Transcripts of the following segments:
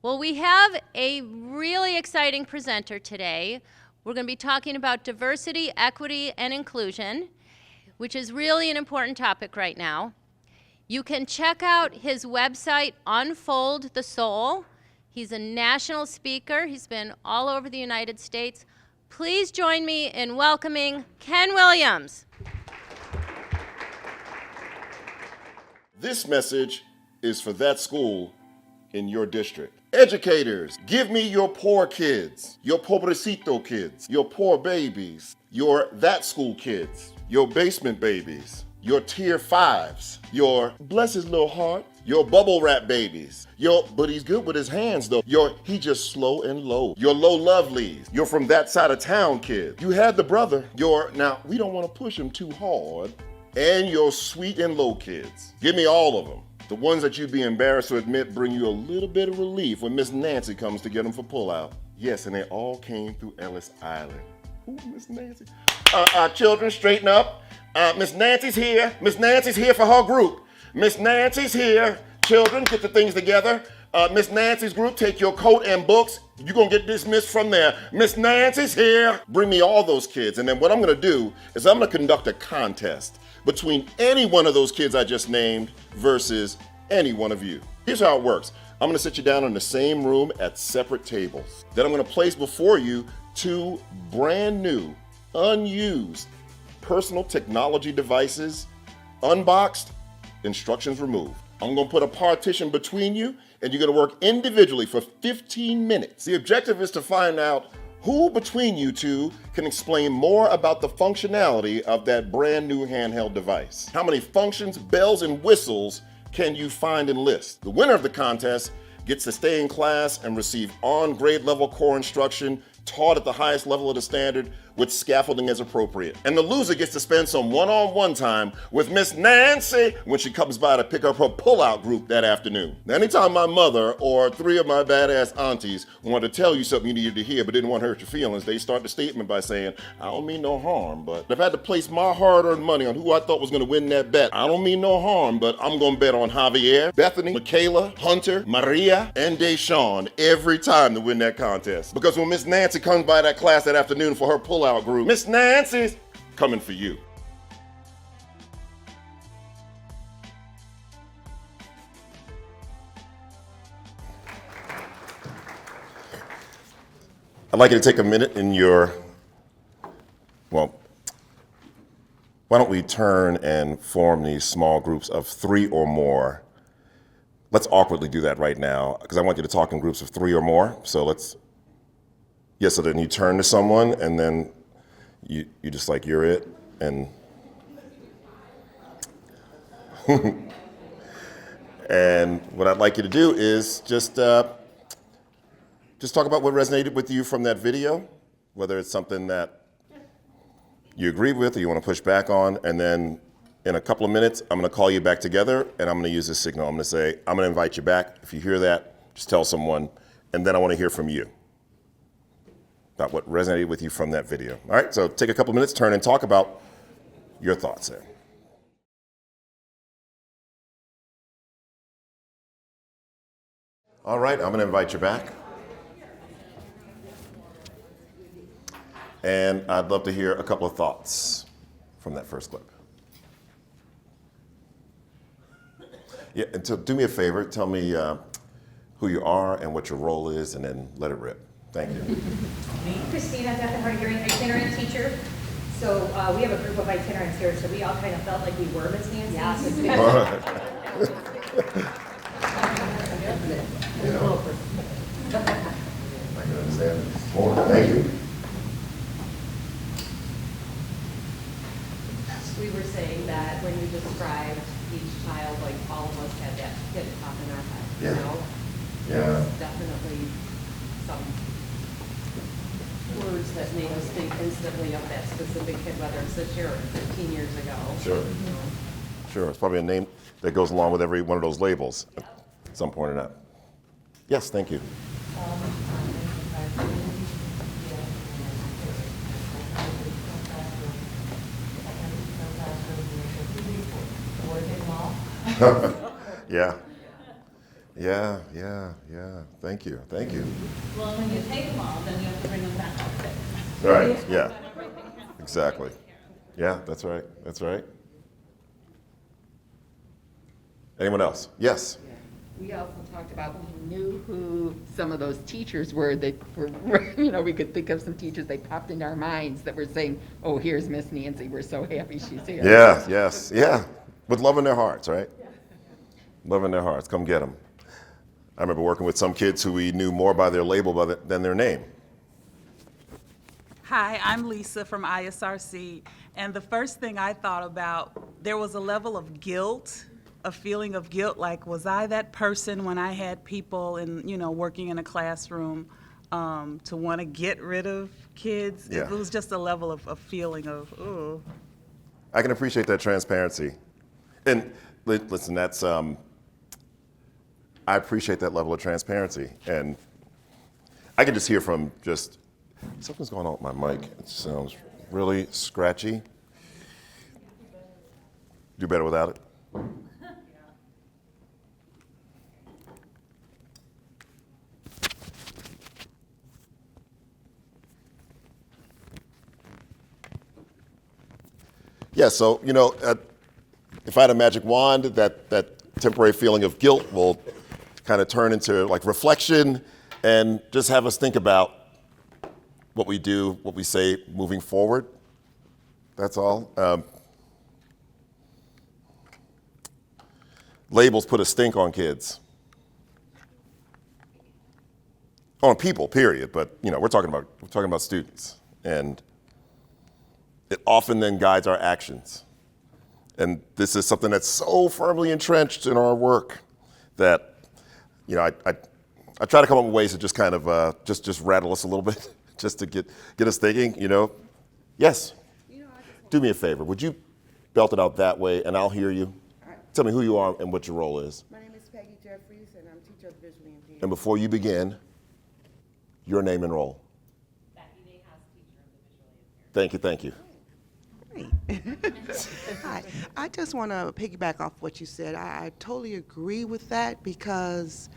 Well, we have a really exciting presenter today. We're going to be talking about diversity, equity, and inclusion, which is really an important topic right now. You can check out his website, Unfold the Soul. He's a national speaker. He's been all over the United States. Please join me in welcoming Ken Williams. This message is for that school in your district. Educators, give me your poor kids, your pobrecito kids, your poor babies, your that school kids, your basement babies, your tier 5s, your bless his little heart, your bubble wrap babies, your but he's good with his hands though, your he just slow and low, your low lovelies, you're from that side of town kid. You had the brother, your now we don't want to push him too hard, and your sweet and low kids. Give me all of them. The ones that you'd be embarrassed to admit bring you a little bit of relief when Miss Nancy comes to get them for pullout. Yes, and they all came through Ellis Island. Ooh, Miss Nancy. Children, straighten up. Miss Nancy's here. Miss Nancy's here for her group. Miss Nancy's here. Children, get the things together. Miss Nancy's group, take your coat and books. You're gonna get dismissed from there. Miss Nancy's here. Bring me all those kids. And then what I'm gonna do is I'm gonna conduct a contest between any one of those kids I just named versus any one of you. Here's how it works. I'm gonna sit you down in the same room at separate tables. Then I'm gonna place before you 2 brand new, unused personal technology devices, unboxed, instructions removed. I'm gonna put a partition between you and you're gonna work individually for 15 minutes. The objective is to find out who between you two can explain more about the functionality of that brand new handheld device. How many functions, bells, and whistles can you find and list? The winner of the contest gets to stay in class and receive on-grade level core instruction taught at the highest level of the standard with scaffolding as appropriate. And the loser gets to spend some one-on-one time with Miss Nancy when she comes by to pick up her pull-out group that afternoon. Now, anytime my mother or 3 of my badass aunties wanted to tell you something you needed to hear but didn't want to hurt your feelings, they start the statement by saying, I don't mean no harm, but if I had to place my hard-earned money on who I thought was going to win that bet, I don't mean no harm, but I'm going to bet on Javier, Bethany, Michaela, Hunter, Maria, and Deshawn every time to win that contest. Because when Miss Nancy comes by that class that afternoon for her pull-out group, Miss Nancy's coming for you. I'd like you to take a minute in your, well, why don't we turn and form these small groups of 3 or more. Let's awkwardly do that right now, because I want you to talk in groups of 3 or more. So let's, yes, so then you turn to someone and then you just like, you're it, and and what I'd like you to do is just talk about what resonated with you from that video, whether it's something that you agree with or you want to push back on, and then in a couple of minutes, I'm going to call you back together, and I'm going to use this signal. I'm going to say, I'm going to invite you back. If you hear that, just tell someone, and then I want to hear from you about what resonated with you from that video. All right, so take a couple minutes, turn and talk about your thoughts there. All right, I'm going to invite you back. And I'd love to hear a couple of thoughts from that first clip. Yeah, and so do me a favor, tell me who you are and what your role is, and then let it rip. Thank you. Me, Christina, I'm a hard hearing itinerant teacher. So we have a group of itinerants here, so we all kind of felt like we were Miss Nancy. Yes. I can understand more. Thank you. We were saying that when you described each child, like all of us had that hit pop in our head, Yeah. you know? Yeah. There's definitely some words that made us think instantly of that specific kid, whether it's this year or 15 years ago. Sure. You know? Sure, it's probably a name that goes along with every one of those labels at some point or not. Yes, thank you. Yeah. Yeah. Thank you. Well, when you take them all, then you have to bring them back up. Right, yeah. Exactly. Yeah, that's right. Anyone else? Yes. We also talked about, we knew who some of those teachers were that were, we could think of some teachers, they popped into our minds that were saying, oh, here's Miss Nancy, we're so happy she's here. Yeah. With love in their hearts, right? Love in their hearts, come get them. I remember working with some kids who we knew more by their label than their name. Hi, I'm Lisa from ISRC, and the first thing I thought about, there was a level of guilt, a feeling of guilt, like, was I that person when I had people working in a classroom to want to get rid of kids? Yeah. It was just a level of a feeling of, ooh. I can appreciate that transparency. And listen, that's, I appreciate that level of transparency. And I can just hear from something's going on with my mic. It sounds really scratchy. Do better without it? Yeah, so, if I had a magic wand, that temporary feeling of guilt will kind of turn into like reflection and just have us think about what we do, what we say moving forward. That's all. Labels put a stink on kids. On people, period. But we're talking about students, and it often then guides our actions. And this is something that's so firmly entrenched in our work that I try to come up with ways to just kind of just rattle us a little bit, just to get us thinking. Yes. Do me a favor. Would you belt it out that way, and I'll hear you. Tell me who you are and what your role is. My name is Peggy Jeffries, and I'm teacher of visually impaired. And before you begin, your name and role. Thank you. Hi. I just want to piggyback off what you said. I totally agree with that, because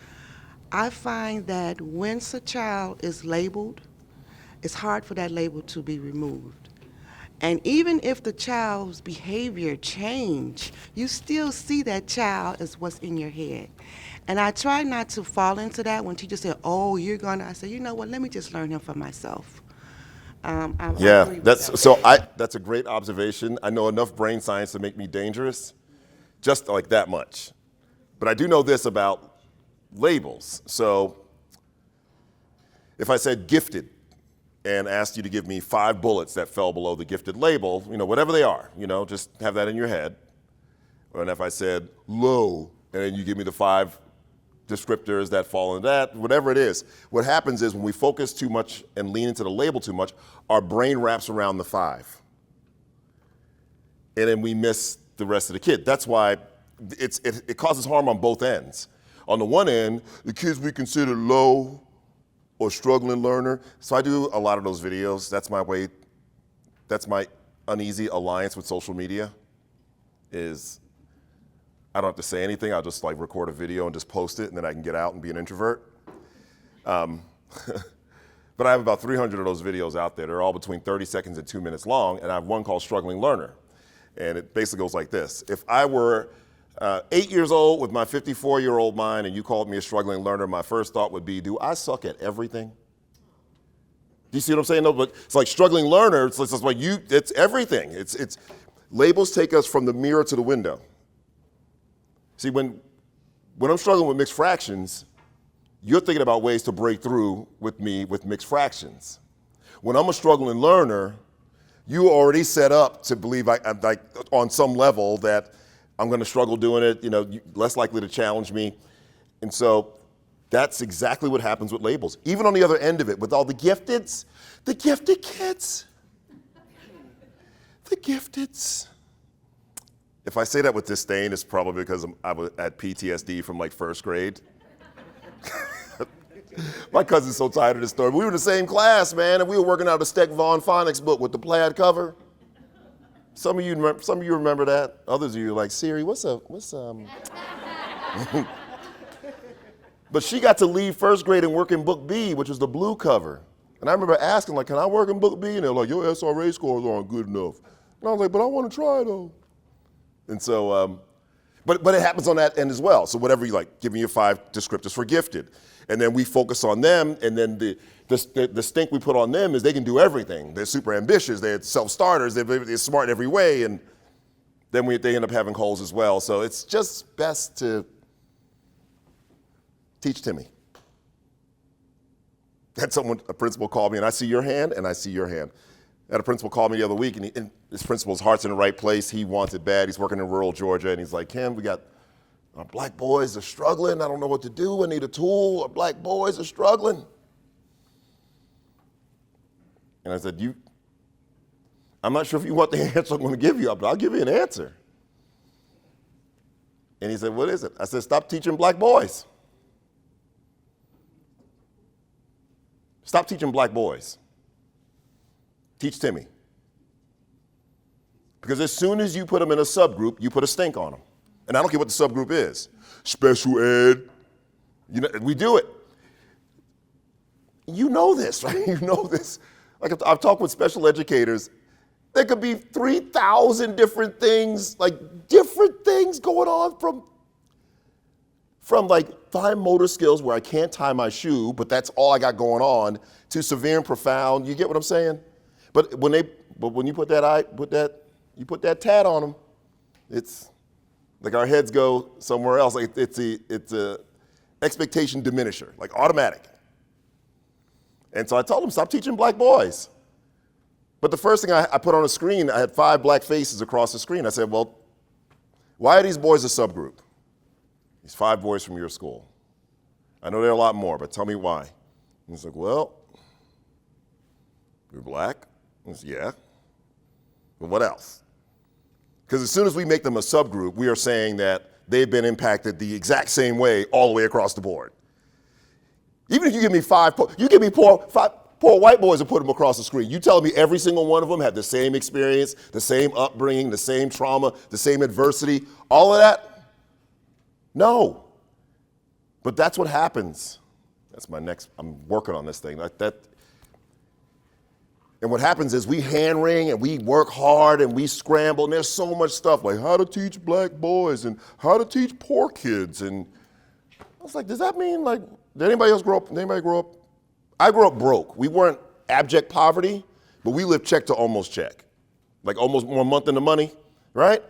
I find that once a child is labeled, it's hard for that label to be removed. And even if the child's behavior change, you still see that child as what's in your head. And I try not to fall into that when teachers say, oh, I say, you know what, let me just learn him for myself. I agree with that. That's a great observation. I know enough brain science to make me dangerous, just like that much. But I do know this about labels. So if I said gifted and asked you to give me 5 bullets that fell below the gifted label, whatever they are, just have that in your head. And if I said low, and then you give me the 5 descriptors that fall into that, whatever it is, what happens is when we focus too much and lean into the label too much, our brain wraps around the 5. And then we miss the rest of the kid. That's why it causes harm on both ends. On the one end, the kids we consider low or struggling learner. So I do a lot of those videos. That's my uneasy alliance with social media, is I don't have to say anything. I'll just record a video and just post it, and then I can get out and be an introvert. But I have about 300 of those videos out there. They're all between 30 seconds and 2 minutes long, and I have one called Struggling Learner. And it basically goes like this. If I were 8 years old with my 54-year-old mind and you called me a struggling learner, my first thought would be, do I suck at everything? Do you see what I'm saying? No, but it's like struggling learner, it's like it's everything. It's labels take us from the mirror to the window. See, when I'm struggling with mixed fractions, you're thinking about ways to break through with me with mixed fractions. When I'm a struggling learner, you already set up to believe on some level that I'm going to struggle doing it, less likely to challenge me. And so that's exactly what happens with labels. Even on the other end of it, with all the gifteds, the gifted kids, the gifteds. If I say that with disdain, it's probably because I had PTSD from first grade. My cousin's so tired of this story. We were in the same class, man, and we were working out a Steck Vaughn phonics book with the plaid cover. Some of you remember that. Others of you are like, Siri, what's But she got to leave first grade and work in book B, which was the blue cover. And I remember asking, like, can I work in book B? And they're like, your SRA scores aren't good enough. And I was like, but I want to try though. And so, but it happens on that end as well. So whatever you like, give me your 5 descriptors for gifted. And then we focus on them, and then the stink we put on them is they can do everything. They're super ambitious, they're self-starters, they're smart in every way, and then they end up having holes as well. So it's just best to teach Timmy. Had a principal called me, and I see your hand, and I see your hand. I had a principal call me the other week, and this principal's heart's in the right place. He wants it bad. He's working in rural Georgia, and he's like, Kim, we got our black boys are struggling. I don't know what to do. I need a tool. Our black boys are struggling. And I said, I'm not sure if you want the answer I'm going to give you, but I'll give you an answer. And he said, what is it? I said, stop teaching black boys. Stop teaching black boys. Teach Timmy. Because as soon as you put them in a subgroup, you put a stink on them. And I don't care what the subgroup is. Special ed. You know, we do it. You know this, right? You know this. Like I've talked with special educators. There could be 3,000 different things, like different things going on from like fine motor skills where I can't tie my shoe, but that's all I got going on, to severe and profound. You get what I'm saying? But when you put that tat on them, it's like our heads go somewhere else. Like it's a expectation diminisher, like automatic. And so I told them, stop teaching black boys. But the first thing I put on a screen, I had 5 black faces across the screen. I said, well, why are these boys a subgroup? These 5 boys from your school. I know there are a lot more, but tell me why. And he's like, well, you're black? I said, yeah. But what else? Because as soon as we make them a subgroup, we are saying that they've been impacted the exact same way all the way across the board. Even if you give me 5, you give me five poor white boys and put them across the screen. You telling me every single one of them had the same experience, the same upbringing, the same trauma, the same adversity, all of that? No. But that's what happens. That's my next, I'm working on this thing. And what happens is we hand wring and we work hard and we scramble, and there's so much stuff like how to teach black boys and how to teach poor kids. And I was like, does that mean like, did anybody else grow up? I grew up broke. We weren't abject poverty, but we lived check to almost check. Like almost 1 month in the money, right?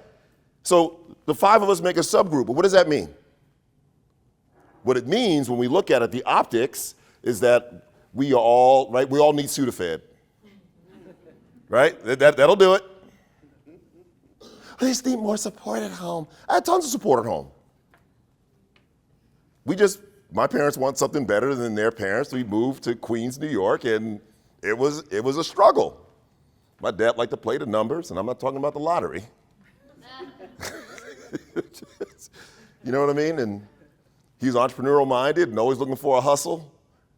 So the 5 of us make a subgroup, but what does that mean? What it means when we look at it, the optics, is that we all need Sudafed. Right? That'll do it. I just need more support at home. I had tons of support at home. My parents want something better than their parents. We moved to Queens, New York, and it was a struggle. My dad liked to play the numbers, and I'm not talking about the lottery. You know what I mean? And he's entrepreneurial minded and always looking for a hustle.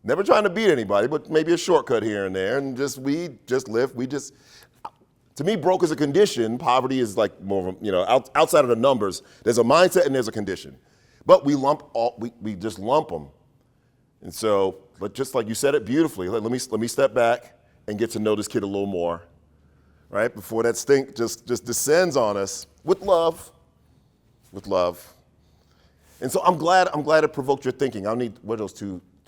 Never trying to beat anybody, but maybe a shortcut here and there. And we just live. To me, broke is a condition. Poverty is like more of a, outside of the numbers, there's a mindset and there's a condition. But we just lump them. And so, but just like you said it beautifully, let me step back and get to know this kid a little more, right? Before that stink just descends on us with love. And so I'm glad it provoked your thinking. What are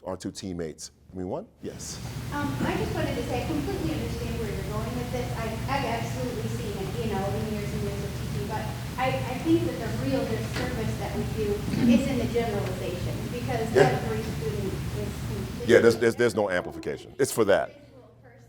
our two teammates? Give me one? Yes. I just wanted to say I completely understand where you're going with this. I've absolutely seen it, in years and years of teaching, but I think that the real disservice that we do is in the generalization, because every student is completely... Yeah, there's no amplification. It's for that.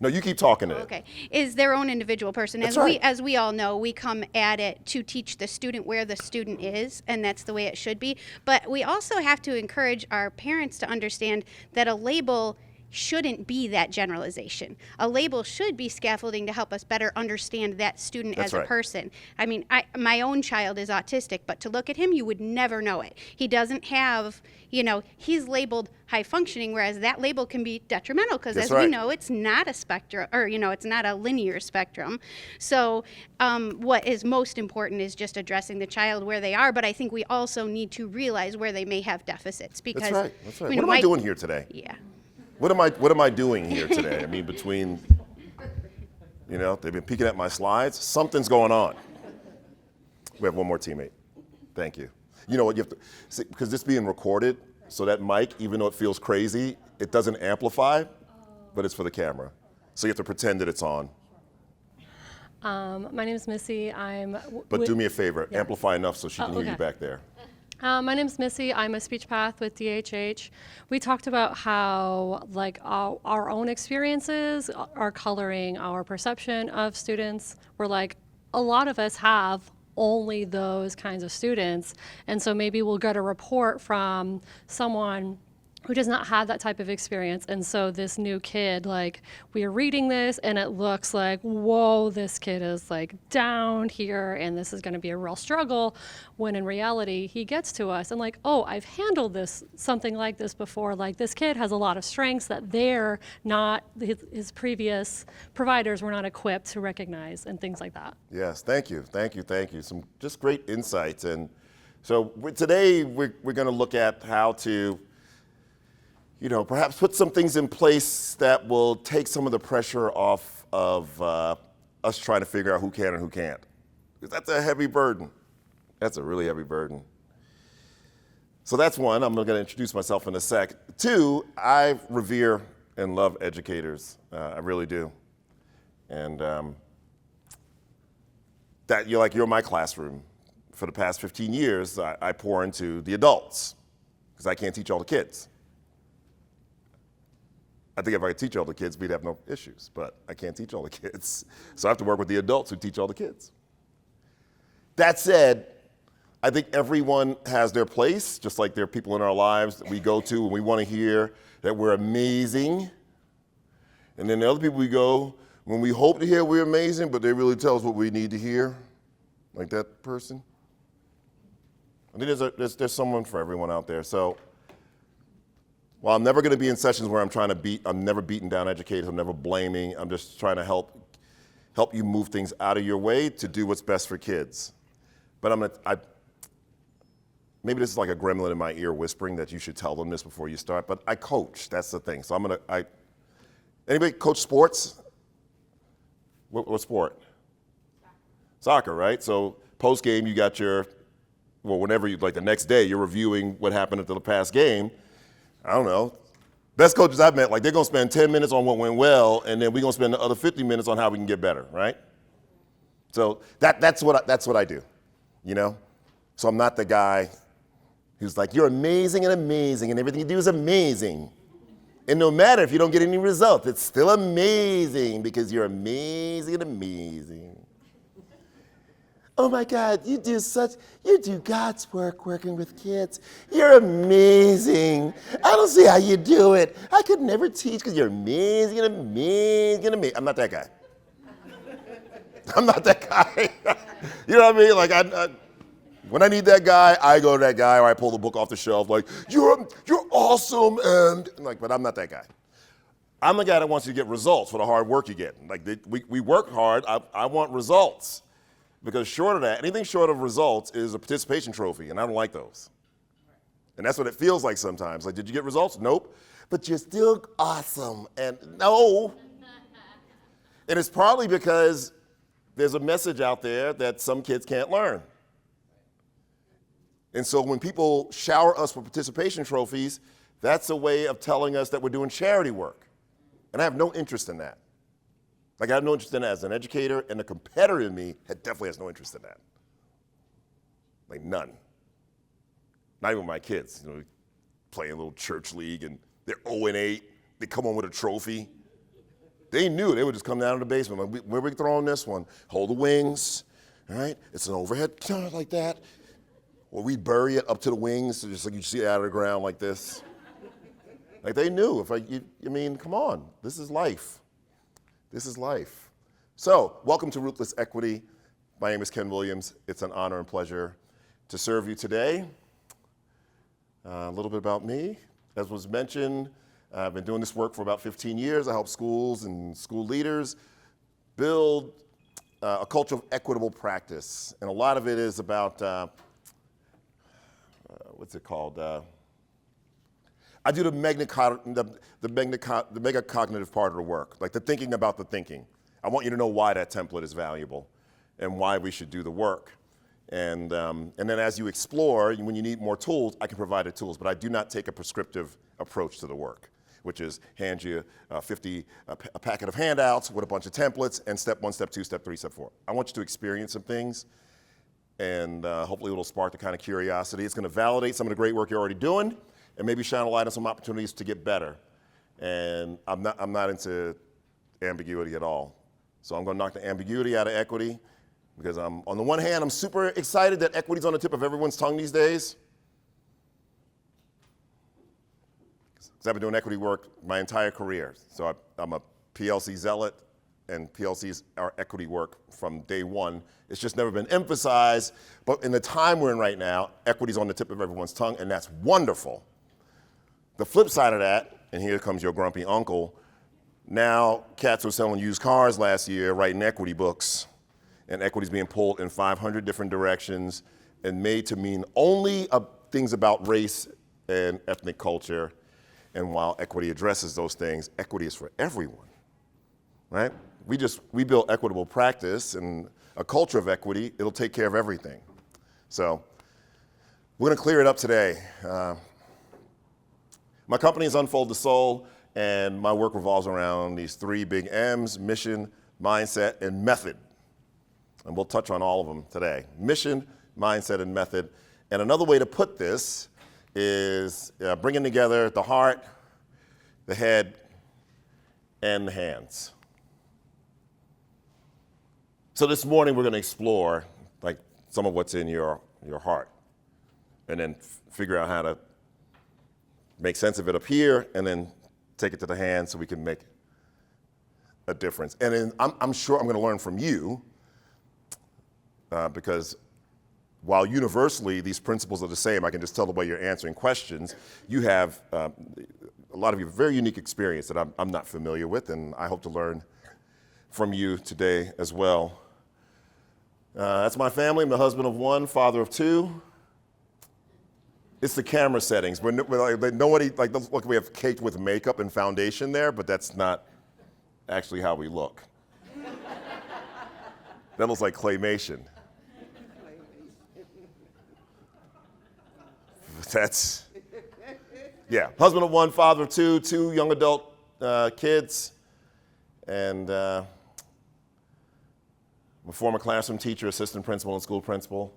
No, you keep talking to it. Okay. Is their own individual person. That's right. As we all know, we come at it to teach the student where the student is, and that's the way it should be. But we also have to encourage our parents to understand that a label shouldn't be that generalization. A label should be scaffolding to help us better understand that student That's as a right. person. I mean, my own child is autistic, but to look at him, you would never know it. He doesn't have, he's labeled high functioning, whereas that label can be detrimental because, That's as we right. know, it's not a spectrum, or, it's not a linear spectrum. So what is most important is just addressing the child where they are, but I think we also need to realize where they may have deficits because. That's right. That's right. I mean, What am I doing here today? Yeah. What am I doing here today? I mean, between, they've been peeking at my slides. Something's going on. We have one more teammate. Thank you. You know what, you have to, see, because this being recorded, so that mic, even though it feels crazy, it doesn't amplify, but it's for the camera. So you have to pretend that it's on. My name is Missy. But do me a favor, amplify enough so she can hear you okay. back there. My name's Missy. I'm a speech path with DHH. We talked about how our own experiences are coloring our perception of students. We're a lot of us have only those kinds of students, and so maybe we'll get a report from someone who does not have that type of experience. And so this new kid, we are reading this and it looks like, whoa, this kid is down here and this is gonna be a real struggle, when in reality, he gets to us and oh, I've handled something like this before. This kid has a lot of strengths that they're not, his previous providers were not equipped to recognize and things like that. Yes, thank you. Some just great insights. And so today we're gonna look at how to perhaps put some things in place that will take some of the pressure off of us trying to figure out who can and who can't. Because that's a heavy burden. That's a really heavy burden. So that's one. I'm going to introduce myself in a sec. Two, I revere and love educators. I really do. And that you're my classroom. For the past 15 years, I pour into the adults because I can't teach all the kids. I think if I could teach all the kids, we'd have no issues, but I can't teach all the kids. So I have to work with the adults who teach all the kids. That said, I think everyone has their place, just like there are people in our lives that we go to and we want to hear that we're amazing. And then the other people we go when we hope to hear we're amazing, but they really tell us what we need to hear, like that person. I think there's someone for everyone out there. So while I'm never going to be in sessions where I'm never beating down educators, I'm never blaming, I'm just trying to help you move things out of your way to do what's best for kids. But maybe this is like a gremlin in my ear whispering that you should tell them this before you start, but I coach, that's the thing. So anybody coach sports? What sport? Soccer, right? So post-game you got whenever the next day you're reviewing what happened at the past game. I don't know. Best coaches I've met, they're going to spend 10 minutes on what went well, and then we're going to spend the other 50 minutes on how we can get better, right? So that's what I do, So I'm not the guy who's you're amazing, and everything you do is amazing. And no matter if you don't get any results, it's still amazing because you're amazing and amazing. Oh my God, you do God's work working with kids. You're amazing. I don't see how you do it. I could never teach because you're amazing and amazing and amazing. I'm not that guy. I'm not that guy. You know what I mean? When I need that guy, I go to that guy or I pull the book off the shelf you're awesome and but I'm not that guy. I'm the guy that wants you to get results for the hard work you get. We work hard. I want results. Because short of that, anything short of results is a participation trophy, and I don't like those. And that's what it feels like sometimes. Did you get results? Nope. But you're still awesome. And no. And it's probably because there's a message out there that some kids can't learn. And so when people shower us with participation trophies, that's a way of telling us that we're doing charity work. And I have no interest in that. I have no interest in that as an educator, and the competitor in me definitely has no interest in that. None. Not even my kids. Playing a little church league, and they're 0-8. They come home with a trophy. They knew they would just come down to the basement. Where we throwing this one? Hold the wings, all right? It's an overhead like that. Or we bury it up to the wings, so just you see it out of the ground like this. Like they knew, I mean, come on, this is life. This is life. So, welcome to Ruthless Equity. My name is Ken Williams. It's an honor and pleasure to serve you today. A little bit about me. As was mentioned, I've been doing this work for about 15 years. I help schools and school leaders build a culture of equitable practice. And a lot of it is about, what's it called? I do the mega cognitive part of the work, like the thinking about the thinking. I want you to know why that template is valuable and why we should do the work. And then as you explore, when you need more tools, I can provide the tools, but I do not take a prescriptive approach to the work, which is hand you a packet of handouts with a bunch of templates and step 1, step 2, step 3, step 4. I want you to experience some things, and hopefully it'll spark the kind of curiosity. It's gonna validate some of the great work you're already doing and maybe shine a light on some opportunities to get better. And I'm not into ambiguity at all. So I'm gonna knock the ambiguity out of equity because on the one hand, I'm super excited that equity's on the tip of everyone's tongue these days. Because I've been doing equity work my entire career. So I'm a PLC zealot, and PLC's our equity work from day one. It's just never been emphasized, but in the time we're in right now, equity's on the tip of everyone's tongue, and that's wonderful. The flip side of that, and here comes your grumpy uncle, now cats were selling used cars last year, writing equity books, and equity's being pulled in 500 different directions and made to mean only things about race and ethnic culture. And while equity addresses those things, equity is for everyone, right? We build equitable practice and a culture of equity, it'll take care of everything. So we're gonna clear it up today. My company is Unfold the Soul, and my work revolves around these 3 big M's: mission, mindset, and method. And we'll touch on all of them today. Mission, mindset, and method. And another way to put this is bringing together the heart, the head, and the hands. So this morning we're going to explore like some of what's in your heart, and then figure out how to make sense of it up here, and then take it to the hands so we can make a difference. And then I'm sure I'm going to learn from you, because while universally these principles are the same, I can just tell the way you're answering questions, you have a lot of your very unique experience that I'm not familiar with, and I hope to learn from you today as well. That's my family. I'm the husband of 1, father of 2. It's the camera settings. Nobody, look, we have caked with makeup and foundation there, but that's not actually how we look. That looks like claymation. That's, yeah. Husband of 1, father of 2, 2 young adult kids, and I'm a former classroom teacher, assistant principal, and school principal.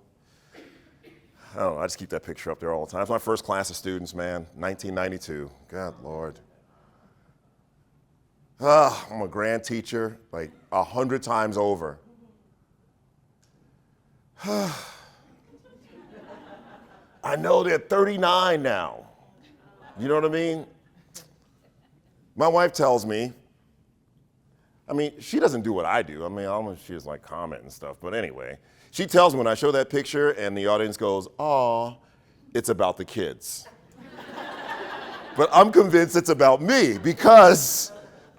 I don't know, I just keep that picture up there all the time. It's my first class of students, man, 1992. God, Lord. I'm a grand teacher, like 100 times over. I know they're 39 now. You know what I mean? My wife tells me, I mean, she doesn't do what I do. I mean, I don't know if she just like comment and stuff, but anyway. She tells me when I show that picture and the audience goes, "Aw, it's about the kids." But I'm convinced it's about me because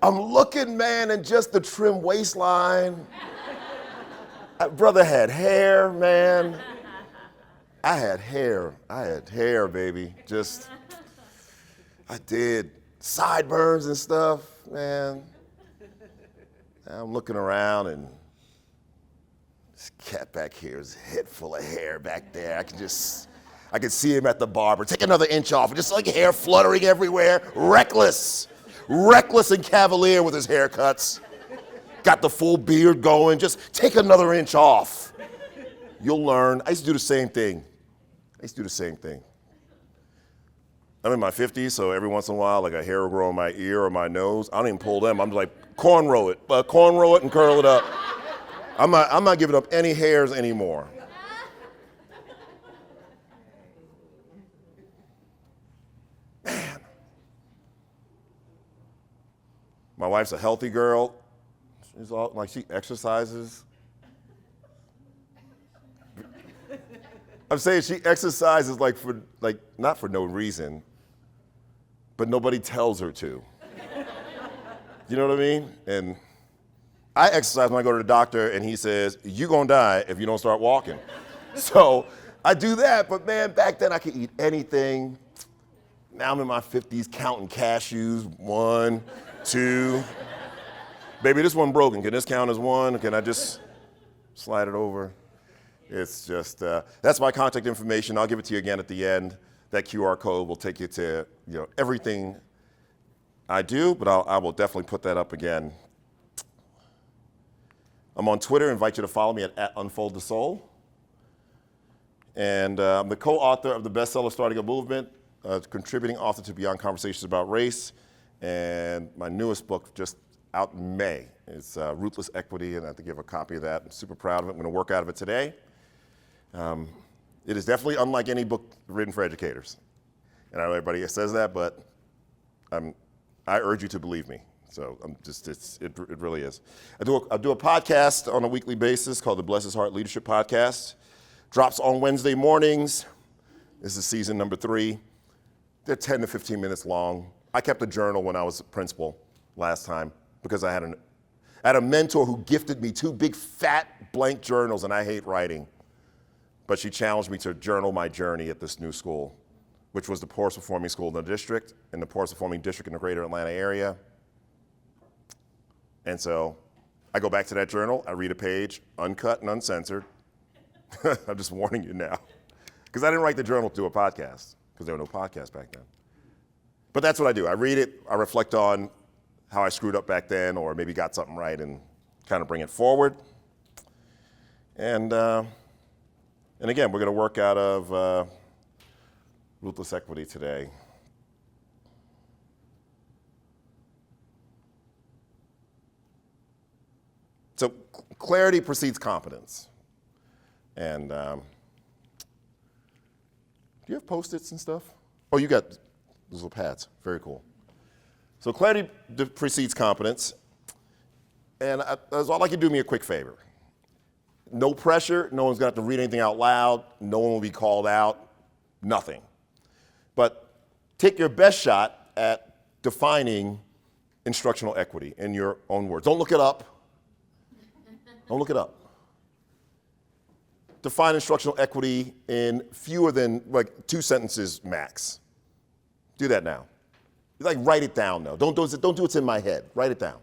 I'm looking, man, and just the trim waistline. Brother had hair, man. I had hair, baby. I did sideburns and stuff, man. I'm looking around and this cat back here, his head full of hair back there. I could see him at the barber. Take another inch off, and just like hair fluttering everywhere. Reckless and cavalier with his haircuts. Got the full beard going. Just take another inch off. You'll learn. I used to do the same thing. I'm in my 50s, so every once in a while, like a hair will grow on my ear or my nose. I don't even pull them. I'm just like, cornrow it and curl it up. I'm not giving up any hairs anymore. Man, My wife's a healthy girl. She's all like, she exercises. I'm saying she exercises not for no reason, but nobody tells her to. You know what I mean? And I exercise when I go to the doctor and he says, you're gonna die if you don't start walking. So I do that, but man, back then I could eat anything. Now I'm in my 50s counting cashews, 1, 2. Baby, this one broken, can this count as 1? Can I just slide it over? It's just, that's my contact information. I'll give it to you again at the end. That QR code will take you to everything I do, but I will definitely put that up again. I'm on Twitter. I invite you to follow me at Unfold the Soul. And I'm the co-author of the bestseller Starting a Movement, contributing author to Beyond Conversations About Race. And my newest book just out in May. It's Ruthless Equity, and I have to give a copy of that. I'm super proud of it. I'm going to work out of it today. It is definitely unlike any book written for educators. And I know everybody says that, but I urge you to believe me. So it really is. I do a podcast on a weekly basis called the Bless His Heart Leadership Podcast. Drops on Wednesday mornings. This is season number 3. They're 10 to 15 minutes long. I kept a journal when I was a principal last time because I had a mentor who gifted me 2 big fat blank journals, and I hate writing. But she challenged me to journal my journey at this new school, which was the poorest performing school in the district and the poorest performing district in the greater Atlanta area. And so I go back to that journal, I read a page, uncut and uncensored. I'm just warning you now. Because I didn't write the journal to do a podcast, because there were no podcasts back then. But that's what I do. I read it, I reflect on how I screwed up back then, or maybe got something right, and kind of bring it forward. And again, we're going to work out of Ruthless Equity today. So clarity precedes competence. And do you have Post-its and stuff? Oh, you got those little pads. Very cool. So clarity precedes competence. And I'd like you to do me a quick favor. No pressure. No one's going to have to read anything out loud. No one will be called out. Nothing. But take your best shot at defining instructional equity in your own words. Don't look it up. Don't look it up. Define instructional equity in fewer than 2 sentences max. Do that now. Write it down though. Don't do it's in my head. Write it down.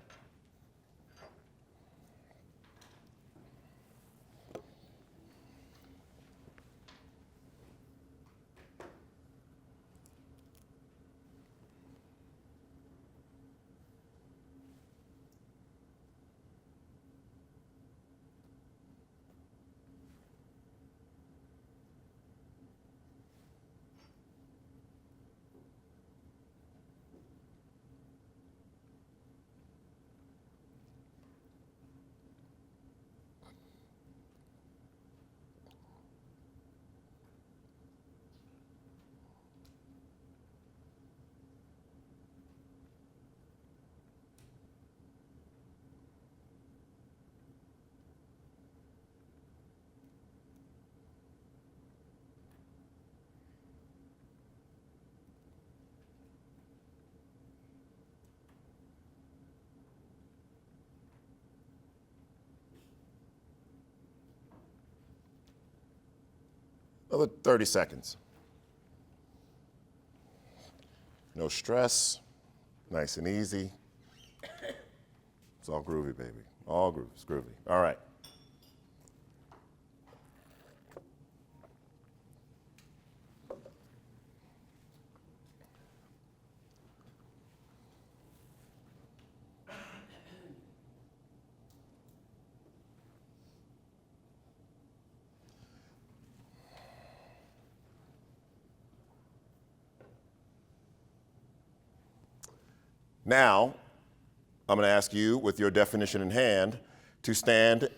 Another 30 seconds. No stress, nice and easy. It's all groovy, baby. All groovy, it's groovy. All right. Now, I'm going to ask you, with your definition in hand, to stand,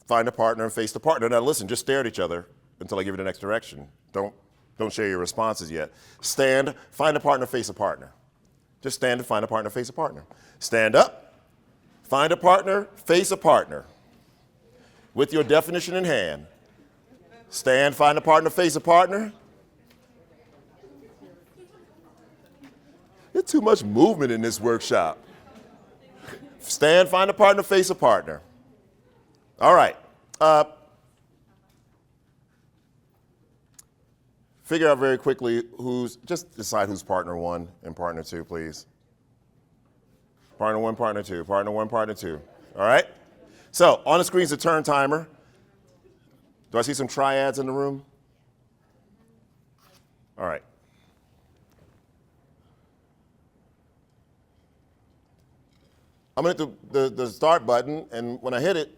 find a partner, and face the partner. Now listen, just stare at each other until I give you the next direction. Don't share your responses yet. Stand, find a partner, face a partner. Just stand and find a partner, face a partner. Stand up, find a partner, face a partner. With your definition in hand. Stand, find a partner, face a partner. There's too much movement in this workshop. Stand, find a partner, face a partner. All right. Figure out very quickly just decide who's partner one and partner two, please. Partner one, partner two, partner one, partner two. All right? So, on the screen's a turn timer. Do I see some triads in the room? All right. I'm going to hit the start button, and when I hit it,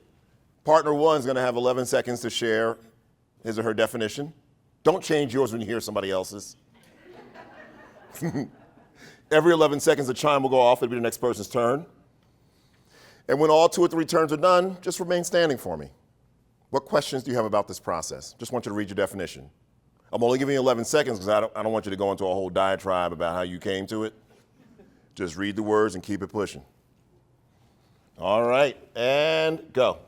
partner one is going to have 11 seconds to share his or her definition. Don't change yours when you hear somebody else's. Every 11 seconds, the chime will go off. It'll be the next person's turn. And when all 2 or 3 turns are done, just remain standing for me. What questions do you have about this process? Just want you to read your definition. I'm only giving you 11 seconds because I don't want you to go into a whole diatribe about how you came to it. Just read the words and keep it pushing. All right, and go.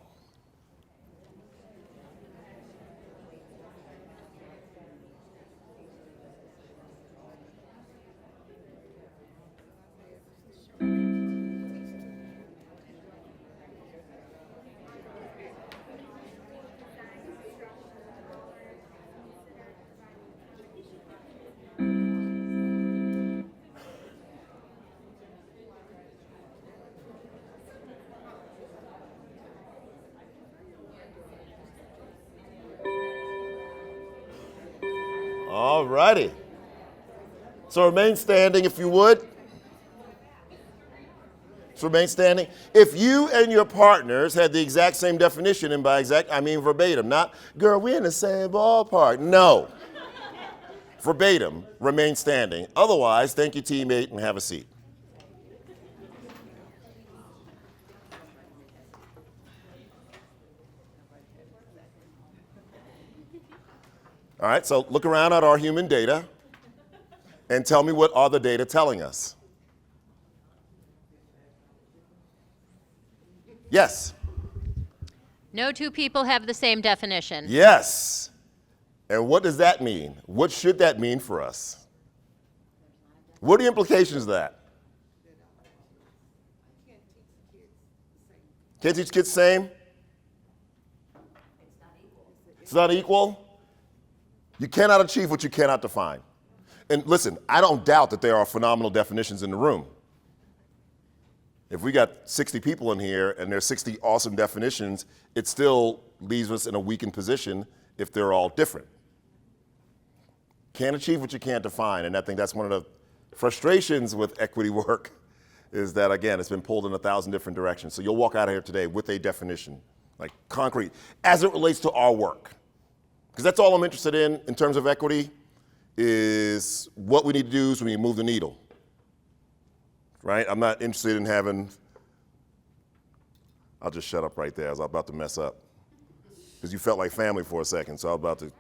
All righty. So remain standing if you would. So remain standing. If you and your partners had the exact same definition, and by exact, I mean verbatim, not, girl, we're in the same ballpark. No. Verbatim, remain standing. Otherwise, thank your teammate and have a seat. All right, so look around at our human data and tell me what are the data telling us. Yes. No two people have the same definition. Yes. And what does that mean? What should that mean for us? What are the implications of that? Can't teach kids the same? It's not equal? You cannot achieve what you cannot define. And listen, I don't doubt that there are phenomenal definitions in the room. If we got 60 people in here and there's 60 awesome definitions, it still leaves us in a weakened position if they're all different. Can't achieve what you can't define, and I think that's one of the frustrations with equity work is that, again, it's been pulled in 1,000 different directions. So you'll walk out of here today with a definition, like concrete, as it relates to our work. Because that's all I'm interested in terms of equity, is what we need to do is we need to move the needle. Right? I'm not interested in having, I'll just shut up right there. I was about to mess up. Because you felt like family for a second, so I was about to.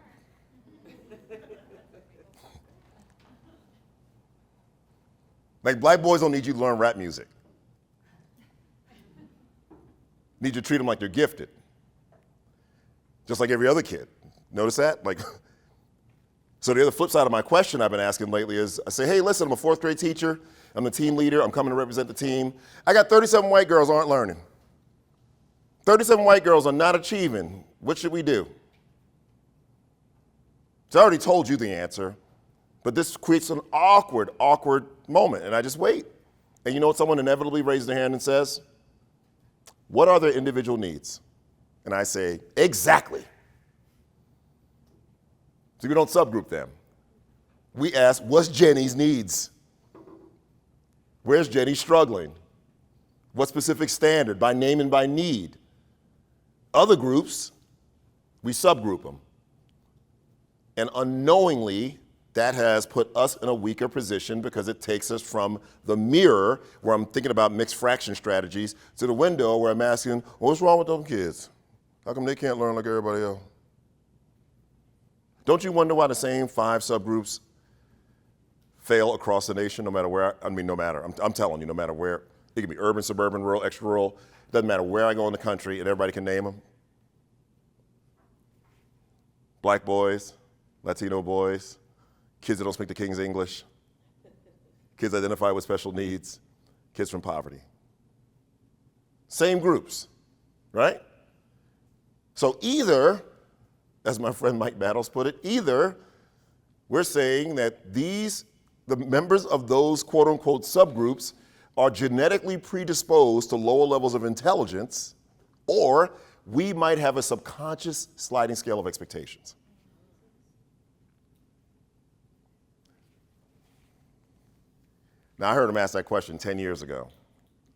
Like, black boys don't need you to learn rap music. Need you to treat them like they're gifted. Just like every other kid. Notice that? Like, so the other flip side of my question I've been asking lately is, I say, hey, listen, I'm a 4th grade teacher. I'm the team leader. I'm coming to represent the team. I got 37 white girls aren't learning. 37 white girls are not achieving. What should we do? So I already told you the answer, but this creates an awkward moment, and I just wait. And you know what? Someone inevitably raises their hand and says, what are their individual needs? And I say, exactly. So we don't subgroup them. We ask, what's Jenny's needs? Where's Jenny struggling? What specific standard, by name and by need? Other groups, we subgroup them. And unknowingly, that has put us in a weaker position because it takes us from the mirror, where I'm thinking about mixed fraction strategies, to the window where I'm asking, what's wrong with those kids? How come they can't learn like everybody else? Don't you wonder why the same 5 subgroups fail across the nation, no matter where, no matter, I'm telling you, no matter where. It can be urban, suburban, rural, extra rural. Doesn't matter where I go in the country, and everybody can name them. Black boys, Latino boys, kids that don't speak the King's English, kids identified with special needs, kids from poverty. Same groups, right? So either, as my friend Mike Battles put it, either we're saying that the members of those quote unquote subgroups are genetically predisposed to lower levels of intelligence, or we might have a subconscious sliding scale of expectations. Now, I heard him ask that question 10 years ago,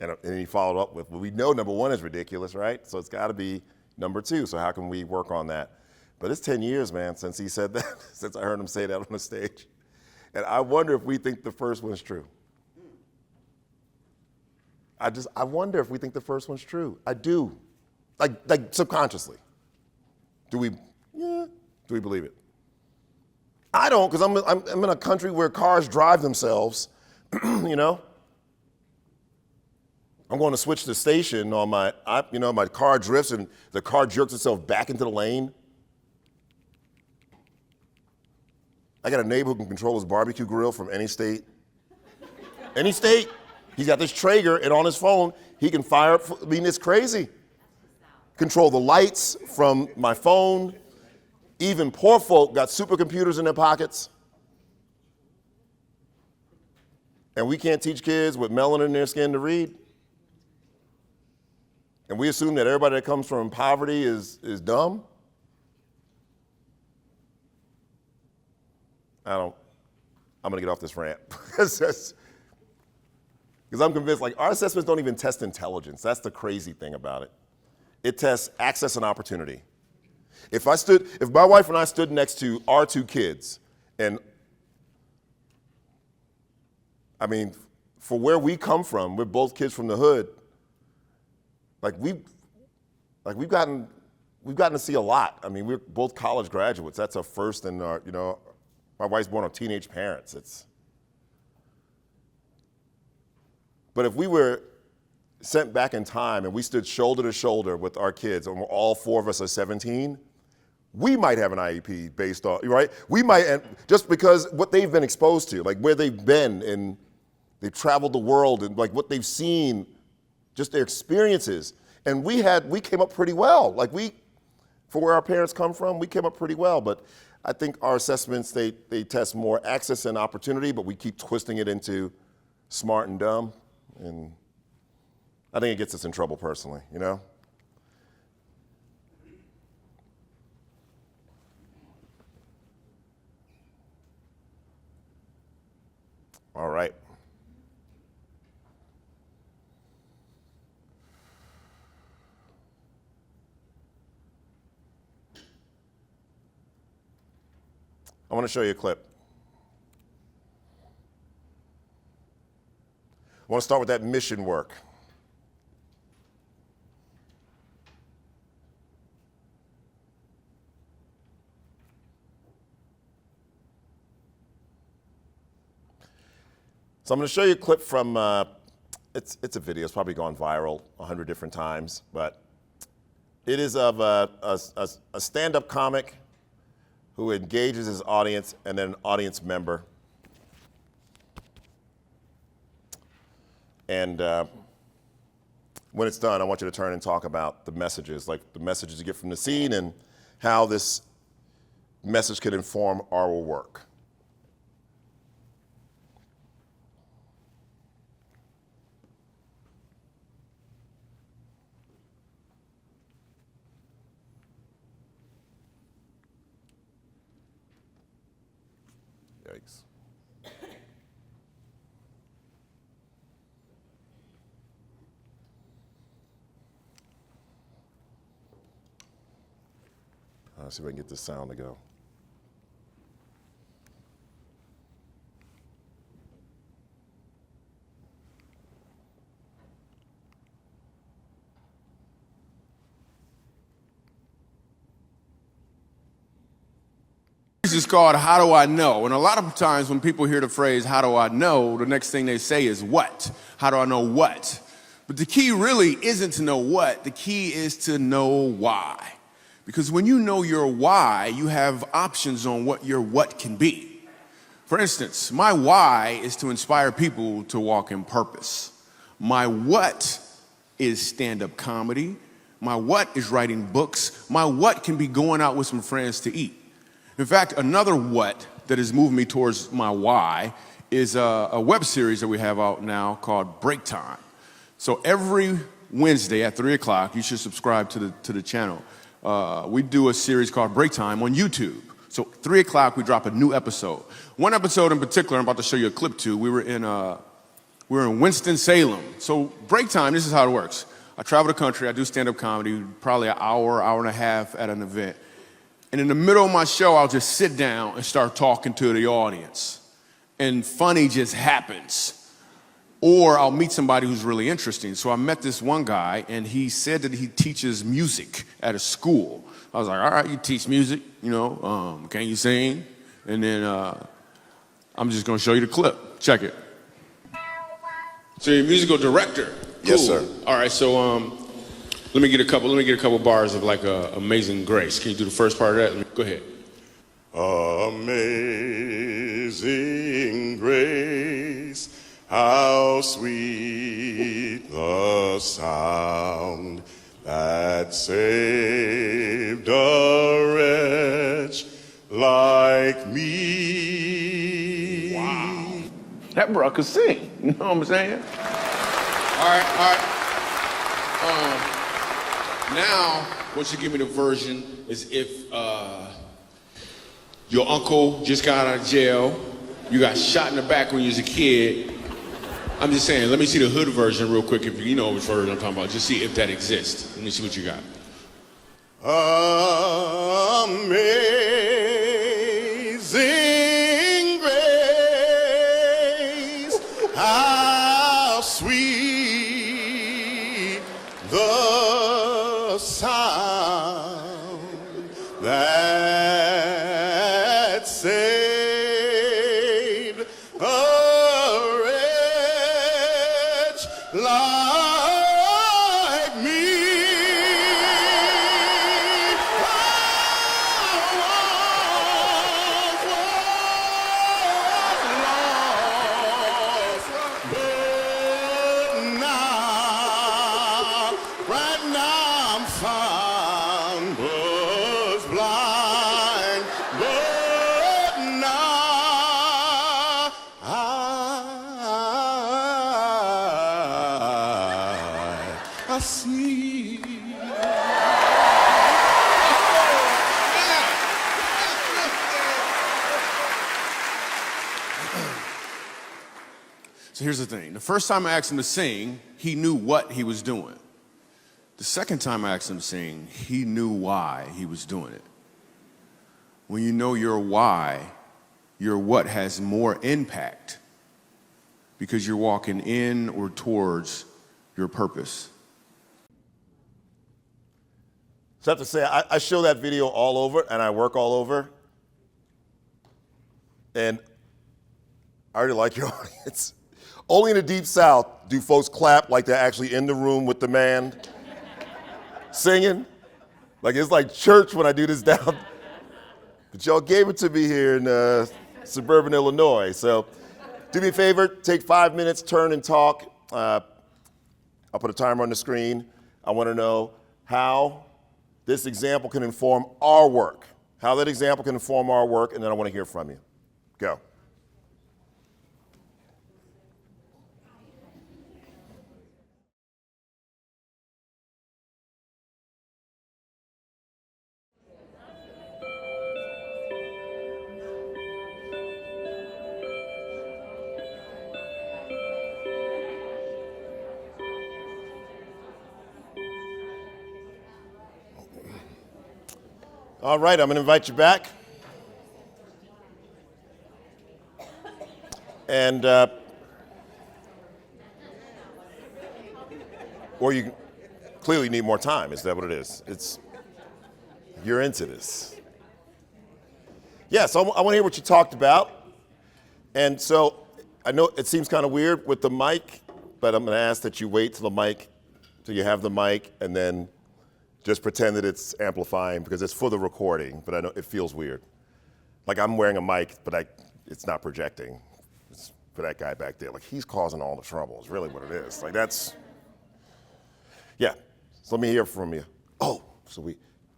and he followed up with, well, we know number one is ridiculous, right? So it's got to be number two, so how can we work on that? But it's 10 years, man, since he said that, since I heard him say that on the stage. And I wonder if we think the first one's true. I wonder if we think the first one's true. I do. Like subconsciously. Do we believe it? I don't, because I'm in a country where cars drive themselves, you know? I'm going to switch the station on my car drifts and the car jerks itself back into the lane. I got a neighbor who can control his barbecue grill from any state. Any state. He's got this Traeger, and on his phone, he can fire up, it's crazy. Control the lights from my phone. Even poor folk got supercomputers in their pockets. And we can't teach kids with melanin in their skin to read. And we assume that everybody that comes from poverty is dumb. I'm gonna get off this rant. Because I'm convinced, like, our assessments don't even test intelligence. That's the crazy thing about it. It tests access and opportunity. If my wife and I stood next to our two kids, and I mean, for where we come from, we're both kids from the hood. We've gotten to see a lot. I mean, we're both college graduates. That's a first in our, my wife's born of teenage parents. But if we were sent back in time and we stood shoulder to shoulder with our kids, and all four of us are 17, we might have an IEP based on, right? We might, and just because what they've been exposed to, like where they've been, and they've traveled the world, and like what they've seen, just their experiences. And we came up pretty well. For where our parents come from, we came up pretty well. But I think our assessments, they test more access and opportunity, but we keep twisting it into smart and dumb. And I think it gets us in trouble personally, All right. I want to show you a clip. I want to start with that mission work. So I'm going to show you a clip from, it's a video, it's probably gone viral 100 different times, but it is of a stand-up comic who engages his audience and then an audience member. And when it's done, I want you to turn and talk about the messages, like the messages you get from the scene and how this message could inform our work. Yikes. Let's see if I can get this sound to go. series is called How Do I Know? And a lot of times when people hear the phrase, how do I know, the next thing they say is what? How do I know what? But the key really isn't to know what, the key is to know why. Because when you know your why, you have options on what your what can be. For instance, my why is to inspire people to walk in purpose. My what is stand-up comedy. My what is writing books. My what can be going out with some friends to eat. In fact, another what that has moved me towards my why is a web series that we have out now called Break Time. So every Wednesday at 3 o'clock, you should subscribe to the channel. We do a series called Break Time on YouTube. So 3 o'clock, we drop a new episode. One episode in particular, I'm about to show you a clip to. We were in Winston-Salem. So Break Time, this is how it works. I travel the country, I do stand-up comedy, probably an hour and a half at an event. And in the middle of my show, I'll just sit down and start talking to the audience. And funny just happens. Or I'll meet somebody who's really interesting. So I met this one guy, and he said that he teaches music at a school. I was like, all right, you teach music, can you sing? And then I'm just gonna show you the clip. Check it. So you're a musical director. Cool. Yes, sir. All right, so let me get a couple bars of like Amazing Grace. Can you do the first part of that? Go ahead. Amazing grace, how sweet the sound that saved a wretch like me. Wow. That bro could sing. You know what I'm saying? All right. Now, once you give me the version, is if your uncle just got out of jail, you got shot in the back when you was a kid. I'm just saying, let me see the hood version real quick, if you know which version I'm talking about. Just see if that exists. Let me see what you got. Amazing grace, how sweet the sound that saved a wretch like me. I see. So here's the thing. The first time I asked him to sing, he knew what he was doing. The second time I asked him to sing, he knew why he was doing it. When you know your why, your what has more impact because you're walking in or towards your purpose. So I have to say, I show that video all over, and I work all over. And I already like your audience. Only in the Deep South do folks clap like they're actually in the room with the man singing. Like it's like church when I do this down. But y'all gave it to me here in suburban Illinois. So do me a favor, take 5 minutes, turn and talk. I'll put a timer on the screen. I want to know how this example can inform our work. How that example can inform our work, and then I want to hear from you. Go. All right, I'm going to invite you back. And, or you clearly need more time. Is that what it is? You're into this. Yes, I want to hear what you talked about. And so I know it seems kind of weird with the mic, but I'm going to ask that you wait till you have the mic, and then just pretend that it's amplifying because it's for the recording, but I know it feels weird. Like I'm wearing a mic, but it's not projecting. It's for that guy back there. Like he's causing all the trouble is really what it is. Like yeah. So let me hear from you. Oh,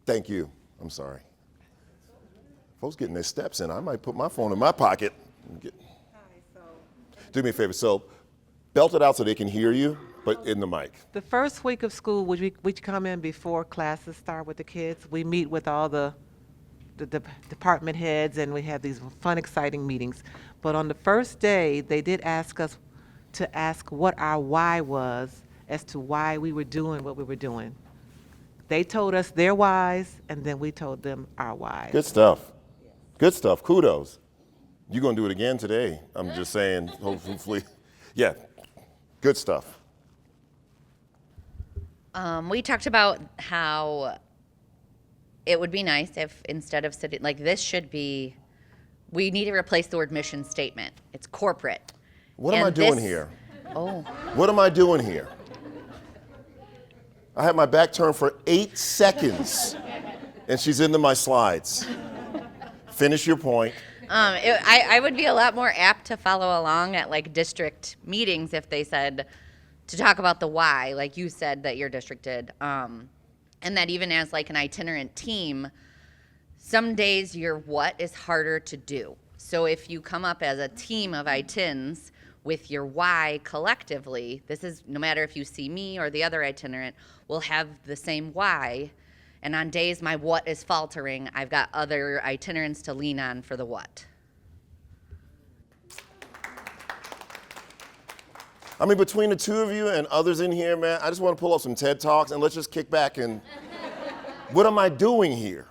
thank you. I'm sorry. Folks getting their steps in. I might put my phone in my pocket. Do me a favor. So belt it out so they can hear you, but in the mic. The first week of school, we come in before classes start with the kids. We meet with all the department heads, and we have these fun, exciting meetings. But on the first day, they did ask us to ask what our why was as to why we were doing what we were doing. They told us their whys, and then we told them our whys. Good stuff. Good stuff. Kudos. You're going to do it again today. I'm just saying, hopefully. Yeah. Good stuff. We talked about how it would be nice if instead of sitting, like this should be, we need to replace the word mission statement. It's corporate. What am I doing here? Oh. What am I doing here? I had my back turned for 8 seconds, and she's into my slides. Finish your point. I would be a lot more apt to follow along at like district meetings if they said to talk about the why, like you said that your district did. And that even as like an itinerant team, some days your what is harder to do. So if you come up as a team of itins with your why collectively, this is no matter if you see me or the other itinerant, we'll have the same why. And on days my what is faltering, I've got other itinerants to lean on for the what. I mean, between the two of you and others in here, man, I just want to pull up some TED Talks and let's just kick back and what am I doing here?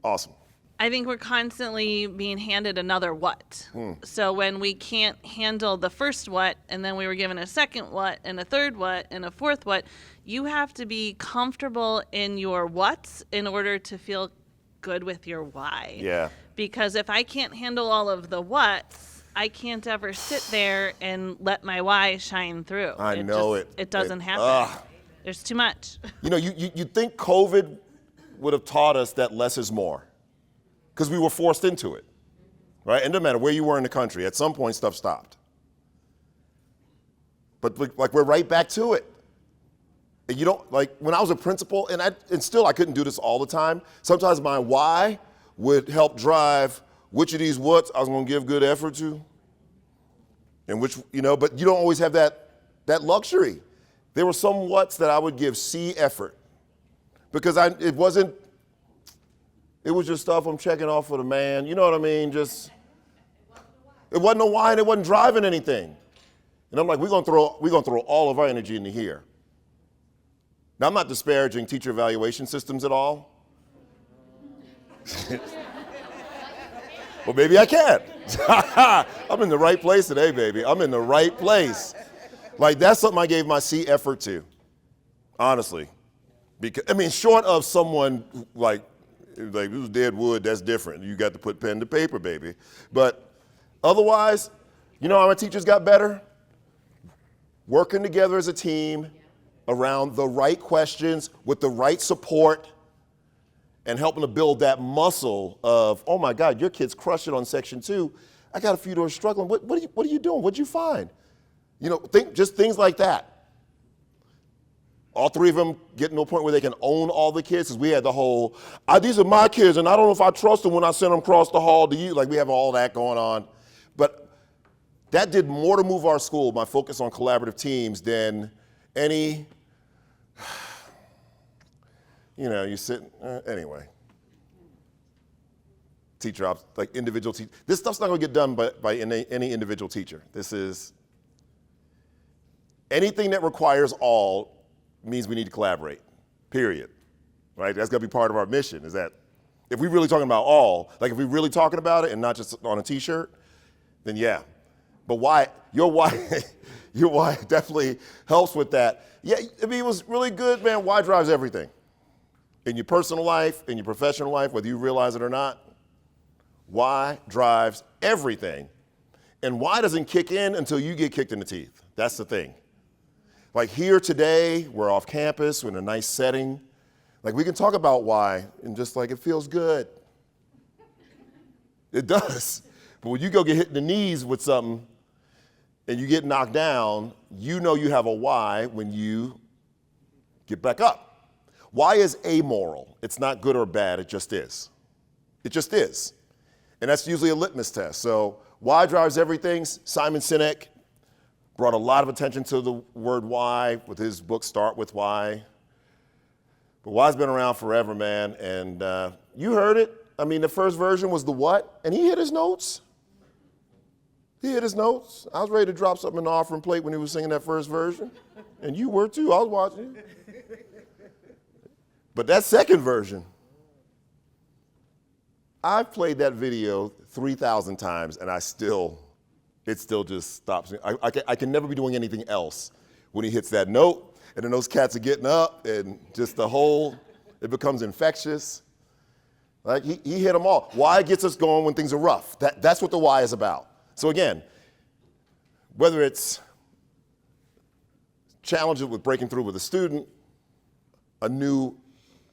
Awesome. I think we're constantly being handed another what. So when we can't handle the first what, and then we were given a second what, and a third what, and a fourth what, you have to be comfortable in your whats in order to feel good with your why. Yeah. Because if I can't handle all of the whats, I can't ever sit there and let my why shine through. I know it. It doesn't happen. There's too much. You know, you think COVID would have taught us that less is more because we were forced into it, right? And it doesn't matter where you were in the country. At some point, stuff stopped. But like we're right back to it. And you don't, like when I was a principal, and still I couldn't do this all the time. Sometimes my why would help drive which of these whats I was going to give good effort to, and which, but you don't always have that luxury. There were some whats that I would give C effort because it was just stuff I'm checking off for the man. You know what I mean? It wasn't a why and it wasn't driving anything. And I'm like, we're gonna throw all of our energy into here. Now I'm not disparaging teacher evaluation systems at all. Well, maybe I can. I'm in the right place today, baby. I'm in the right place. Like, that's something I gave my C effort to, honestly. Because, short of someone like this is dead wood, that's different. You got to put pen to paper, baby. But otherwise, you know how my teachers got better? Working together as a team around the right questions with the right support and helping to build that muscle of, oh my God, your kids crushed it on section 2. I got a few that are struggling. What are you doing? What'd you find? Just things like that. All 3 of them getting to a point where they can own all the kids, because we had the whole, these are my kids, and I don't know if I trust them when I send them across the hall to you. Like, we have all that going on. But that did more to move our school, my focus on collaborative teams, than any, you sit, anyway. Teacher ops, like individual teacher. This stuff's not gonna get done by any individual teacher. This is, anything that requires all means we need to collaborate, period, right? That's gotta be part of our mission, is that if we're really talking about all, like if we're really talking about it and not just on a t-shirt, then yeah. But why, your why definitely helps with that. Yeah, it was really good, man. Why drives everything. In your personal life, in your professional life, whether you realize it or not, why drives everything. And why doesn't kick in until you get kicked in the teeth. That's the thing. Like here today, we're off campus, we're in a nice setting. Like we can talk about why and just like it feels good. It does. But when you go get hit in the knees with something and you get knocked down, you know you have a why when you get back up. Why is amoral? It's not good or bad, it just is. It just is. And that's usually a litmus test. So why drives everything? Simon Sinek brought a lot of attention to the word why with his book, Start With Why. But why's been around forever, man. And you heard it. I mean, the first version was the what, and he hit his notes. He hit his notes. I was ready to drop something in the offering plate when he was singing that first version. And you were too, I was watching you. But that second version, I've played that video 3,000 times and it still just stops me. I can never be doing anything else when he hits that note and then those cats are getting up and just it becomes infectious. Like he hit them all. Why gets us going when things are rough? That's what the why is about. So again, whether it's challenges with breaking through with a student, a new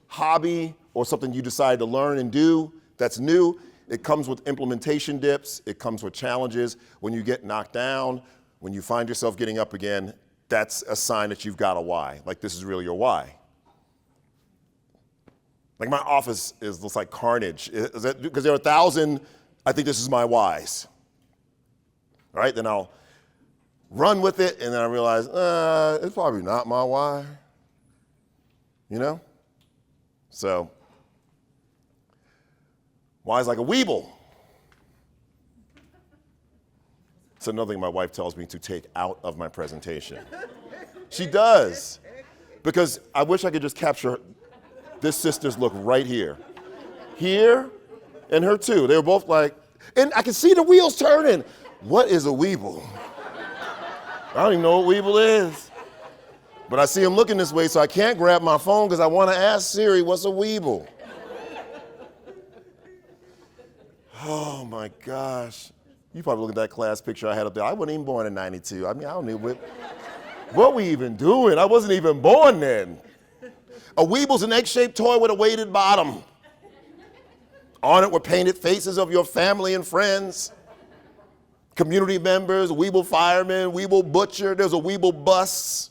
hobby, or something you decide to learn and do that's new, it comes with implementation dips, it comes with challenges. When you get knocked down, when you find yourself getting up again, that's a sign that you've got a why. Like this is really your why. Like my office looks like carnage. Is that because there are 1,000, I think this is my whys. All right, then I'll run with it, and then I realize, it's probably not my why. You know? So, why is like a weeble? It's another thing my wife tells me to take out of my presentation. She does. Because I wish I could just capture this sister's look right here. Here, and her too. They were both like, and I can see the wheels turning. What is a weeble? I don't even know what weeble is. But I see him looking this way, so I can't grab my phone because I want to ask Siri, what's a weeble? Oh my gosh. You probably look at that class picture I had up there. I wasn't even born in '92. I mean, I don't know what we even doing. I wasn't even born then. A weeble's an egg-shaped toy with a weighted bottom. On it were painted faces of your family and friends, community members, weeble fireman, weeble butcher, there's a weeble bus.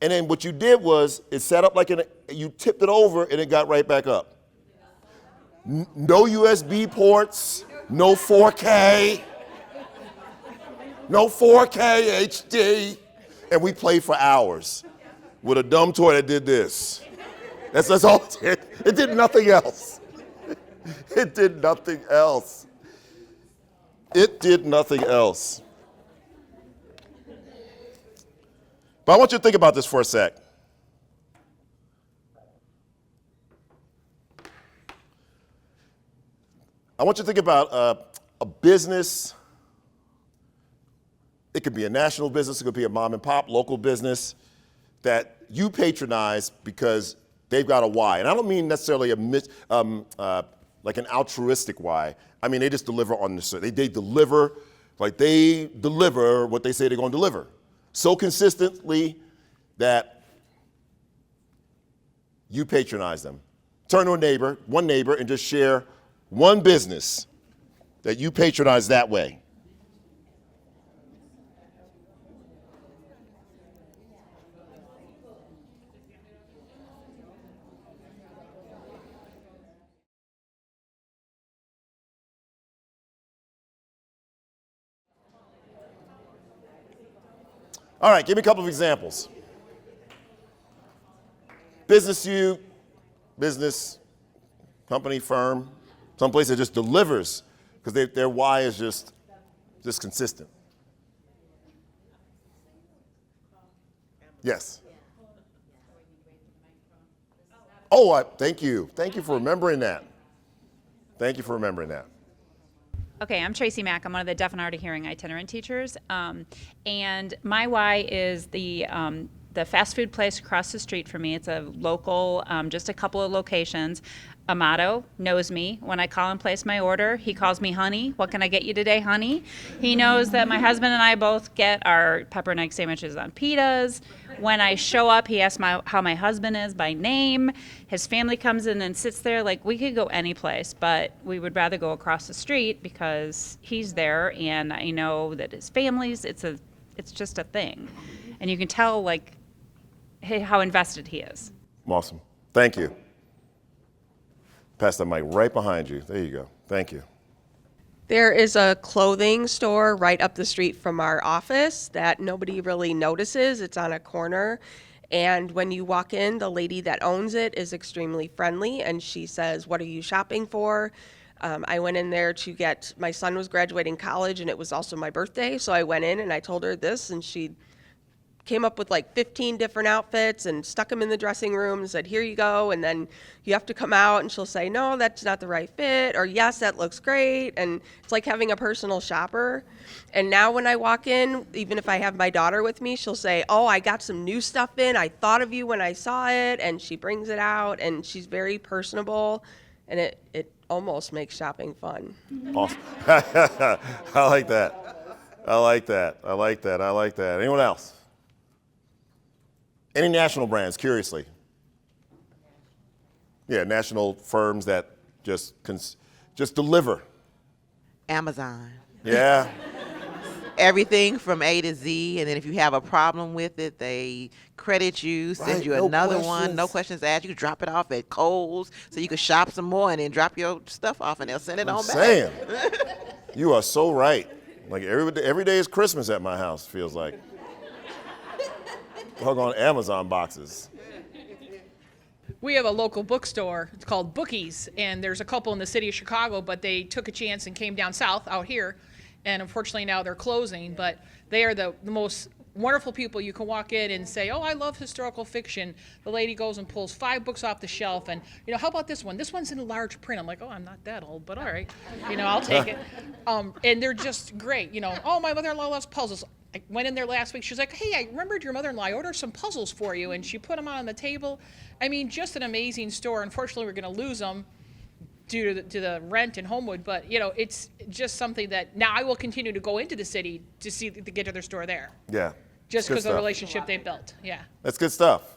And then what you did was, it set up like you tipped it over and it got right back up. No USB ports, no 4K, no 4K HD. And we played for hours with a dumb toy that did this. That's all it did. It did nothing else. It did nothing else. It did nothing else. But I want you to think about this for a sec. I want you to think about a business. It could be a national business, it could be a mom and pop, local business that you patronize because they've got a why. And I don't mean necessarily like an altruistic why. I mean, they just deliver on the service. They deliver what they say they're going to deliver. So consistently that you patronize them. Turn to one neighbor, and just share one business that you patronize that way. All right, give me a couple of examples. Business, company, firm, someplace that just delivers because their why is just consistent. Yes. Oh, thank you. Thank you for remembering that. Thank you for remembering that. Okay, I'm Tracy Mack. I'm one of the deaf and hard of hearing itinerant teachers. And my why is the the fast food place across the street from me. It's a local, just a couple of locations. Amato knows me. When I call and place my order, he calls me honey. What can I get you today, honey? He knows that my husband and I both get our pepper and egg sandwiches on pitas. When I show up, he asks how my husband is by name. His family comes in and sits there. Like, we could go any place, but we would rather go across the street because he's there, and I know that his family's, it's just a thing. And you can tell, like, how invested he is. Awesome. Thank you. Pass the mic right behind you. There you go. Thank you. There is a clothing store right up the street from our office that nobody really notices. It's on a corner. And when you walk in, the lady that owns it is extremely friendly, and she says, "What are you shopping for?" I went in there to get, my son was graduating college, and it was also my birthday. So I went in and I told her this, and she came up with like 15 different outfits and stuck them in the dressing room and said, "Here you go." And then you have to come out and she'll say, "No, that's not the right fit," or "Yes, that looks great." And it's like having a personal shopper. And now when I walk in, even if I have my daughter with me, she'll say, "Oh, I got some new stuff in. I thought of you when I saw it." And she brings it out, and she's very personable, and it almost makes shopping fun. Awesome. I like that. I like that. I like that. I like that. Anyone else? Any national brands, curiously? Yeah, national firms that just deliver. Amazon. Yeah. Everything from A to Z, and then if you have a problem with it, they credit you, send Right, you no another one, questions. no questions asked. You can drop it off at Kohl's, so you can shop some more and then drop your stuff off, and they'll send it I'm on back. saying. You are so right. Like every day is Christmas at my house, feels like. Hug on Amazon boxes. We have a local bookstore. It's called Bookies, and there's a couple in the city of Chicago, but they took a chance and came down south out here, and unfortunately now they're closing. But they are the most wonderful people. You can walk in and say, "Oh, I love historical fiction." The lady goes and pulls 5 books off the shelf, and, "How about this one? This one's in large print." I'm like, "Oh, I'm not that old, but all right, I'll take it." And they're just great. "Oh, my mother-in-law loves puzzles." I went in there last week. She's like, "Hey, I remembered your mother-in-law. I ordered some puzzles for you," and she put them out on the table. I mean, just an amazing store. Unfortunately, we're going to lose them due to the rent in Homewood, but it's just something that now I will continue to go into the city to get to their store there. Yeah. Just Good because of the stuff. relationship they built. Yeah. That's good stuff.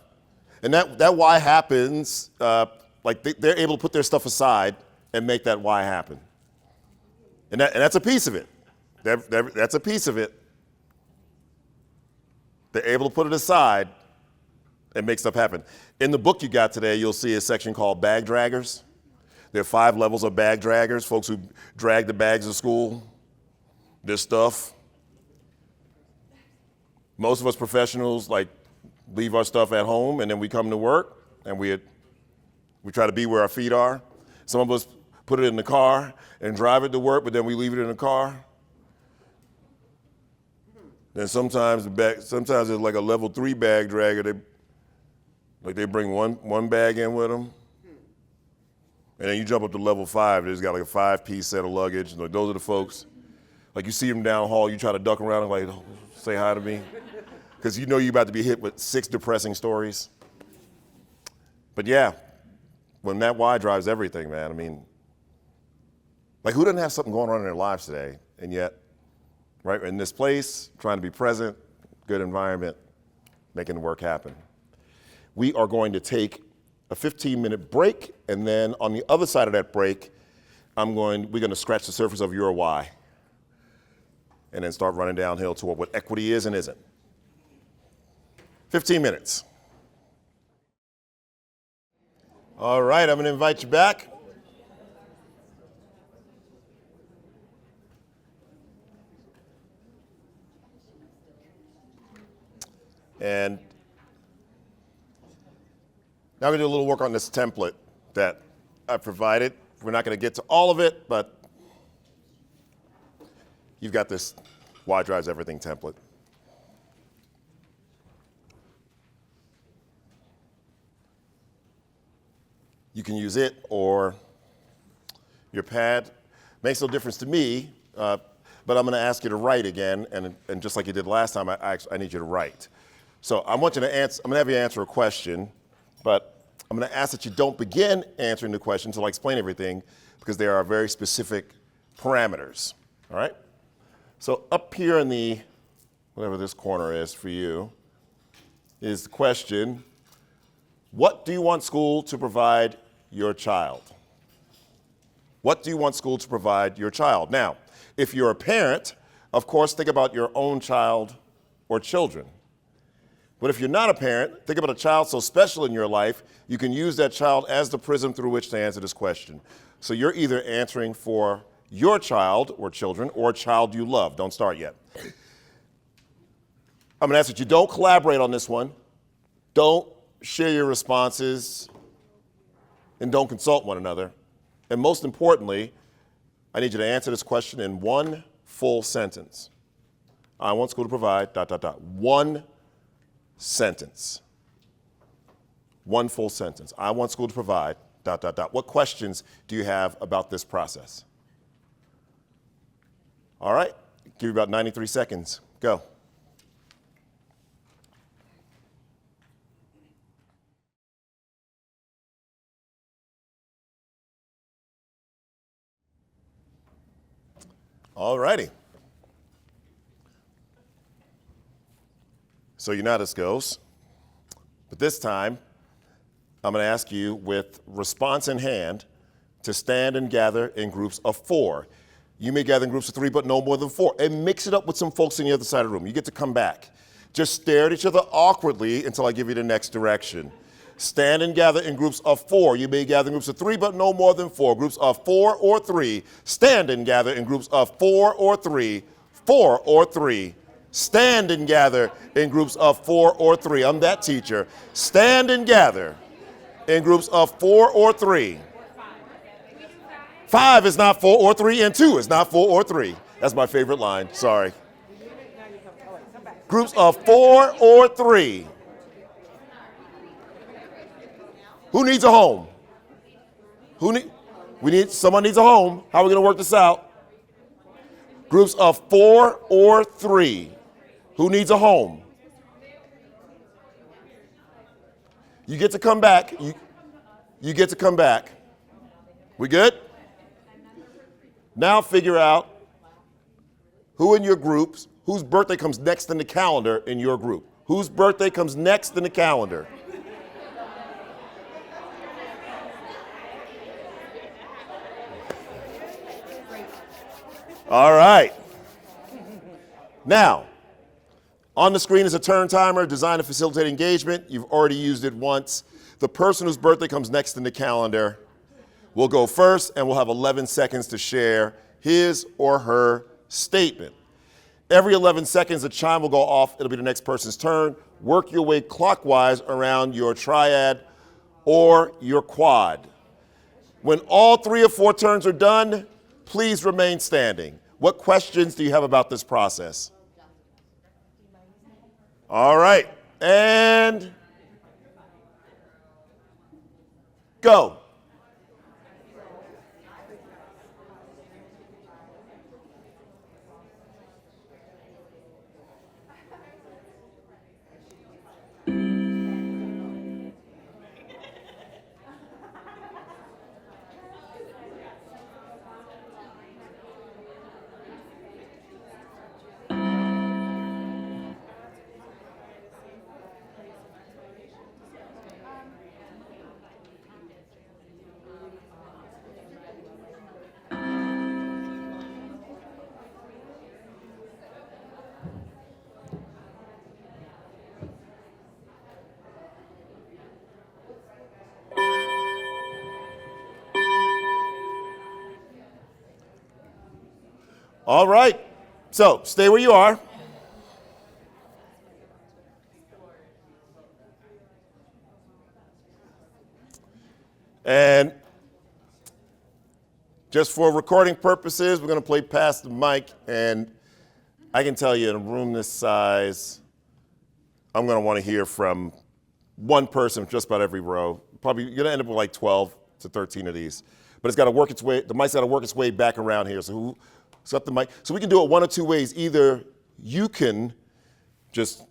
And that why happens, they're able to put their stuff aside and make that why happen. And that's a piece of it. That's a piece of it. They're able to put it aside and make stuff happen. In the book you got today, you'll see a section called bag draggers. There are 5 levels of bag draggers, folks who drag the bags to school, their stuff. Most of us professionals leave our stuff at home, and then we come to work and we try to be where our feet are. Some of us put it in the car and drive it to work, but then we leave it in the car. Then sometimes there's like a level 3 bag dragger. They bring one bag in with them, and then you jump up to level 5. They just got like a 5-piece set of luggage. And those are the folks. Like you see them down the hall, you try to duck around and say hi to me, because you're about to be hit with 6 depressing stories. But yeah, when that why drives everything, man. I mean, who doesn't have something going on in their lives today, and yet, right in this place, trying to be present, good environment, making the work happen. We are going to take a 15-minute break, and then on the other side of that break, we're going to scratch the surface of your why, and then start running downhill toward what equity is and isn't. 15 minutes. All right, I'm going to invite you back. And now we're going to do a little work on this template that I provided. We're not going to get to all of it, but you've got this why drives everything template. You can use it or your pad. Makes no difference to me, but I'm going to ask you to write again, and just like you did last time, I need you to write. So I want you to answer, I'm gonna have you answer a question, but I'm gonna ask that you don't begin answering the question until I explain everything, because there are very specific parameters, all right? So up here in the, whatever this corner is for you, is the question, what do you want school to provide your child? What do you want school to provide your child? Now, if you're a parent, of course, think about your own child or children. But if you're not a parent, think about a child so special in your life, you can use that child as the prism through which to answer this question. So you're either answering for your child or children or a child you love. Don't start yet. I'm gonna ask that you don't collaborate on this one. Don't share your responses and don't consult one another. And most importantly, I need you to answer this question in one full sentence. I want school to provide, ... One sentence. One full sentence. I want school to provide, ... What questions do you have about this process? All right, give you about 93 seconds. Go. All righty. So you know how this goes. But this time, I'm going to ask you with response in hand to stand and gather in groups of 4. You may gather in groups of 3, but no more than 4. And mix it up with some folks on the other side of the room. You get to come back. Just stare at each other awkwardly until I give you the next direction. Stand and gather in groups of 4. You may gather in groups of 3, but no more than 4. Groups of 4 or 3. Stand and gather in groups of 4 or 3. 4 or 3. Stand and gather in groups of 4 or 3. I'm that teacher. Stand and gather in groups of 4 or 3. 5 is not 4 or 3, and 2 is not 4 or 3. That's my favorite line. Sorry. Groups of 4 or 3. Who needs a home? Someone needs a home. How are we going to work this out? Groups of 4 or 3. Who needs a home? You get to come back. You get to come back. We good? Now figure out who in your groups, whose birthday comes next in the calendar in your group. Whose birthday comes next in the calendar? All right. Now, on the screen is a turn timer designed to facilitate engagement. You've already used it once. The person whose birthday comes next in the calendar will go first, and we'll have 11 seconds to share his or her statement. Every 11 seconds, the chime will go off. It'll be the next person's turn. Work your way clockwise around your triad or your quad. When all 3 or 4 turns are done, please remain standing. What questions do you have about this process? All right, and go. All right, so stay where you are. And just for recording purposes, we're going to play past the mic. And I can tell you, in a room this size, I'm going to want to hear from one person just about every row. Probably you're going to end up with like 12 to 13 of these. But it's got to work its way, the mic's got to work its way back around here. So who's got the mic? So we can do it one of 2 ways. Either you can just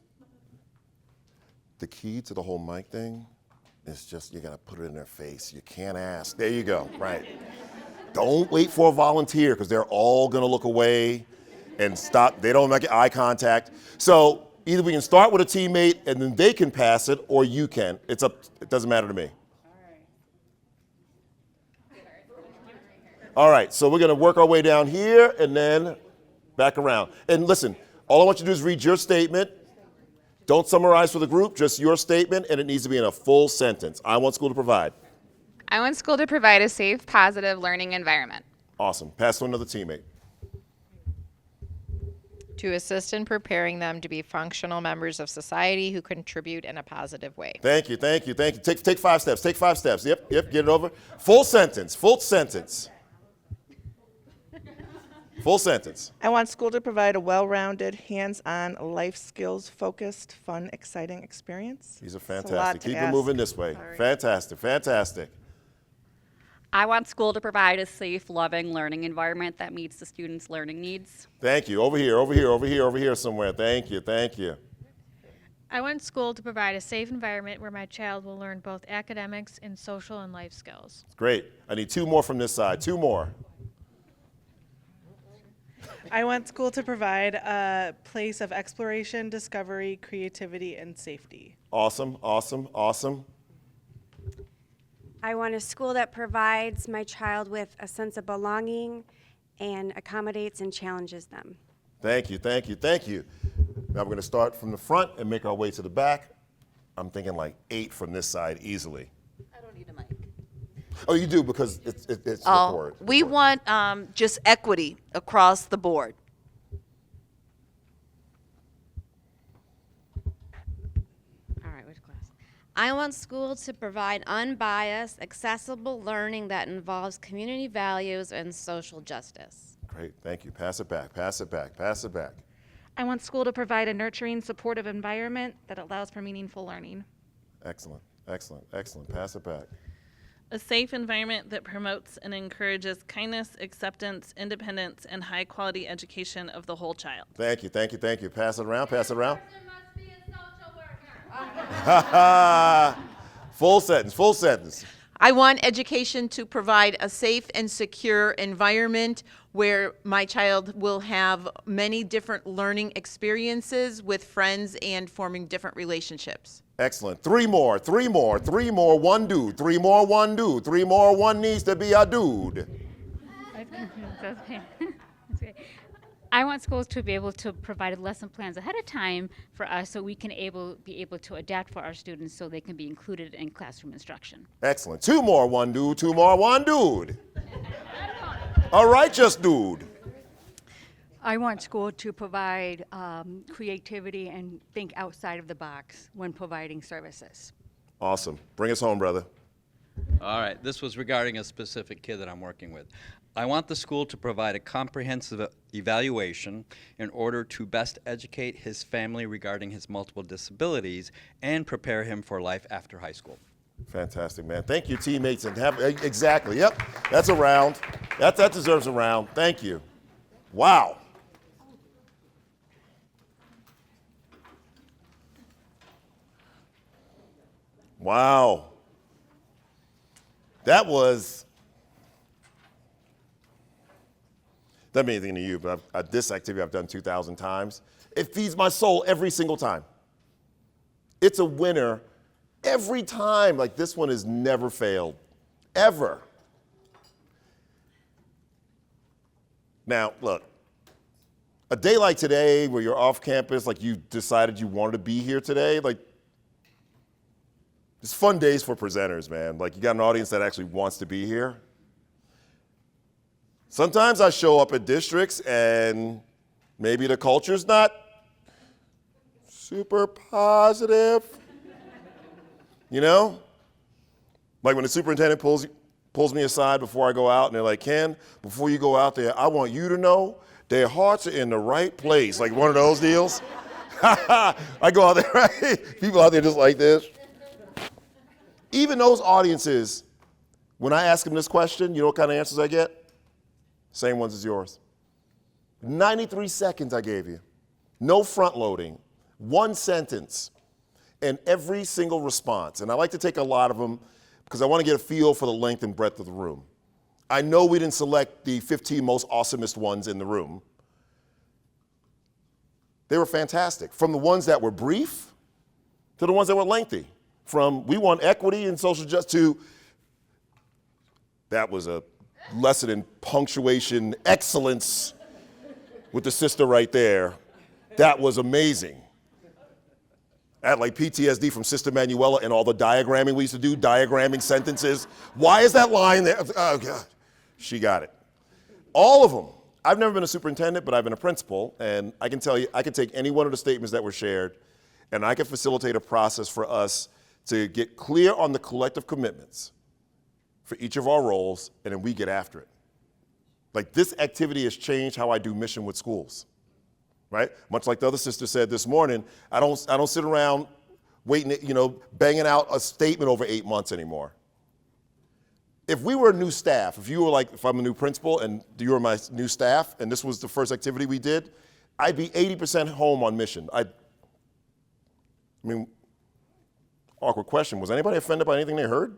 The key to the whole mic thing is just, you gotta put it in their face. You can't ask. There you go, right. Don't wait for a volunteer, because they're all gonna look away and stop. They don't make eye contact. So either we can start with a teammate and then they can pass it, or you can. It's up, it doesn't matter to me. All right, so we're gonna work our way down here and then back around. And listen, all I want you to do is read your statement. Don't summarize for the group, just your statement, and it needs to be in a full sentence. I want school to provide. I want school to provide a safe, positive learning environment. Awesome. Pass to another teammate. To assist in preparing them to be functional members of society who contribute in a positive way. Thank you, thank you, thank you. Take 5 steps, take 5 steps. Yep, get it over. Full sentence, full sentence. Full sentence. I want school to provide a well-rounded, hands-on, life skills-focused, fun, exciting experience. These are It's a lot fantastic. to Keep it ask. moving this way. Sorry. Fantastic, fantastic. I want school to provide a safe, loving learning environment that meets the students' learning needs. Thank you. Over here, over here, over here, over here somewhere. Thank you, thank you. I want school to provide a safe environment where my child will learn both academics and social and life skills. Great. I need 2 more from this side. 2 more. I want school to provide a place of exploration, discovery, creativity, and safety. Awesome, awesome, awesome. I want a school that provides my child with a sense of belonging and accommodates and challenges them. Thank you, thank you, thank you. Now we're going to start from the front and make our way to the back. I'm thinking like 8 from this side easily. I don't need a mic. Oh, you do, because it's recorded. We want just equity across the board. All right, which class? I want school to provide unbiased, accessible learning that involves community values and social justice. Great, thank you. Pass it back, pass it back, pass it back. I want school to provide a nurturing, supportive environment that allows for meaningful learning. Excellent, excellent, excellent. Pass it back. A safe environment that promotes and encourages kindness, acceptance, independence, and high-quality education of the whole child. Thank you, thank you, thank you. Pass it around, pass it around. Full sentence, full sentence. I want education to provide a safe and secure environment where my child will have many different learning experiences with friends and forming different relationships. Excellent. 3 more, 3 more, 3 more, 1 dude, 3 more, 1 dude, 3 more, 1 needs to be a dude. I want schools to be able to provide lesson plans ahead of time for us so we can be able to adapt for our students so they can be included in classroom instruction. Excellent. 2 more, 1 dude, 2 more, 1 dude. A righteous dude. I want school to provide creativity and think outside of the box when providing services. Awesome. Bring us home, brother. All right, this was regarding a specific kid that I'm working with. I want the school to provide a comprehensive evaluation in order to best educate his family regarding his multiple disabilities and prepare him for life after high school. Fantastic, man. Thank you, teammates. And exactly, yep. That's a round. That deserves a round. Thank you. Wow. Wow. That was, doesn't mean anything to you, but this activity I've done 2,000 times. It feeds my soul every single time. It's a winner every time. Like, this one has never failed, ever. Now, look, a day like today where you're off campus, like you decided you wanted to be here today, like, it's fun days for presenters, man. Like, you got an audience that actually wants to be here. Sometimes I show up at districts and maybe the culture's not super positive. You know? Like when the superintendent pulls me aside before I go out and they're like, Ken, before you go out there, I want you to know their hearts are in the right place. Like one of those deals. I go out there, right? People out there just like this. Even those audiences, when I ask them this question, you know what kind of answers I get? Same ones as yours. 93 seconds I gave you. No front loading. 1 sentence. And every single response, and I like to take a lot of them because I want to get a feel for the length and breadth of the room. I know we didn't select the 15 most awesomest ones in the room. They were fantastic. From the ones that were brief to the ones that were lengthy. From we want equity and social justice to that was a lesson in punctuation excellence with the sister right there. That was amazing. I had like PTSD from Sister Manuela and all the diagramming we used to do, diagramming sentences. Why is that line there? Oh, God. She got it. All of them. I've never been a superintendent, but I've been a principal, and I can tell you, I can take any one of the statements that were shared, and I can facilitate a process for us to get clear on the collective commitments for each of our roles, and then we get after it. Like, this activity has changed how I do mission with schools. Right? Much like the other sister said this morning, I don't sit around waiting, banging out a statement over 8 months anymore. If we were a new staff, if I'm a new principal and you were my new staff and this was the first activity we did, I'd be 80% home on mission. Awkward question. Was anybody offended by anything they heard?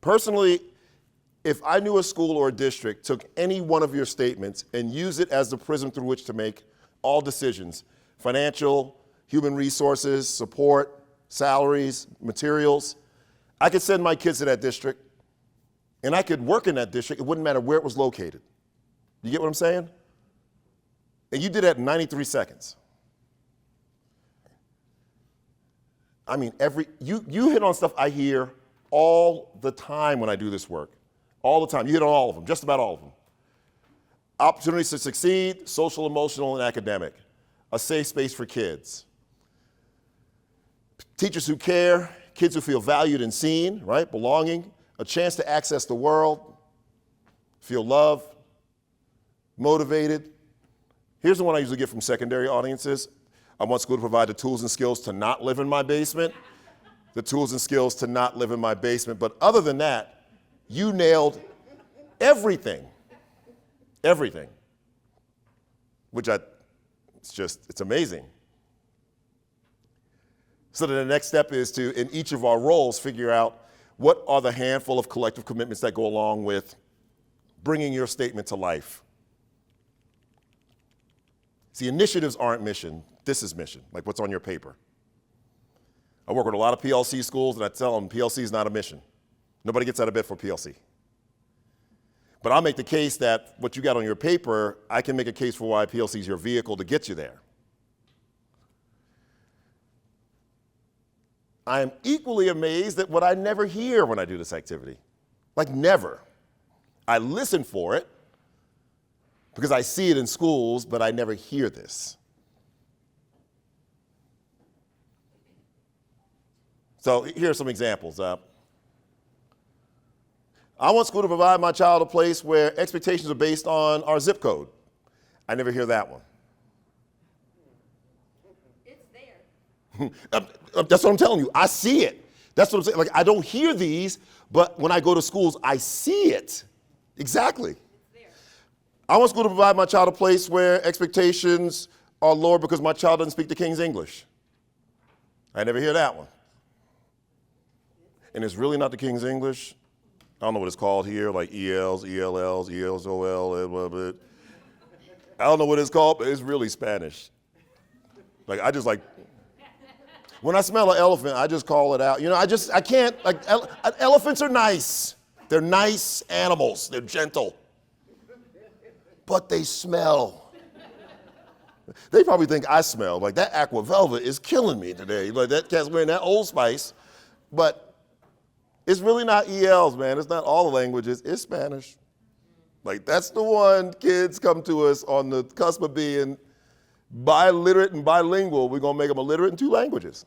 Personally, if I knew a school or a district took any one of your statements and used it as the prism through which to make all decisions, financial, human resources, support, salaries, materials, I could send my kids to that district and I could work in that district. It wouldn't matter where it was located. You get what I'm saying? And you did that in 93 seconds. I mean, you hit on stuff I hear all the time when I do this work. All the time. You hit on all of them, just about all of them. Opportunities to succeed, social, emotional, and academic. A safe space for kids. Teachers who care, kids who feel valued and seen, right? Belonging. A chance to access the world, feel loved, motivated. Here's the one I usually get from secondary audiences. I want school to provide the tools and skills to not live in my basement. The tools and skills to not live in my basement. But other than that, you nailed everything. Everything. It's amazing. So then the next step is to, in each of our roles, figure out what are the handful of collective commitments that go along with bringing your statement to life. See, initiatives aren't mission. This is mission, like what's on your paper. I work with a lot of PLC schools, and I tell them PLC is not a mission. Nobody gets out of bed for PLC. But I'll make the case that what you got on your paper, I can make a case for why PLC is your vehicle to get you there. I am equally amazed at what I never hear when I do this activity. Like, never. I listen for it because I see it in schools, but I never hear this. So here are some examples. I want school to provide my child a place where expectations are based on our zip code. I never hear that one. It's there. That's what I'm telling you. I see it. That's what I'm saying. Like, I don't hear these, but when I go to schools, I see it. Exactly. It's there. I want school to provide my child a place where expectations are lower because my child doesn't speak the King's English. I never hear that one. And it's really not the King's English. I don't know what it's called here, like ELs, ELLs, ELSOL, I don't know what it's called, but it's really Spanish. When I smell an elephant, I just call it out. I can't, elephants are nice. They're nice animals. They're gentle. But they smell. They probably think I smell. Like, that Aqua Velva is killing me today. Like, that cat's wearing that Old Spice. But it's really not ELs, man. It's not all the languages. It's Spanish. Like, that's the one kids come to us on the cusp of being biliterate and bilingual. We're going to make them illiterate in 2 languages.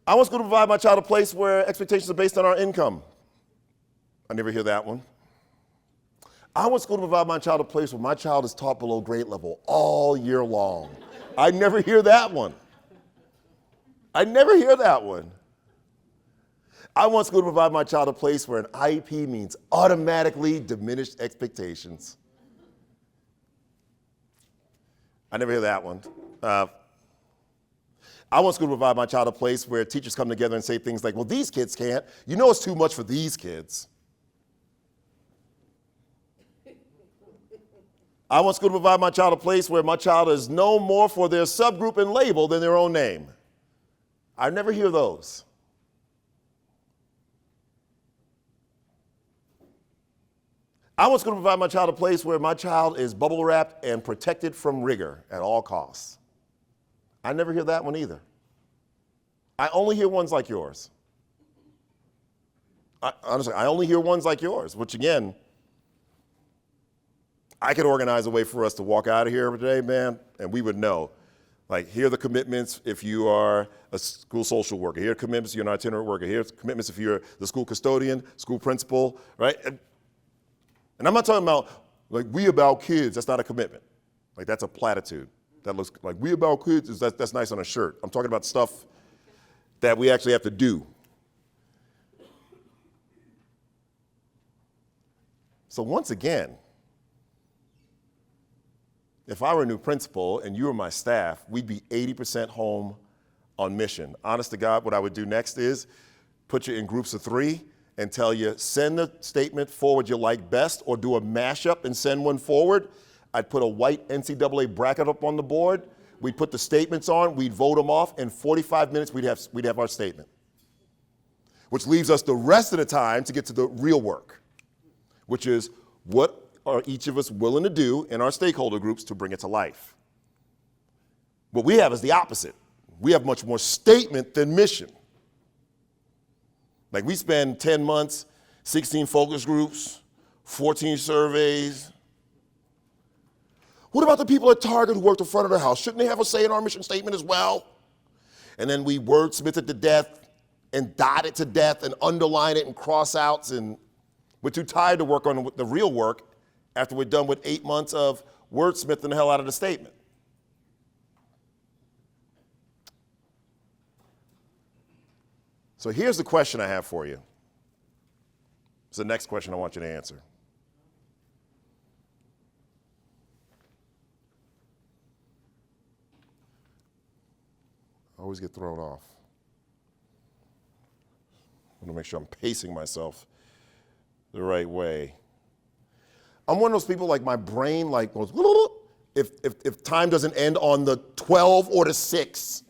I want school to provide my child a place where expectations are based on our income. I never hear that one. I want school to provide my child a place where my child is taught below grade level all year long. I never hear that one. I never hear that one. I want school to provide my child a place where an IEP means automatically diminished expectations. I never hear that one. I want school to provide my child a place where teachers come together and say things like, well, these kids can't. You know it's too much for these kids. I want school to provide my child a place where my child is known more for their subgroup and label than their own name. I never hear those. I want school to provide my child a place where my child is bubble wrapped and protected from rigor at all costs. I never hear that one either. I only hear ones like yours. Honestly, I only hear ones like yours, which again, I could organize a way for us to walk out of here today, man, and we would know. Like, here are the commitments if you are a school social worker. Here are commitments if you're an itinerant worker. Here are commitments if you're the school custodian, school principal, right? And I'm not talking about, like, we about kids. That's not a commitment. Like, that's a platitude. That looks like we about kids, that's nice on a shirt. I'm talking about stuff that we actually have to do. So once again, if I were a new principal and you were my staff, we'd be 80% home on mission. Honest to God, what I would do next is put you in groups of 3 and tell you, send the statement forward you like best, or do a mashup and send one forward. I'd put a white NCAA bracket up on the board. We'd put the statements on, we'd vote them off. In 45 minutes, we'd have our statement, which leaves us the rest of the time to get to the real work, which is what are each of us willing to do in our stakeholder groups to bring it to life? What we have is the opposite. We have much more statement than mission. Like, we spend 10 months, 16 focus groups, 14 surveys. What about the people at Target who work the front of the house? Shouldn't they have a say in our mission statement as well? And then we wordsmith it to death and dot it to death and underline it and cross outs, and we're too tired to work on the real work after we're done with 8 months of wordsmithing the hell out of the statement. So here's the question I have for you. It's the next question I want you to answer. I always get thrown off. I want to make sure I'm pacing myself the right way. I'm one of those people, like, my brain like goes, if time doesn't end on the 12 or the 6.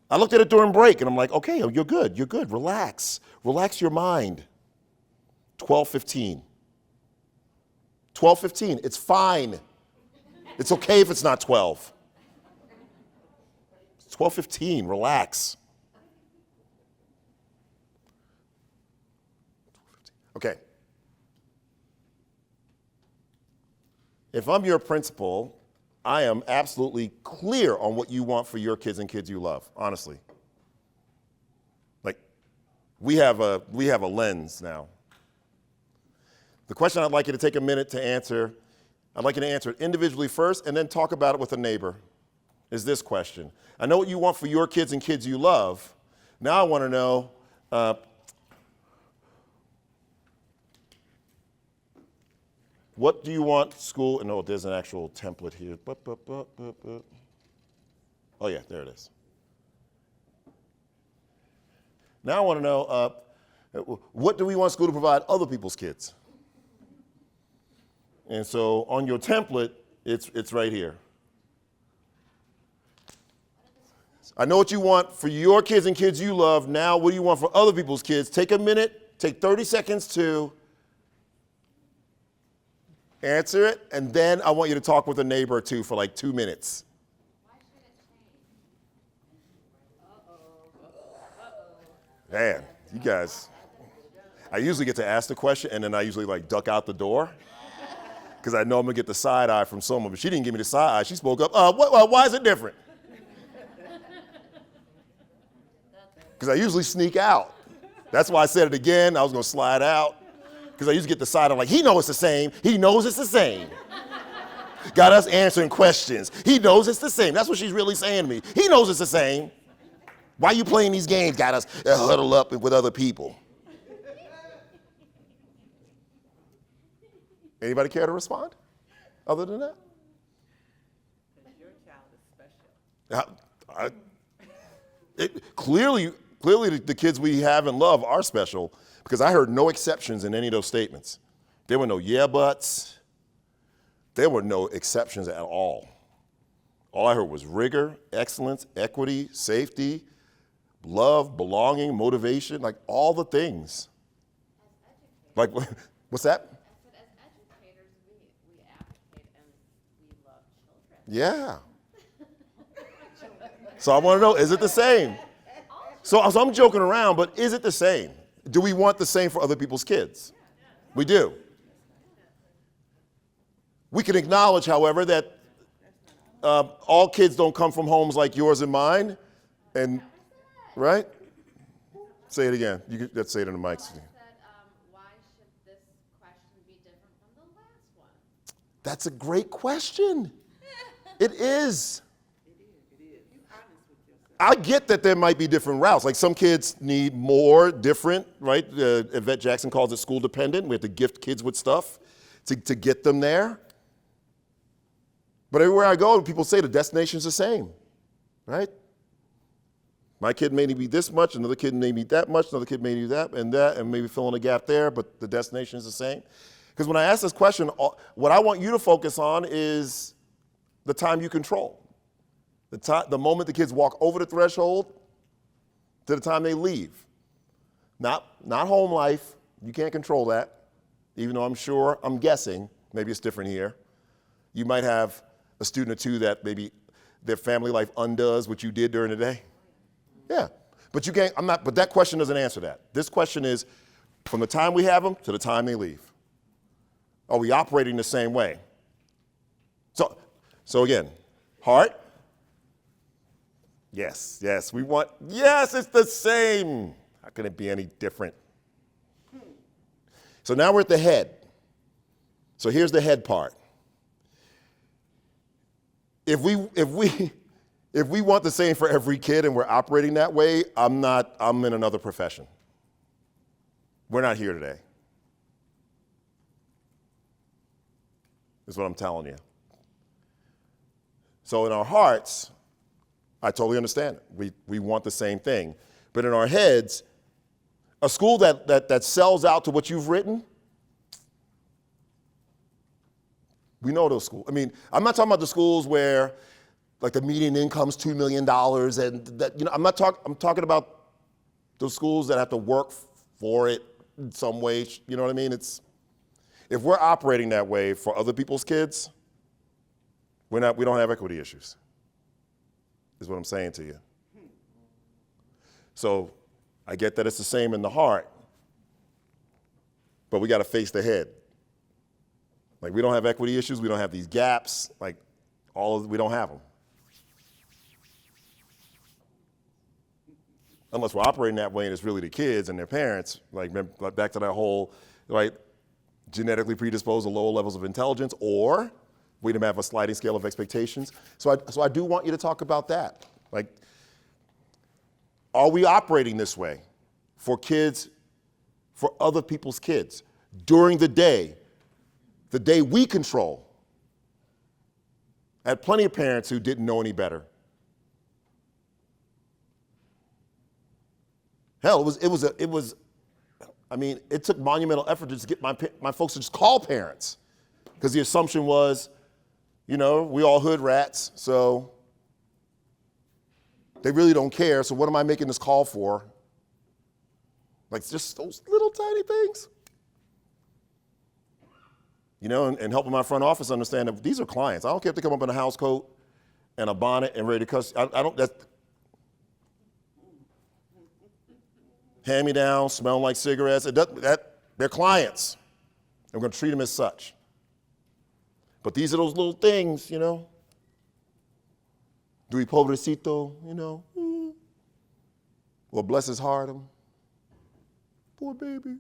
I looked at it during break and I'm like, okay, you're good, relax your mind. 12:15. 12:15, it's fine. It's okay if it's not 12. It's 12:15, relax. Okay. If I'm your principal, I am absolutely clear on what you want for your kids and kids you love, honestly. Like, we have a lens now. The question I'd like you to take a minute to answer, I'd like you to answer it individually first and then talk about it with a neighbor, is this question. I know what you want for your kids and kids you love. Now I want to know, what do you want school, no, there's an actual template here. Oh yeah, there it is. Now I want to know, what do we want school to provide other people's kids? And so on your template, it's right here. I know what you want for your kids and kids you love. Now, what do you want for other people's kids? Take a minute, take 30 seconds to answer it, and then I want you to talk with a neighbor or two for like 2 minutes. Man, you guys, I usually get to ask the question and then I usually like duck out the door because I know I'm gonna get the side eye from someone, but she didn't give me the side eye. She spoke up, why is it different? Because I usually sneak out. That's why I said it again. I was gonna slide out. Because I used to get the side, I'm like, he knows it's the same. He knows it's the same. Got us answering questions. He knows it's the same. That's what she's really saying to me. He knows it's the same. Why are you playing these games? Got us huddled up with other people. Anybody care to respond other than that? Your child is special. Clearly the kids we have and love are special because I heard no exceptions in any of those statements. There were no yeah buts. There were no exceptions at all. All I heard was rigor, excellence, equity, safety, love, belonging, motivation, like all the things. Like, what's that? Yeah. So I want to know, is it the same? So I'm joking around, but is it the same? Do we want the same for other people's kids? We do. We can acknowledge, however, that all kids don't come from homes like yours and mine, and right? Say it again. Let's say it in the mics. That's a great question. It is. I get that there might be different routes. Like some kids need more different, right? Yvette Jackson calls it school dependent. We have to gift kids with stuff to get them there. But everywhere I go, people say the destination's the same, right? My kid may be this much, another kid may be that much, another kid may be that, and maybe fill in a gap there, but the destination is the same. Because when I ask this question, what I want you to focus on is the time you control. The moment the kids walk over the threshold to the time they leave. Not home life. You can't control that, even though I'm guessing, maybe it's different here. You might have a student or two that maybe their family life undoes what you did during the day. Yeah, but you can't, but that question doesn't answer that. This question is from the time we have them to the time they leave. Are we operating the same way? So again, heart. Yes, yes, it's the same. How can it be any different? So now we're at the head. So here's the head part. If we want the same for every kid and we're operating that way, I'm in another profession. We're not here today. Is what I'm telling you. So in our hearts, I totally understand it. We want the same thing. But in our heads, a school that sells out to what you've written, we know those schools. I mean, I'm not talking about the schools where like the median income's $2 million and that, I'm talking about those schools that have to work for it in some way, you know what I mean? If we're operating that way for other people's kids, we don't have equity issues, is what I'm saying to you. So I get that it's the same in the heart, but we got to face the head. Like we don't have equity issues, we don't have these gaps, we don't have them. Unless we're operating that way and it's really the kids and their parents, like back to that whole, right, genetically predisposed to lower levels of intelligence, or we don't have a sliding scale of expectations. So I do want you to talk about that. Like, are we operating this way for kids, for other people's kids, during the day we control? I had plenty of parents who didn't know any better. Hell, it took monumental effort to just get my folks to just call parents, because the assumption was, we all hood rats, so they really don't care, so what am I making this call for? Like just those little tiny things. And helping my front office understand that these are clients. I don't care if they come up in a house coat and a bonnet and ready to cuss. Hand-me-down, smelling like cigarettes. They're clients. And we're going to treat them as such. But these are those little things, Do we pobrecito, Well, bless his heart. Poor baby.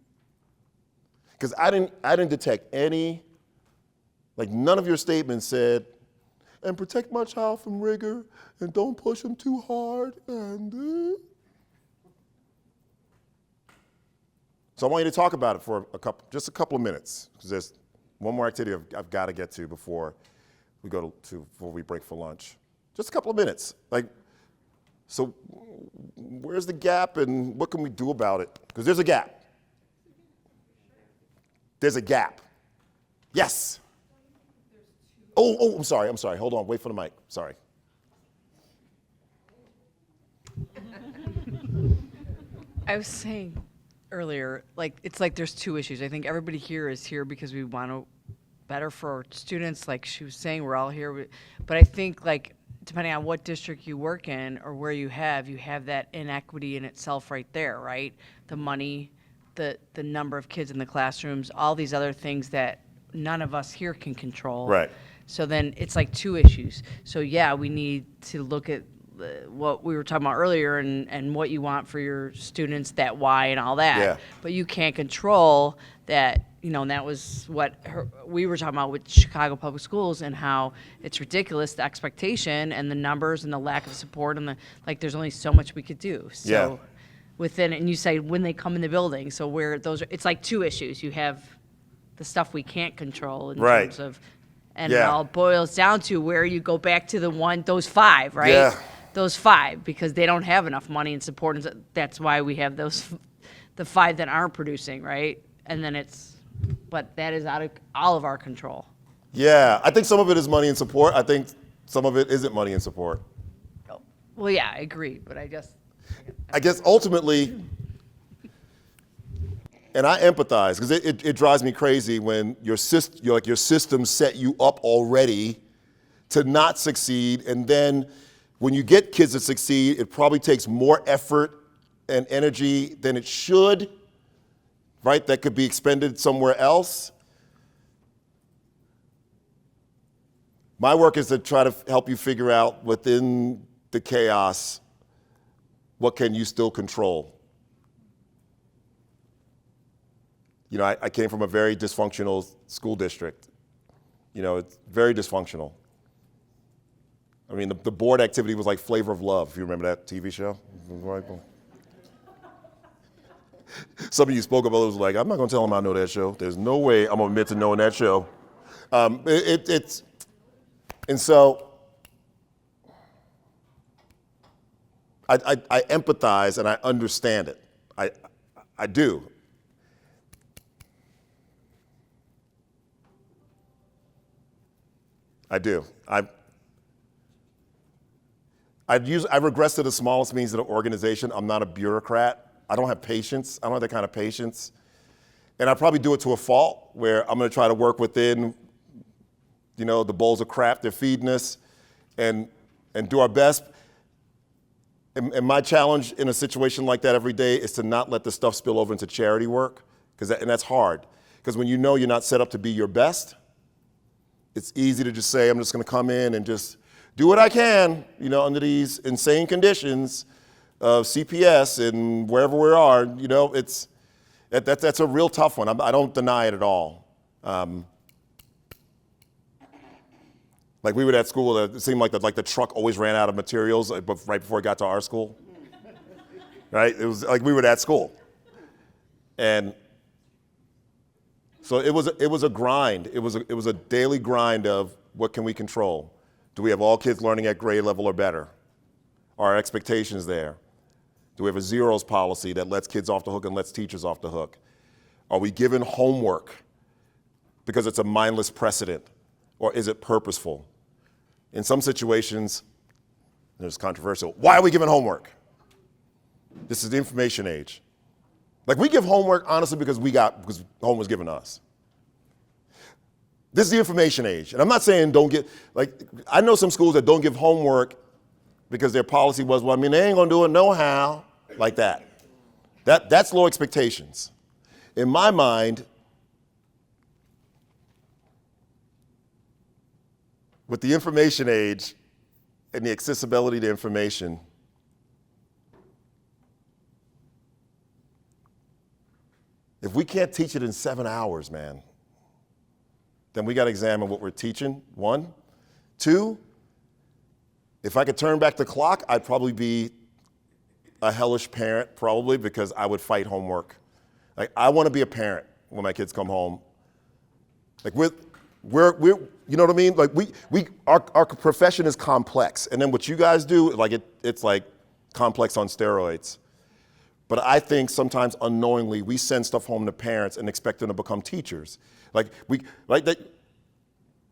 Because I didn't detect any, none of your statements said, and protect my child from rigor, and don't push him too hard, and So I want you to talk about it for just a couple of minutes, because there's one more activity I've got to get to before we break for lunch. Just a couple of minutes. Like, so where's the gap and what can we do about it? Because there's a gap. There's a gap. Yes. Oh, I'm sorry. Hold on, wait for the mic, sorry. I was saying earlier, like, it's like there's two issues. I think everybody here is here because we want to better for our students. Like she was saying, we're all here. But I think, like, depending on what district you work in or where you have that inequity in itself right there, right? The money, the number of kids in the classrooms, all these other things that none of us here can control. Right. So then it's like two issues. So yeah, we need to look at what we were talking about earlier and what you want for your students, that why and all that. Yeah. But you can't control that, and that was what we were talking about with Chicago Public Schools and how it's ridiculous, the expectation and the numbers and the lack of support and there's only so much we could do. So Yeah. within, and you say when they come in the building, so where those are, it's like two issues. You have the stuff we can't control in Right. terms of, and Yeah. it all boils down to where you go back to those five, right? Yeah. Those five, because they don't have enough money and support, and that's why we have the five that aren't producing, right? And then but that is out of all of our control. Yeah, I think some of it is money and support. I think some of it isn't money and support. Well, yeah, I agree, but I guess ultimately, and I empathize because it drives me crazy when your system set you up already to not succeed, and then when you get kids to succeed, it probably takes more effort and energy than it should, right? That could be expended somewhere else. My work is to try to help you figure out within the chaos, what can you still control? I came from a very dysfunctional school district. It's very dysfunctional. I mean, the board activity was like Flavor of Love, if you remember that TV show. Some of you spoke about it, was like, I'm not going to tell them I know that show. There's no way I'm going to admit to knowing that show. And so I empathize and I understand it. I do. I do. I regress to the smallest means of the organization. I'm not a bureaucrat. I don't have patience. I don't have that kind of patience. And I probably do it to a fault where I'm going to try to work within, the bowls of crap they're feeding us and do our best. And my challenge in a situation like that every day is to not let the stuff spill over into charity work, and that's hard. Because when you're not set up to be your best, it's easy to just say, I'm just going to come in and just do what I can, under these insane conditions of CPS and wherever we are. That's a real tough one. I don't deny it at all. Like we were at school, it seemed like the truck always ran out of materials right before it got to our school. Right? It was like we were at school, and so it was a grind. It was a daily grind of what can we control. Do we have all kids learning at grade level or better? Are our expectations there? Do we have a zeros policy that lets kids off the hook and lets teachers off the hook? Are we given homework because it's a mindless precedent, or is it purposeful? In some situations, it's controversial. Why are we giving homework? This is the information age. Like we give homework honestly because home was given to us. This is the information age. And I'm not saying I know some schools that don't give homework because their policy was, they ain't gonna do it no how, like that. That's low expectations. In my mind, with the information age and the accessibility to information, if we can't teach it in 7 hours, man, then we got to examine what we're teaching, 1. 2, if I could turn back the clock, I'd probably be a hellish parent, probably, because I would fight homework. Like, I want to be a parent when my kids come home. Like, we're you know what I mean? Like our profession is complex, and then what you guys do, like it's like complex on steroids. But I think sometimes unknowingly we send stuff home to parents and expect them to become teachers. Like that.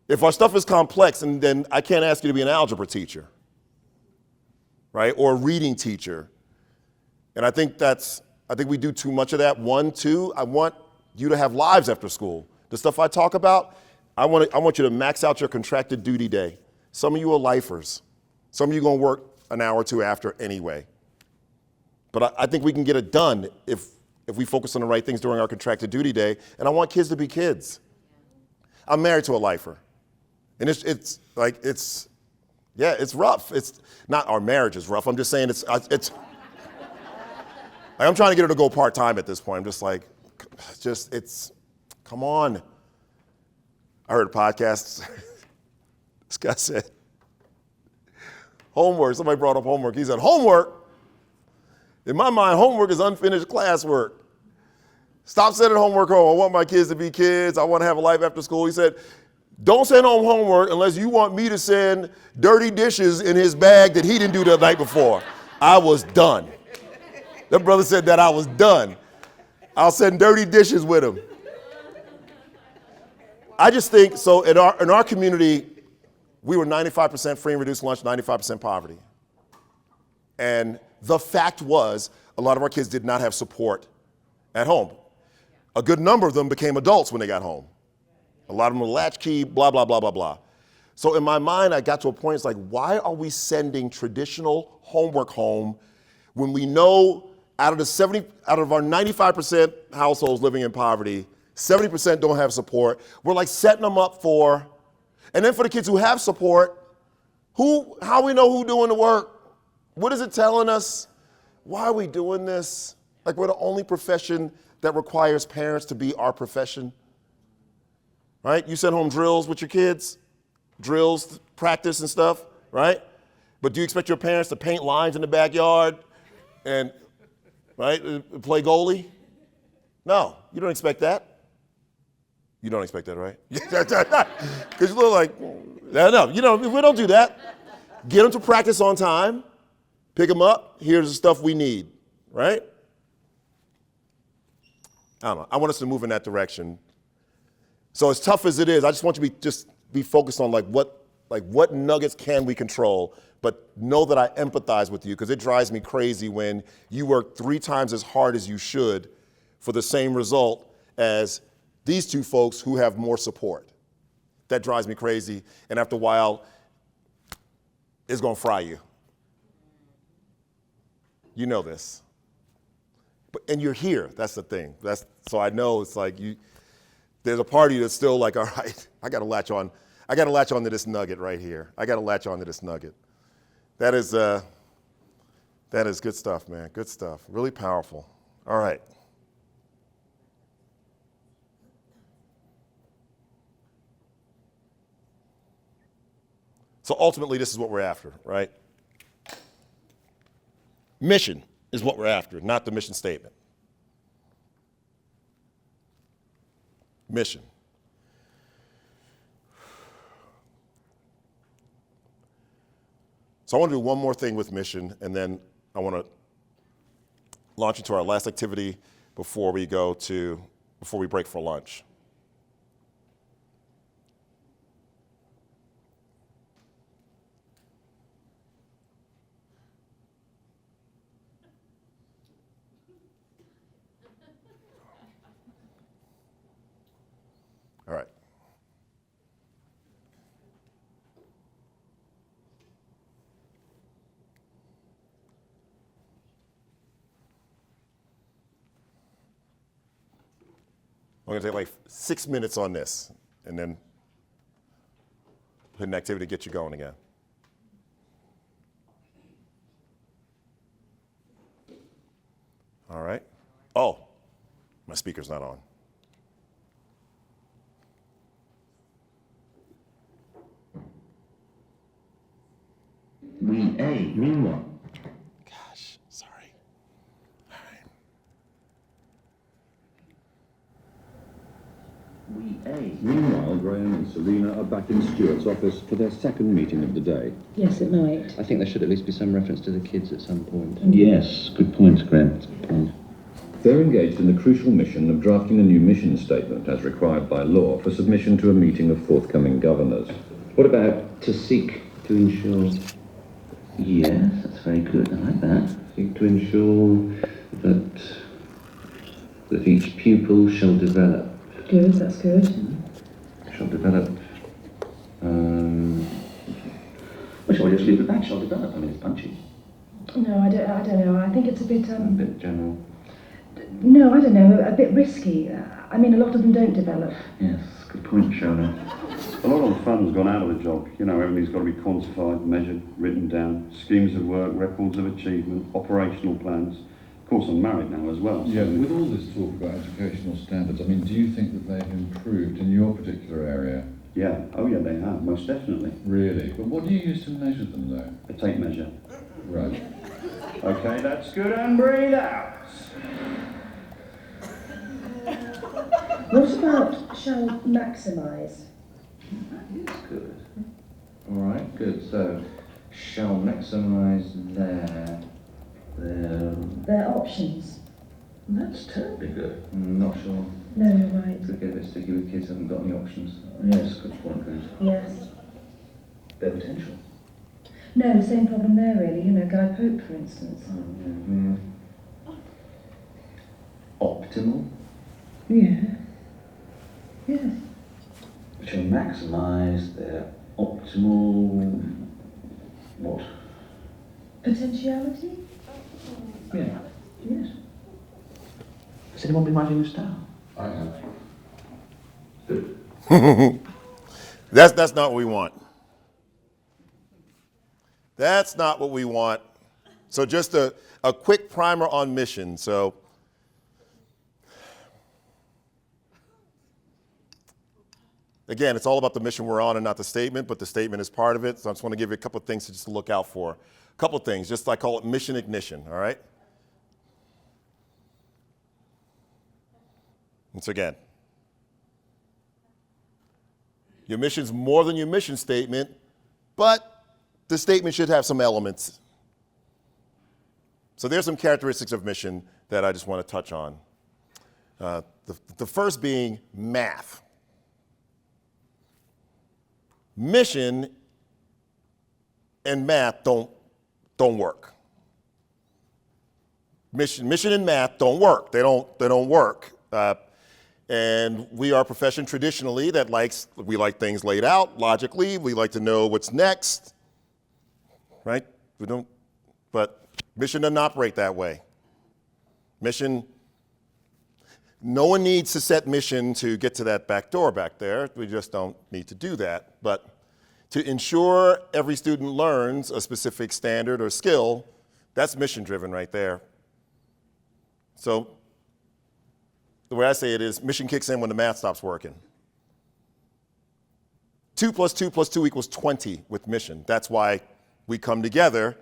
If our stuff is complex, and then I can't ask you to be an algebra teacher, right, or a reading teacher. And I think we do too much of that. 1, 2, I want you to have lives after school. The stuff I talk about, I want you to max out your contracted duty day. Some of you are lifers. Some of you are going to work an hour or two after anyway. But I think we can get it done if we focus on the right things during our contracted duty day. And I want kids to be kids. I'm married to a lifer. And it's rough. It's not our marriage is rough. I'm just saying it's like, I'm trying to get her to go part-time at this point. I'm just like, come on. I heard a podcast. This guy said, homework. Somebody brought up homework. He said, homework? In my mind, homework is unfinished classwork. Stop sending homework home. I want my kids to be kids. I want to have a life after school. He said, don't send home homework unless you want me to send dirty dishes in his bag that he didn't do the night before. I was done. That brother said that I was done. I'll send dirty dishes with him. I just think, so in our community, we were 95% free and reduced lunch, 95% poverty. And the fact was, a lot of our kids did not have support at home. A good number of them became adults when they got home. A lot of them were latchkey, blah, blah, blah, blah, blah. So in my mind, I got to a point, it's like, why are we sending traditional homework home when we know out of our 95% households living in poverty, 70% don't have support? We're like setting them up for, and then for the kids who have support, how we know who's doing the work? What is it telling us? Why are we doing this? Like we're the only profession that requires parents to be our profession. Right? You send home drills with your kids, drills, practice and stuff, right? But do you expect your parents to paint lines in the backyard and, right, play goalie? No, you don't expect that. You don't expect that, right? Because you look like, no, we don't do that. Get them to practice on time, pick them up, here's the stuff we need, right? I don't know, I want us to move in that direction. So as tough as it is, I just want you to be focused on what nuggets can we control, but know that I empathize with you because it drives me crazy when you work 3 times as hard as you should for the same result as these 2 folks who have more support. That drives me crazy, and after a while, it's gonna fry you. You know this. And you're here, that's the thing. So I know it's like there's a party that's still like, all right, I gotta latch on to this nugget right here. I gotta latch on to this nugget. That is good stuff, man, good stuff, really powerful. All right. So ultimately, this is what we're after, right? Mission is what we're after, not the mission statement. Mission. So I want to do one more thing with mission, and then I want to launch into our last activity before we break for lunch. All right. I'm going to take like 6 minutes on this and then put an activity to get you going again. All right. Oh, my speaker's not on. Green one. Gosh, sorry. All right. Meanwhile, Graham and Serena are back in Stuart's office for their second meeting of the day. Yes, it might. I think there should at least be some reference to the kids at some point. Yes, good point, Graham. Good point. They're engaged in the crucial mission of drafting a new mission statement as required by law for submission to a meeting of forthcoming governors. What about to seek to ensure? Yes, that's very good. I like that. Seek to ensure that each pupil shall develop. Good, that's good. Shall develop. Well, shall we just leave it back? Shall develop. I mean, it's punchy. No, I don't know. I think it's a bit, A bit general. no, I don't know, a bit risky. I mean, a lot of them don't develop. Yes, good point, Shona. A lot of the fun's gone out of the job. You know, everything's got to be quantified, measured, written down. Schemes of work, records of achievement, operational plans. Of course, I'm married now as well. Yeah, with all this talk about educational standards, I mean, do you think that they've improved in your particular area? Yeah, oh yeah, they have, most definitely. Really? But what do you use to measure them, though? A tape measure. Right. Okay, that's good, and breathe out. What about shall maximise? That is good. All right, good. So, shall maximise Their options. That's terribly good. Not sure. No, you're right. Could get a bit sticky with kids who haven't got any options. Yes, good point, Grace. Yes. Their potential. No, same problem there really. You know, Guy Pope, for instance. Optimal. Yeah. Yes. Shall maximise their optimal... what? Potentiality? Yeah. Yes. Has anyone been writing this down? I have. That's not what we want. That's not what we want. So just a quick primer on mission. So again, it's all about the mission we're on and not the statement, but the statement is part of it. So I just want to give you a couple of things to just look out for. A couple of things, just I call it mission ignition, all right? And so again, your mission's more than your mission statement, but the statement should have some elements. So there's some characteristics of mission that I just want to touch on. The first being math. Mission and math don't work. Mission and math don't work. They don't work. And we are a profession traditionally that we like things laid out logically. We like to know what's next, right? But mission doesn't operate that way. Mission, no one needs to set mission to get to that back door back there. We just don't need to do that. But to ensure every student learns a specific standard or skill, that's mission driven right there. So the way I say it is mission kicks in when the math stops working. 2 + 2 + 2 = 20 with mission. That's why we come together.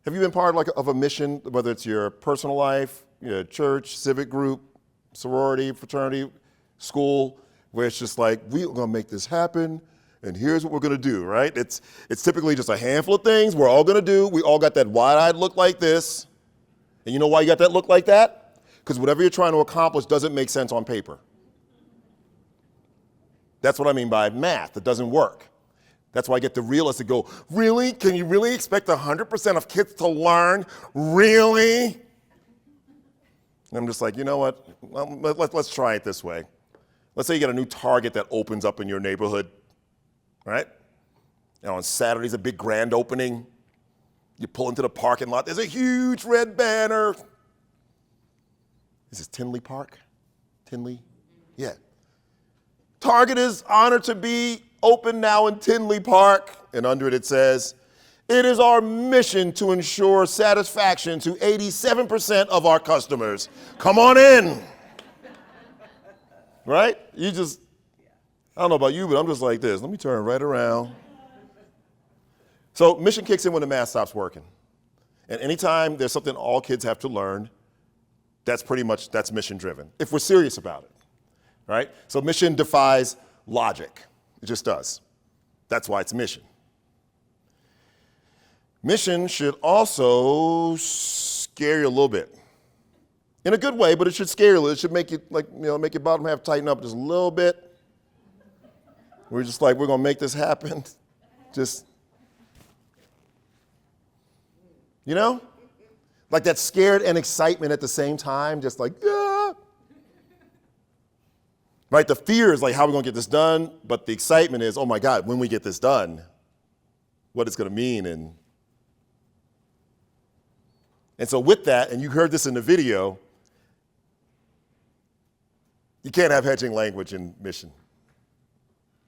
Have you been part of a mission, whether it's your personal life, your church, civic group, sorority, fraternity, school, where it's just like, we're going to make this happen, and here's what we're going to do, right? It's typically just a handful of things we're all going to do. We all got that wide-eyed look like this. And you know why you got that look like that? Because whatever you're trying to accomplish doesn't make sense on paper. That's what I mean by math. It doesn't work. That's why I get the realists that go, really? Can you really expect 100% of kids to learn? Really? And I'm just like, you know what? Well, let's try it this way. Let's say you get a new Target that opens up in your neighborhood, right? And on Saturday's a big grand opening. You pull into the parking lot, there's a huge red banner. Is this Tinley Park? Tinley? Yeah. Target is honored to be open now in Tinley Park. And under it says, it is our mission to ensure satisfaction to 87% of our customers. Come on in. Right? I don't know about you, but I'm just like this. Let me turn right around. So mission kicks in when the math stops working. And anytime there's something all kids have to learn, That's mission driven, if we're serious about it, right? So mission defies logic. It just does. That's why it's mission. Mission should also scare you a little bit. In a good way, but it should scare you. It should make you make your bottom half tighten up just a little bit. We're just like, we're gonna make this happen. Just, like that scared and excitement at the same time, just like, ah. Right, the fear is like, how are we gonna get this done? But the excitement is, oh my God, when we get this done, what it's gonna mean. And so with that, and you heard this in the video, you can't have hedging language in mission.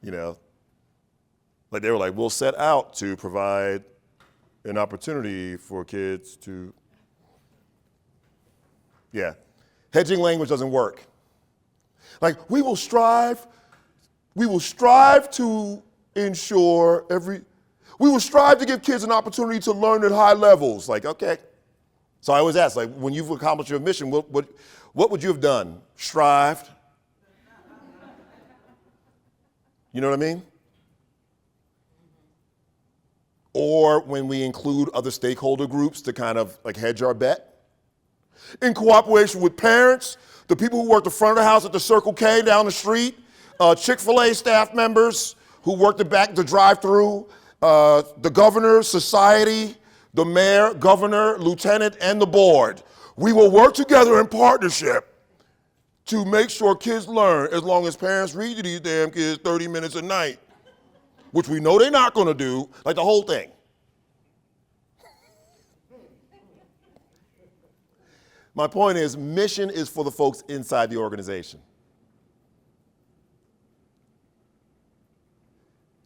Like they were like, we'll set out to provide an opportunity for kids to, hedging language doesn't work. Like we will strive to ensure we will strive to give kids an opportunity to learn at high levels. Like, okay. So I always ask, like, when you've accomplished your mission, what would you have done? Strived? You know what I mean? Or when we include other stakeholder groups to kind of like hedge our bet. In cooperation with parents, the people who work the front of the house at the Circle K down the street, Chick-fil-A staff members who work the drive-through, the governor, society, the mayor, governor, lieutenant, and the board. We will work together in partnership to make sure kids learn, as long as parents read to these damn kids 30 minutes a night, which we know they're not gonna do, like the whole thing. My point is, mission is for the folks inside the organization.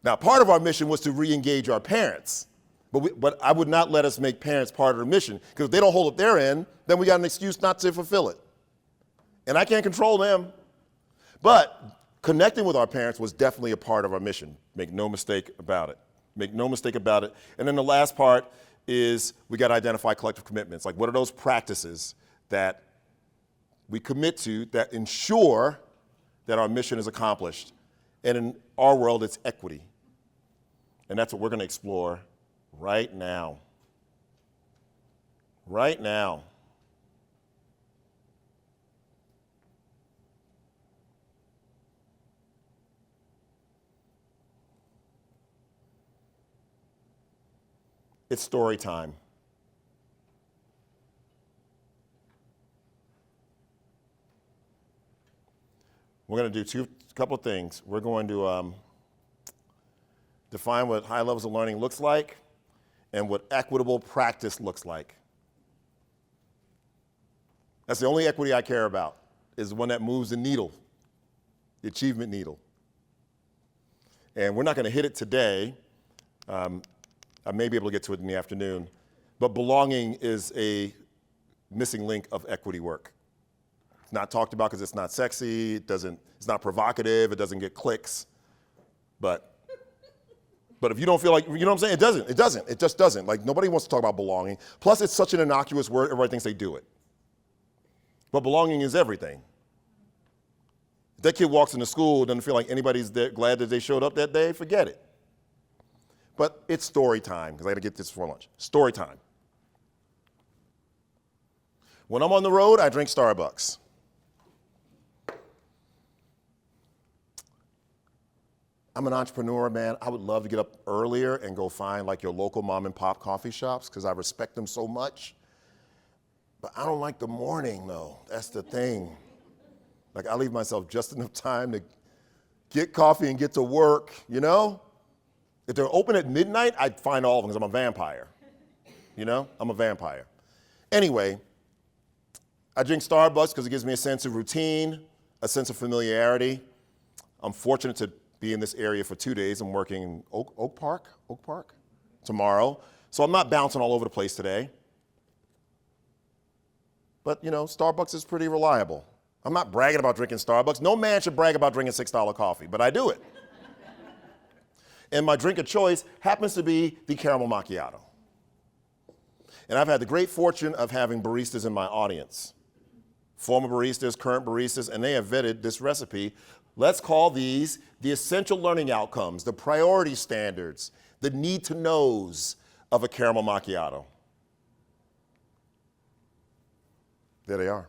Now, part of our mission was to re-engage our parents, but I would not let us make parents part of the mission, because if they don't hold up their end, then we got an excuse not to fulfill it. And I can't control them. But connecting with our parents was definitely a part of our mission. Make no mistake about it. Make no mistake about it. And then the last part is we got to identify collective commitments. Like, what are those practices that we commit to that ensure that our mission is accomplished? And in our world, it's equity. And that's what we're going to explore right now. Right now. It's story time. We're going to do a couple of things. We're going to define what high levels of learning looks like and what equitable practice looks like. That's the only equity I care about, is the one that moves the needle, the achievement needle. And we're not going to hit it today. I may be able to get to it in the afternoon. But belonging is a missing link of equity work. It's not talked about because it's not sexy, it's not provocative, it doesn't get clicks. But if you don't feel like, you know what I'm saying? It just doesn't. Like, nobody wants to talk about belonging. Plus, it's such an innocuous word, everybody thinks they do it. But belonging is everything. If that kid walks into school, doesn't feel like anybody's glad that they showed up that day, forget it. But it's story time, because I got to get this before lunch. Story time. When I'm on the road, I drink Starbucks. I'm an entrepreneur, man. I would love to get up earlier and go find like your local mom and pop coffee shops, because I respect them so much. But I don't like the morning, though. That's the thing. Like, I leave myself just enough time to get coffee and get to work, you know? If they're open at midnight, I'd find all of them because I'm a vampire. You know? I'm a vampire. Anyway, I drink Starbucks because it gives me a sense of routine, a sense of familiarity. I'm fortunate to be in this area for 2 days. I'm working in Oak Park tomorrow. So I'm not bouncing all over the place today. But, you know, Starbucks is pretty reliable. I'm not bragging about drinking Starbucks. No man should brag about drinking $6 coffee, but I do it. And my drink of choice happens to be the caramel macchiato. And I've had the great fortune of having baristas in my audience. former baristas, current baristas, and they have vetted this recipe. Let's call these the essential learning outcomes, the priority standards, the need-to-knows of a caramel macchiato. There they are.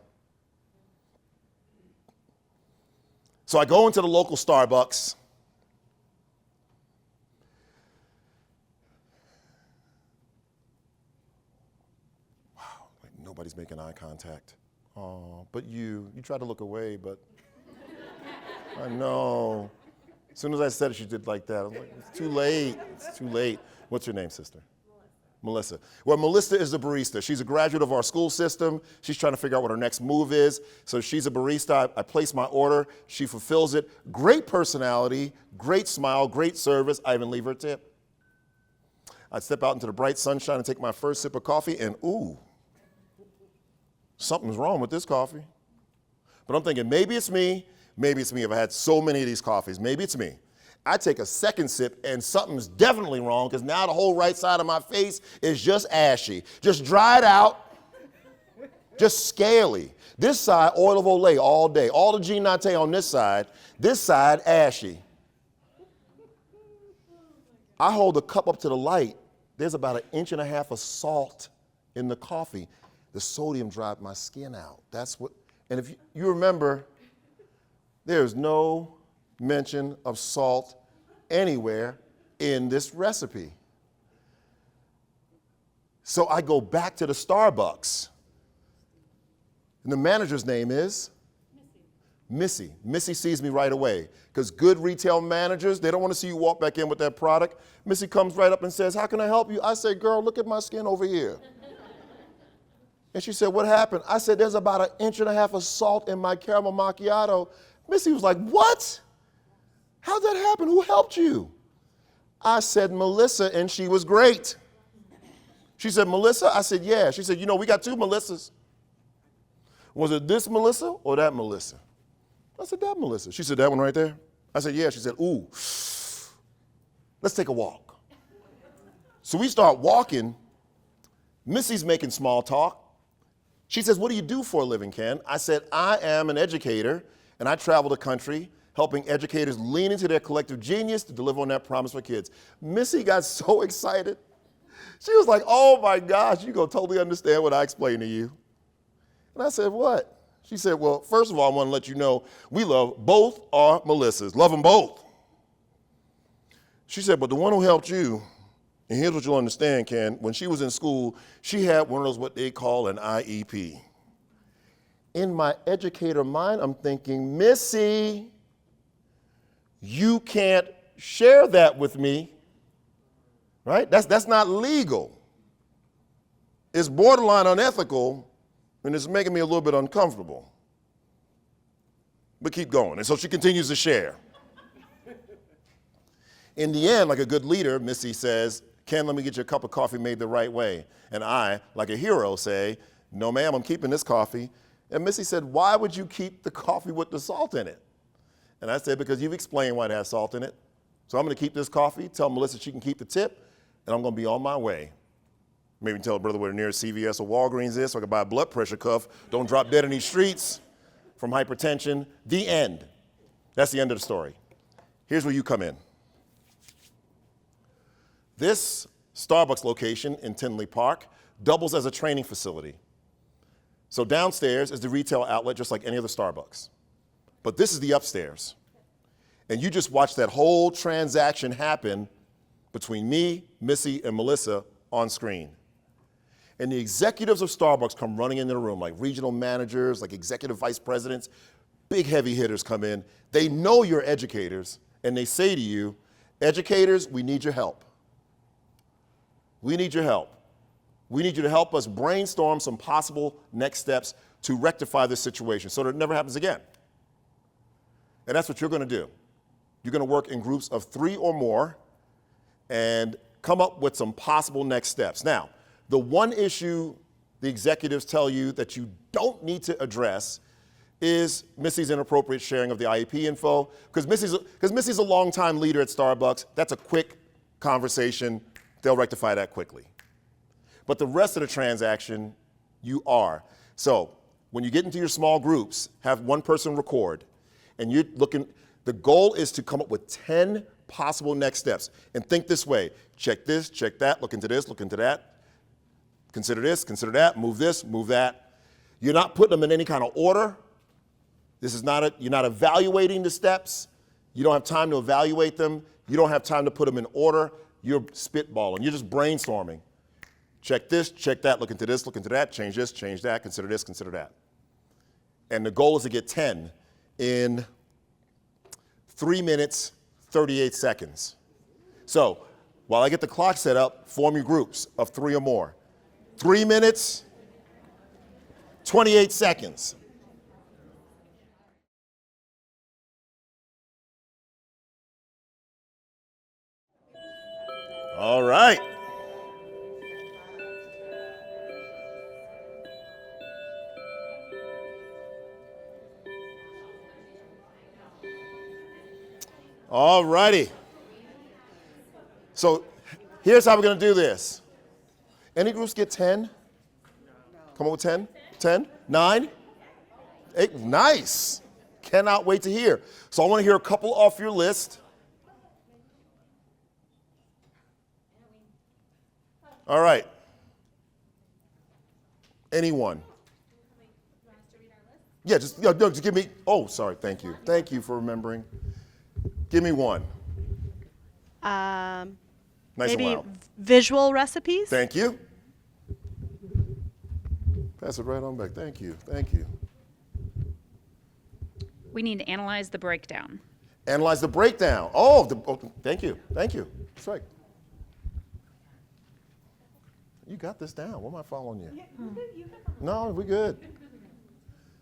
So I go into the local Starbucks. Wow, like nobody's making eye contact. Oh, but you tried to look away, but I know. As soon as I said it, she did like that. I was like, it's too late, it's too late. What's your name, sister? Melissa. Well, Melissa is a barista. She's a graduate of our school system. She's trying to figure out what her next move is. So she's a barista. I place my order. She fulfills it. Great personality, great smile, great service. I even leave her a tip. I step out into the bright sunshine and take my first sip of coffee, and ooh, something's wrong with this coffee. But I'm thinking, maybe it's me. Maybe it's me. I've had so many of these coffees. Maybe it's me. I take a second sip and something's definitely wrong because now the whole right side of my face is just ashy, just dried out, just scaly. This side, oil of Olay all day. All the G Nate on this side ashy. I hold the cup up to the light. There's about 1.5 inches of salt in the coffee. The sodium dried my skin out. That's what, and if you remember, there's no mention of salt anywhere in this recipe. So I go back to the Starbucks. And the manager's name is? Missy. Missy sees me right away. Because good retail managers, they don't want to see you walk back in with that product. Missy comes right up and says, how can I help you? I say, girl, look at my skin over here. And she said, what happened? I said, there's about 1.5 inches of salt in my caramel macchiato. Missy was like, what? How'd that happen? Who helped you? I said, Melissa, and she was great. She said, Melissa? I said, yeah. She said, you know, we got 2 Melissas. Was it this Melissa or that Melissa? I said, that Melissa. She said, that one right there? I said, yeah. She said, ooh, let's take a walk. So we start walking. Missy's making small talk. She says, what do you do for a living, Ken? I said, I am an educator, and I travel the country helping educators lean into their collective genius to deliver on that promise for kids. Missy got so excited. She was like, oh my gosh, you're going to totally understand what I explained to you. And I said, what? She said, well, first of all, I want to let you know we love both our Melissas. Love them both. She said, but the one who helped you, and here's what you'll understand, Ken, when she was in school, she had one of those what they call an IEP. In my educator mind, I'm thinking, Missy, you can't share that with me, right? That's not legal. It's borderline unethical, and it's making me a little bit uncomfortable. But keep going. And so she continues to share. In the end, like a good leader, Missy says, Ken, let me get you a cup of coffee made the right way. And I, like a hero, say, no, ma'am, I'm keeping this coffee. And Missy said, why would you keep the coffee with the salt in it? And I said, because you've explained why it has salt in it. So I'm going to keep this coffee, tell Melissa she can keep the tip, and I'm going to be on my way. Maybe tell brother where the nearest CVS or Walgreens is so I can buy a blood pressure cuff. Don't drop dead in these streets from hypertension. The end. That's the end of the story. Here's where you come in. This Starbucks location in Tinley Park doubles as a training facility. So downstairs is the retail outlet, just like any other Starbucks. But this is the upstairs. And you just watch that whole transaction happen between me, Missy, and Melissa on screen. And the executives of Starbucks come running into the room, like regional managers, like executive vice presidents, big heavy hitters come in. They know you're educators, and they say to you, educators, we need your help. We need your help. We need you to help us brainstorm some possible next steps to rectify this situation so that it never happens again. And that's what you're going to do. You're going to work in groups of 3 or more and come up with some possible next steps. Now, the one issue the executives tell you that you don't need to address is Missy's inappropriate sharing of the IEP info, because Missy's a longtime leader at Starbucks. That's a quick conversation. They'll rectify that quickly. But the rest of the transaction, you are. So when you get into your small groups, have one person record, and you're looking, the goal is to come up with 10 possible next steps. And think this way, check this, check that, look into this, look into that, consider this, consider that, move this, move that. You're not putting them in any kind of order. This is not you're not evaluating the steps. You don't have time to evaluate them. You don't have time to put them in order. You're spitballing. You're just brainstorming. Check this, check that, look into this, look into that, change this, change that, consider this, consider that. And the goal is to get 10 in 3 minutes, 38 seconds. So while I get the clock set up, form your groups of 3 or more. 3 minutes, 28 seconds. All right. All righty. So here's how we're going to do this. Any groups get 10? Come up with 10? 10? 9? 8? Nice. Cannot wait to hear. So I want to hear a couple off your list. All right. Anyone? Yeah, just give me, oh, sorry, thank you. Thank you for remembering. Give me one. Nice Maybe and loud. visual recipes. Thank you. Pass it right on back. Thank you. Thank you. We need to analyze the breakdown. Analyze the breakdown. Oh, thank you. Thank you. That's right. You got this down. What am I following you? No, we're good.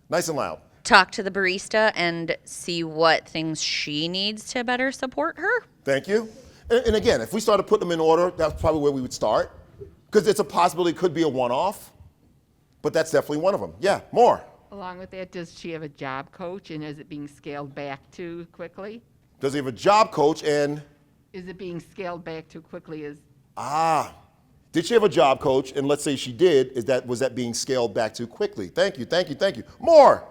Nice and loud. Talk to the barista and see what things she needs to better support her. Thank you. And again, if we started putting them in order, that's probably where we would start. Because it's a possibility it could be a one-off. But that's definitely one of them. Yeah, more. Along with that, does she have a job coach, and is it being scaled back too quickly? Does he have a job coach and? Is it being scaled back too quickly? Did she have a job coach? And let's say she did, was that being scaled back too quickly? Thank you, thank you, thank you. More.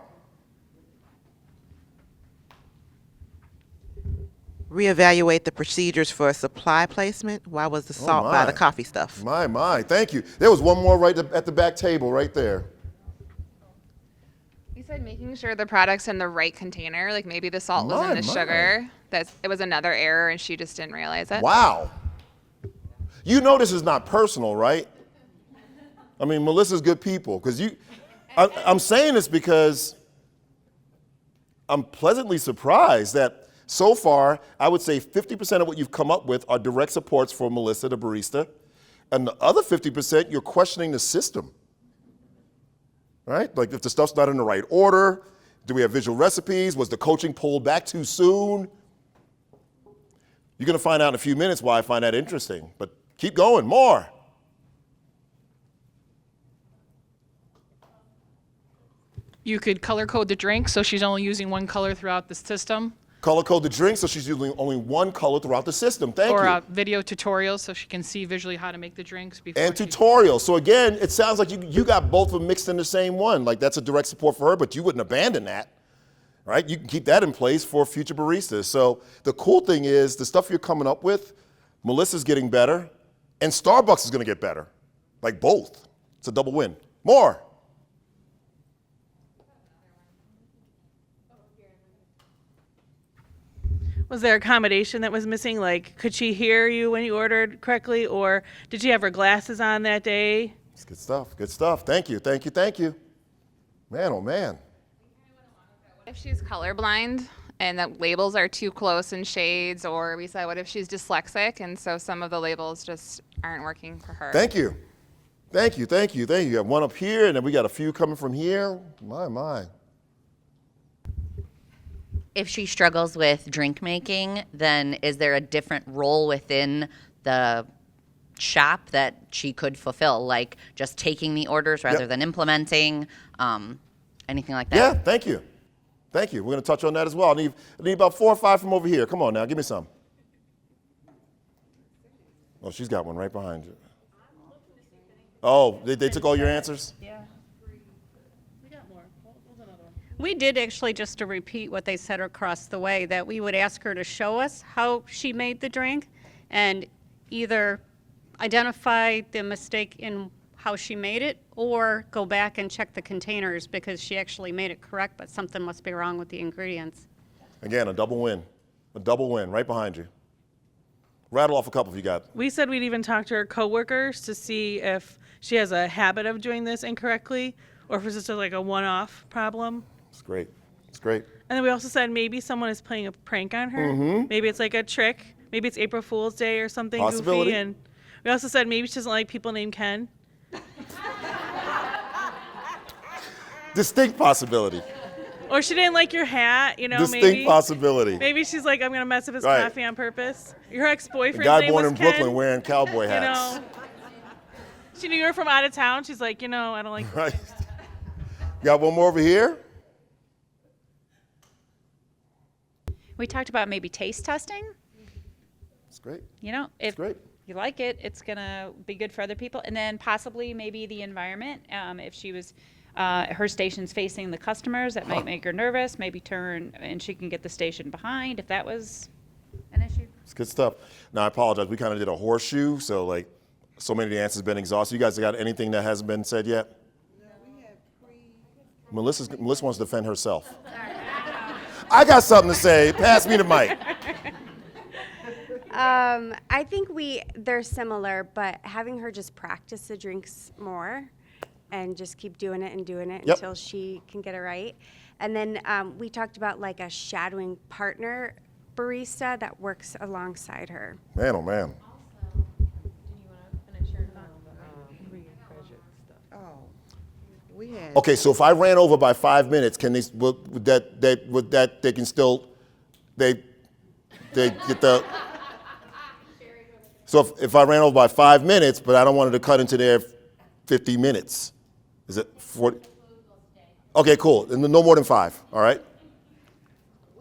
Reevaluate the procedures for supply placement. Why was the salt by the coffee stuff? My, thank you. There was one more right at the back table right there. You said making sure the product's in the right container, like maybe the salt was in the sugar. It was another error and she just didn't realize it. Wow. You know this is not personal, right? I mean, Melissa's good people. I'm saying this because I'm pleasantly surprised that so far, I would say 50% of what you've come up with are direct supports for Melissa, the barista. And the other 50%, you're questioning the system. Right? Like if the stuff's not in the right order, do we have visual recipes? Was the coaching pulled back too soon? You're going to find out in a few minutes why I find that interesting. But keep going, more. You could color code the drink so she's only using one color throughout the system. Color code the drink so she's using only one color throughout the system. Thank you. Or video tutorials so she can see visually how to make the drinks before. And tutorials. So again, it sounds like you got both of them mixed in the same one. Like that's a direct support for her, but you wouldn't abandon that. Right? You can keep that in place for future baristas. So the cool thing is the stuff you're coming up with, Melissa's getting better, and Starbucks is going to get better. Like both. It's a double win. More. Was there accommodation that was missing? Like, could she hear you when you ordered correctly, or did she have her glasses on that day? It's good stuff. Good stuff. Thank you. Thank you. Thank you. Man, oh man. If she's colorblind and the labels are too close in shades, or we said, what if she's dyslexic and so some of the labels just aren't working for her? Thank you. Thank you. Thank you. Thank you. You have one up here, and then we got a few coming from here. My. If she struggles with drink making, then is there a different role within the shop that she could fulfill, like just taking the orders rather than implementing, anything like that? Yeah, thank you. Thank you. We're going to touch on that as well. I need about 4 or 5 from over here. Come on now, give me some. Oh, she's got one right behind you. Oh, they took all your answers? Yeah. We got more. We did actually, just to repeat what they said across the way, that we would ask her to show us how she made the drink and either identify the mistake in how she made it or go back and check the containers because she actually made it correct, but something must be wrong with the ingredients. Again, a double win. A double win right behind you. Rattle off a couple if you got. We said we'd even talk to her coworkers to see if she has a habit of doing this incorrectly or if it's just like a one-off problem. It's great. It's great. And then we also said maybe someone is playing a prank on her. Mhm. Maybe it's like a trick. Maybe it's April Fool's Day or something Possibility. goofy. And we also said maybe she doesn't like people named Ken. Distinct possibility. Or she didn't like your hat, you know, Distinct maybe. possibility. Maybe she's like, I'm going to mess up his Right. coffee on purpose. Your ex-boyfriend's A guy name born was in Ken, Brooklyn wearing cowboy hats. You know, she knew you were from out of town. She's like, you know, I don't like Right. Got one more over here? We talked about maybe taste testing. It's great. You know, if great. you like it, it's going to be good for other people. And then possibly maybe the environment. If she was, her station's facing the customers, that might make her nervous. Maybe turn and she can get the station behind if that was an issue. It's good stuff. Now, I apologize. We kind of did a horseshoe, so like so many of the answers have been exhausted. You guys got anything that hasn't been said yet? Melissa wants to defend herself. I got something to say. Pass me the mic. I think they're similar, but having her just practice the drinks more and just keep doing it Yep. until she can get it right. And then we talked about like a shadowing partner barista that works alongside her. Man, oh man. We had. Okay, so if I ran over by 5 minutes, can they would that they can still they get the. So if I ran over by 5 minutes, but I don't want it to cut into their 50 minutes, is it 40? Okay, cool. And no more than 5. All right.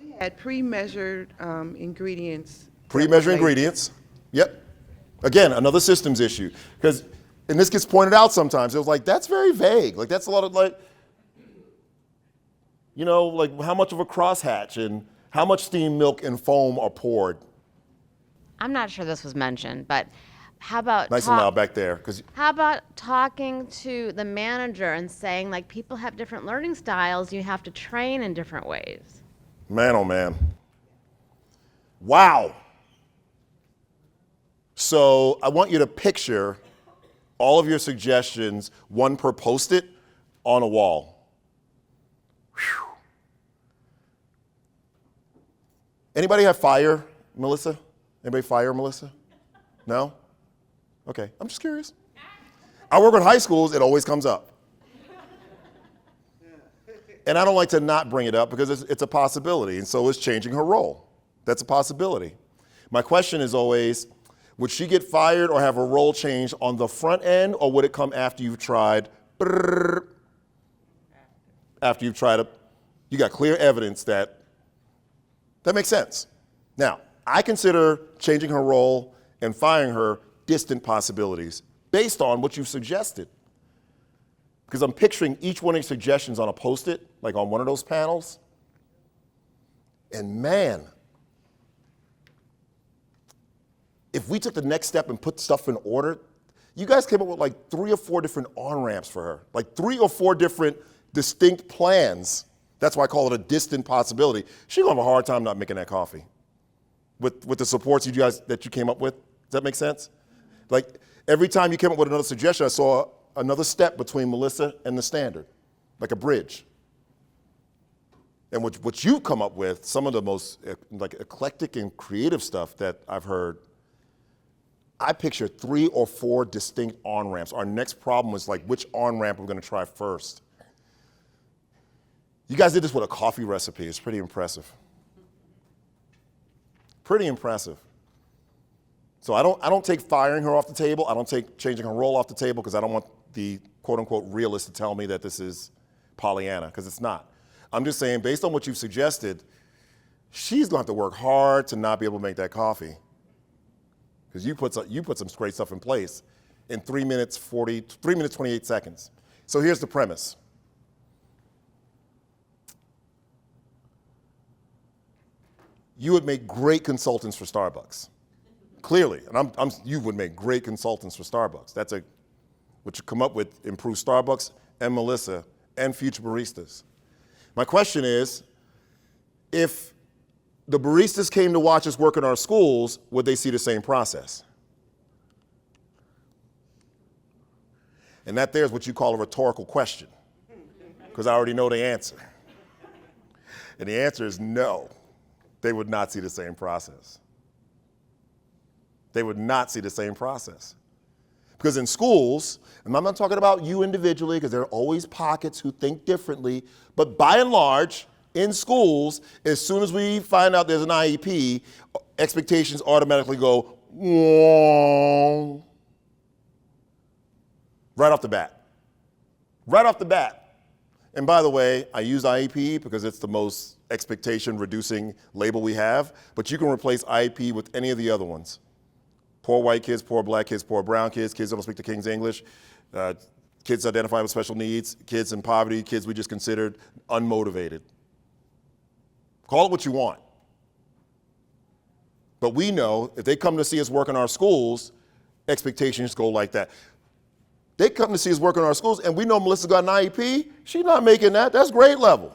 We had pre-measured ingredients. Pre-measured ingredients. Yep. Again, another systems issue. Because, and this gets pointed out sometimes, it was like, that's very vague. Like, that's a lot of like, you know, like how much of a crosshatch and how much steamed milk and foam are poured. I'm not sure this was mentioned, but how about Nice and loud back there. how about talking to the manager and saying, like, people have different learning styles, you have to train in different ways. Man, oh man. Wow. So I want you to picture all of your suggestions, one per Post-it, on a wall. Whew. Anybody have fire, Melissa? Anybody fire, Melissa? No? Okay, I'm just curious. I work with high schools, it always comes up. And I don't like to not bring it up because it's a possibility, and so is changing her role. That's a possibility. My question is always, would she get fired or have her role changed on the front end, or would it come after you've tried, after you've tried, you got clear evidence that makes sense. Now, I consider changing her role and firing her distant possibilities based on what you've suggested. Because I'm picturing each one of your suggestions on a Post-it, like on one of those panels. And man, if we took the next step and put stuff in order, you guys came up with like 3 or 4 different on-ramps for her, like 3 or 4 different distinct plans. That's why I call it a distant possibility. She's gonna have a hard time not making that coffee with the supports that you came up with. Does that make sense? Like every time you came up with another suggestion, I saw another step between Melissa and the standard, like a bridge. And what you've come up with, some of the most like eclectic and creative stuff that I've heard, I picture 3 or 4 distinct on-ramps. Our next problem was like, which on-ramp we're gonna try first. You guys did this with a coffee recipe. It's pretty impressive. Pretty impressive. So I don't take firing her off the table. I don't take changing her role off the table because I don't want the quote-unquote realist to tell me that this is Pollyanna, because it's not. I'm just saying, based on what you've suggested, she's going to have to work hard to not be able to make that coffee. Because you put some great stuff in place in 3 minutes 28 seconds. So here's the premise. you would make great consultants for Starbucks. Clearly, and you would make great consultants for Starbucks. That's what you come up with, improve Starbucks and Melissa and future baristas. My question is, if the baristas came to watch us work in our schools, would they see the same process? And that there's what you call a rhetorical question, because I already know the answer. And the answer is no, they would not see the same process. They would not see the same process. Because in schools, and I'm not talking about you individually, because there are always pockets who think differently, but by and large, in schools, as soon as we find out there's an IEP, expectations automatically go, whoa, right off the bat. Right off the bat. And by the way, I use IEP because it's the most expectation reducing label we have, but you can replace IEP with any of the other ones. Poor white kids, poor black kids, poor brown kids, kids that don't speak the King's English, kids identified with special needs, kids in poverty, kids we just considered unmotivated. Call it what you want. But we know if they come to see us work in our schools, expectations go like that. They come to see us work in our schools, and we know Melissa got an IEP. She's not making that. That's grade level.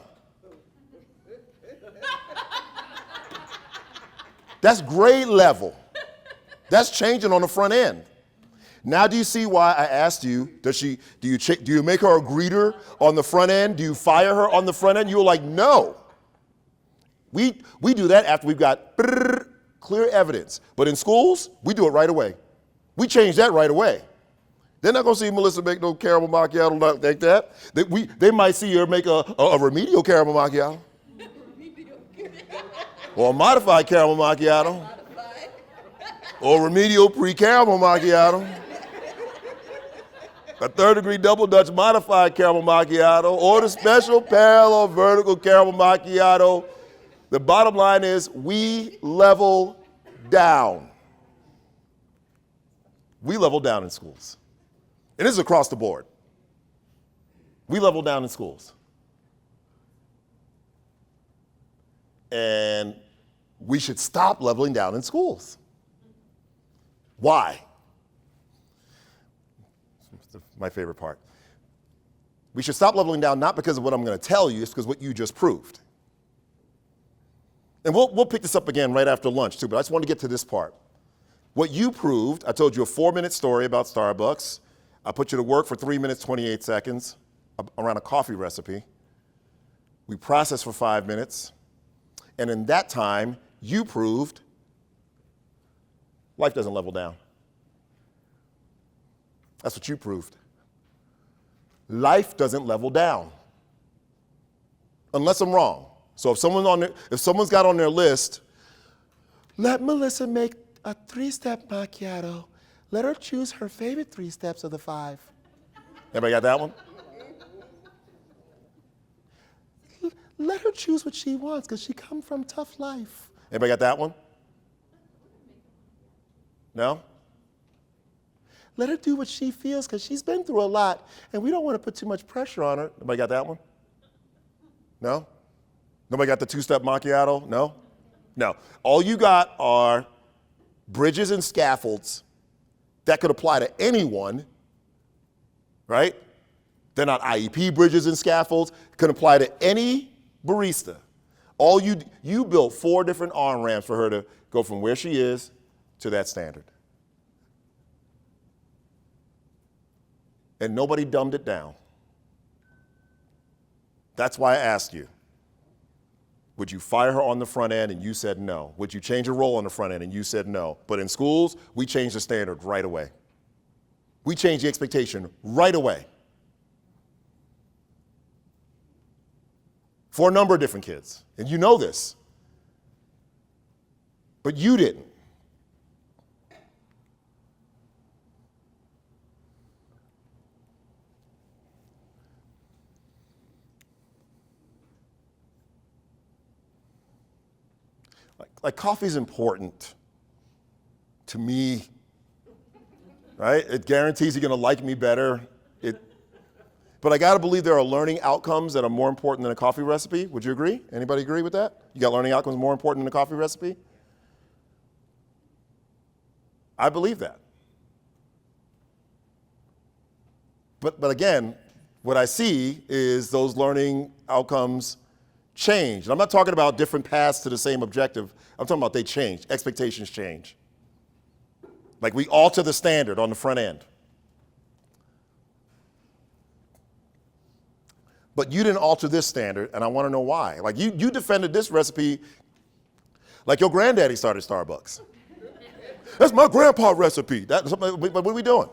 That's grade level. That's changing on the front end. Now do you see why I asked you, do you make her a greeter on the front end? Do you fire her on the front end? You were like, no. We do that after we've got clear evidence. But in schools, we do it right away. We change that right away. They're not going to see Melissa make no caramel macchiato like that. They might see her make a remedial caramel macchiato. Or a modified caramel macchiato. Or remedial pre-caramel macchiato. A third-degree double Dutch modified caramel macchiato. Or the special parallel vertical caramel macchiato. The bottom line is we level down. We level down in schools. And this is across the board. We level down in schools. And we should stop leveling down in schools. Why? My favorite part. We should stop leveling down not because of what I'm going to tell you, it's because what you just proved. And we'll pick this up again right after lunch too, but I just want to get to this part. What you proved, I told you a 4-minute story about Starbucks. I put you to work for 3 minutes, 28 seconds around a coffee recipe. We processed for 5 minutes. And in that time, you proved life doesn't level down. That's what you proved. Life doesn't level down. Unless I'm wrong. So if someone's got on their list, let Melissa make a 3-step macchiato. Let her choose her favorite 3 steps of the 5. Everybody got that one? Let her choose what she wants because she come from tough life. Everybody got that one? No? Let her do what she feels because she's been through a lot and we don't want to put too much pressure on her. Everybody got that one? No? Nobody got the 2-step macchiato? No? No. All you got are bridges and scaffolds that could apply to anyone, right? They're not IEP bridges and scaffolds. Can apply to any barista. All you built 4 different on-ramps for her to go from where she is to that standard. And nobody dumbed it down. That's why I asked you. Would you fire her on the front end? And you said no. Would you change her role on the front end? And you said no. But in schools, we changed the standard right away. We changed the expectation right away. For a number of different kids. And you know this. But you didn't. Like coffee's important to me, right? It guarantees you're gonna like me better. But I gotta believe there are learning outcomes that are more important than a coffee recipe. Would you agree? Anybody agree with that? You got learning outcomes more important than a coffee recipe? I believe that. But again, what I see is those learning outcomes change. And I'm not talking about different paths to the same objective. I'm talking about they change. Expectations change. Like we alter the standard on the front end. But you didn't alter this standard, and I want to know why. Like you defended this recipe like your granddaddy started Starbucks. That's my grandpa recipe. But what are we doing?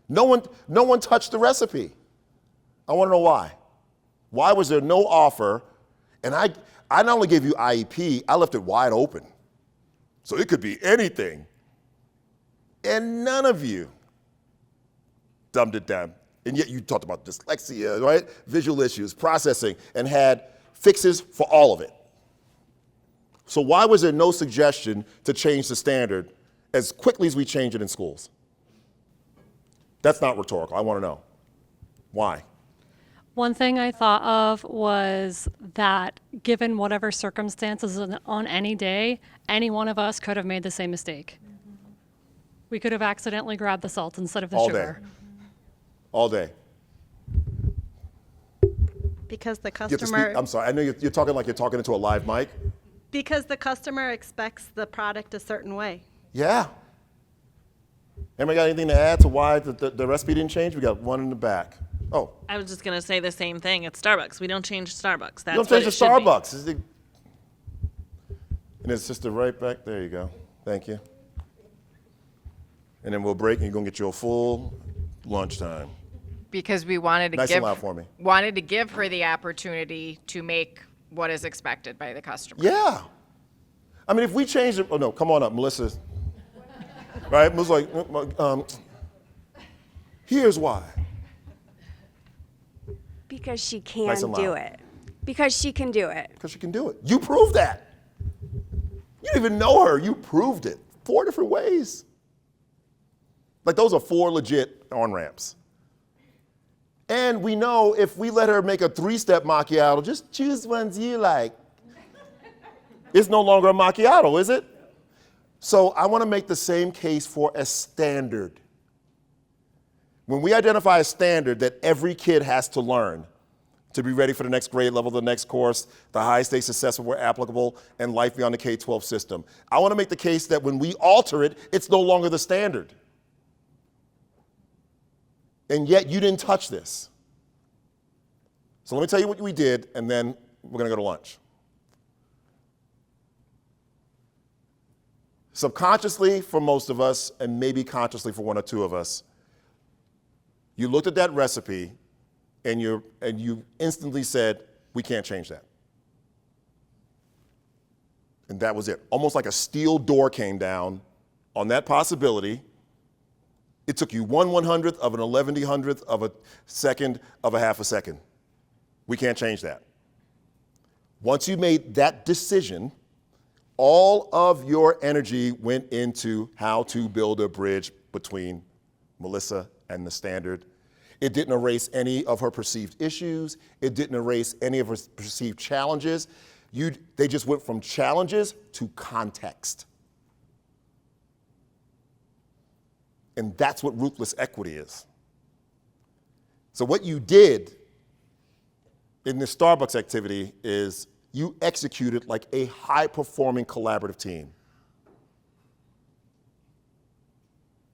No one touched the recipe. I want to know why. Why was there no offer? And I not only gave you IEP, I left it wide open. So it could be anything. And none of you dumbed it down. And yet you talked about dyslexia, right? Visual issues, processing, and had fixes for all of it. So why was there no suggestion to change the standard as quickly as we change it in schools? That's not rhetorical. I want to know. Why? One thing I thought of was that given whatever circumstances on any day, any one of us could have made the same mistake. We could have accidentally grabbed the salt instead of the sugar. All day. Because the You have to customer. speak. I'm sorry. I know you're talking like you're talking into a live mic. Because the customer expects the product a certain way. Yeah. Anybody got anything to add to why the recipe didn't change? We got one in the back. Oh. I was just going to say the same thing. It's Starbucks. We don't change Starbucks. That's You don't change the Starbucks. And it's just right back. There you go. Thank you. And then we'll break and you're going to get your full lunchtime. Because we wanted to Nice and loud for me. wanted to give her the opportunity to make what is expected by the customer. Yeah. I mean, if we change it, oh no, come on up, Melissa. Right? Melissa's like, here's why. Because she can Nice and do loud. it. Because she can do it. Because she can do it. You proved that. You didn't even know her. You proved it 4 different ways. Like those are 4 legit on-ramps. And we know if we let her make a 3-step macchiato, just choose ones you like. It's no longer a macchiato, is it? So I want to make the same case for a standard. When we identify a standard that every kid has to learn to be ready for the next grade level, the next course, the high-stakes assessment where applicable, and life beyond the K-12 system, I want to make the case that when we alter it, it's no longer the standard. And yet you didn't touch this. So let me tell you what we did, and then we're going to go to lunch. Subconsciously for most of us, and maybe consciously for 1 or 2 of us, you looked at that recipe and you instantly said, we can't change that. And that was it. Almost like a steel door came down on that possibility. It took you 1/100th of an 1100th of a second of a half a second. We can't change that. Once you made that decision, all of your energy went into how to build a bridge between Melissa and the standard. It didn't erase any of her perceived issues. It didn't erase any of her perceived challenges. They just went from challenges to context. And that's what ruthless equity is. So what you did in this Starbucks activity is you executed like a high-performing collaborative team.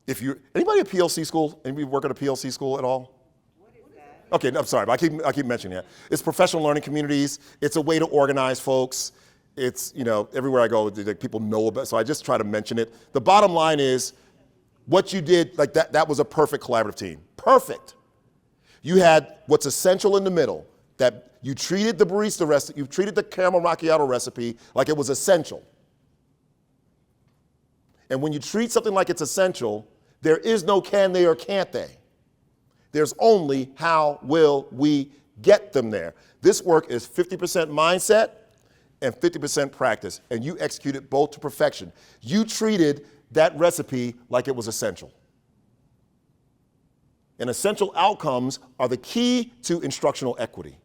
Anybody at PLC school? Anybody work at a PLC school at all? What is that? Okay, no, I'm sorry, but I keep mentioning it. It's professional learning communities. It's a way to organize folks. It's, everywhere I go, people know about it, so I just try to mention it. The bottom line is, what you did, like that was a perfect collaborative team. Perfect. You had what's essential in the middle, that you treated the barista recipe, you treated the caramel macchiato recipe like it was essential. And when you treat something like it's essential, there is no can they or can't they. There's only how will we get them there. This work is 50% mindset and 50% practice, and you executed both to perfection. You treated that recipe like it was essential. And essential outcomes are the key to instructional equity.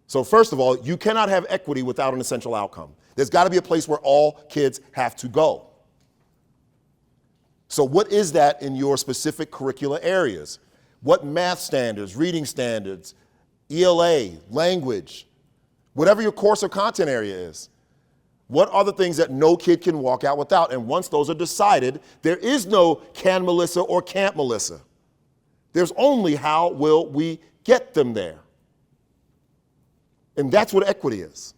So first of all, you cannot have equity without an essential outcome. There's got to be a place where all kids have to go. So what is that in your specific curricular areas? What math standards, reading standards, ELA, language, whatever your course or content area is? What are the things that no kid can walk out without? And once those are decided, there is no can Melissa or can't Melissa. There's only how will we get them there. And that's what equity is.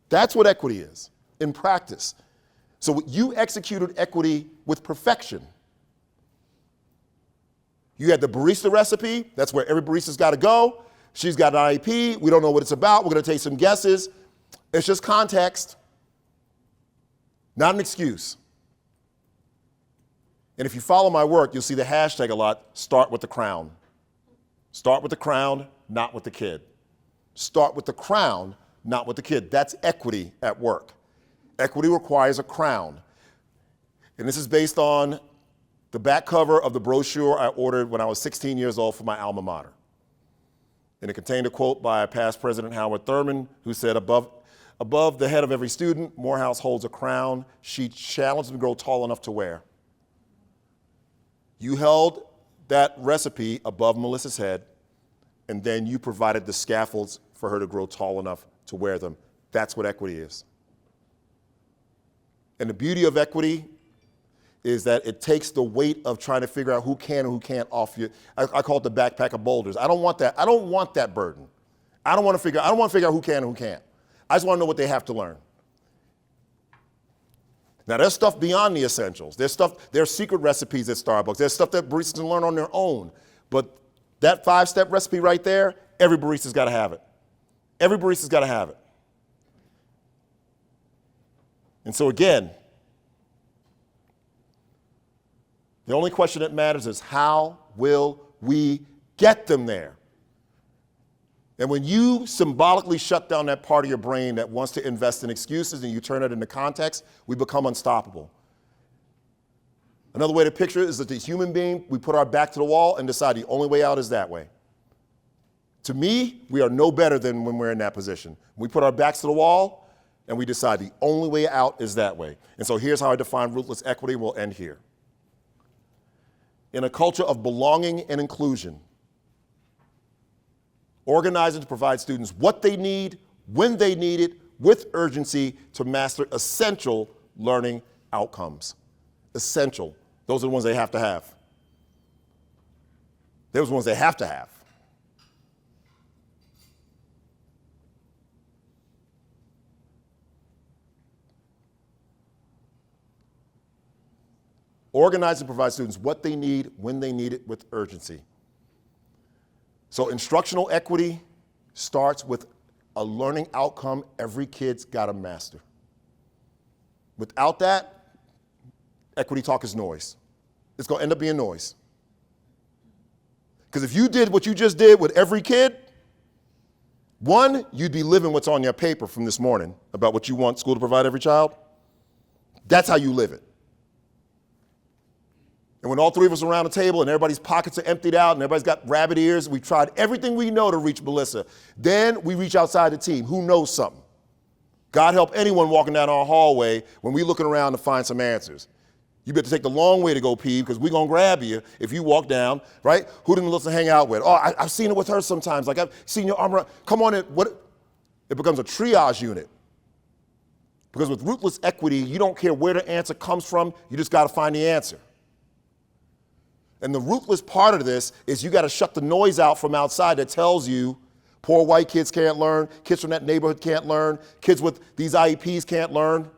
That's what equity is in practice. So you executed equity with perfection. You had the barista recipe. That's where every barista's got to go. She's got an IEP. We don't know what it's about. We're going to take some guesses. It's just context, not an excuse. And if you follow my work, you'll see the hashtag a lot, start with the crown. Start with the crown, not with the kid. Start with the crown, not with the kid. That's equity at work. Equity requires a crown. And this is based on the back cover of the brochure I ordered when I was 16 years old for my alma mater. And it contained a quote by past President Howard Thurman, who said, above the head of every student, Morehouse holds a crown she challenged them to grow tall enough to wear. You held that recipe above Melissa's head, and then you provided the scaffolds for her to grow tall enough to wear them. That's what equity is. And the beauty of equity is that it takes the weight of trying to figure out who can and who can't off you. I call it the backpack of boulders. I don't want that. I don't want that burden. I don't want to figure out who can and who can't. I just want to know what they have to learn. Now, there's stuff beyond the essentials. There's secret recipes at Starbucks. There's stuff that baristas can learn on their own. But that 5-step recipe right there, every barista's got to have it. Every barista's got to have it. And so again, the only question that matters is how will we get them there? And when you symbolically shut down that part of your brain that wants to invest in excuses and you turn it into context, we become unstoppable. Another way to picture it is that the human being, we put our back to the wall and decide the only way out is that way. To me, we are no better than when we're in that position. We put our backs to the wall and we decide the only way out is that way. And so here's how I define ruthless equity. We'll end here. In a culture of belonging and inclusion, organizing to provide students what they need, when they need it, with urgency to master essential learning outcomes. Essential. Those are the ones they have to have. Those are the ones they have to have. Organize and provide students what they need, when they need it, with urgency. So instructional equity starts with a learning outcome every kid's got to master. Without that, equity talk is noise. It's going to end up being noise. Because if you did what you just did with every kid, one, you'd be living what's on your paper from this morning about what you want school to provide every child. That's how you live it. And when all three of us are around the table and everybody's pockets are emptied out and everybody's got rabbit ears, we've tried everything we know to reach Melissa. Then we reach outside the team. Who knows something? God help anyone walking down our hallway when we're looking around to find some answers. You better take the long way to go pee because we're going to grab you if you walk down, right? Who did Melissa hang out with? Oh, I've seen it with her sometimes. Like, I've seen your arm around. Come on in. It becomes a triage unit. Because with ruthless equity, you don't care where the answer comes from. You just got to find the answer. And the ruthless part of this is you got to shut the noise out from outside that tells you poor white kids can't learn, kids from that neighborhood can't learn, kids with these IEPs can't learn.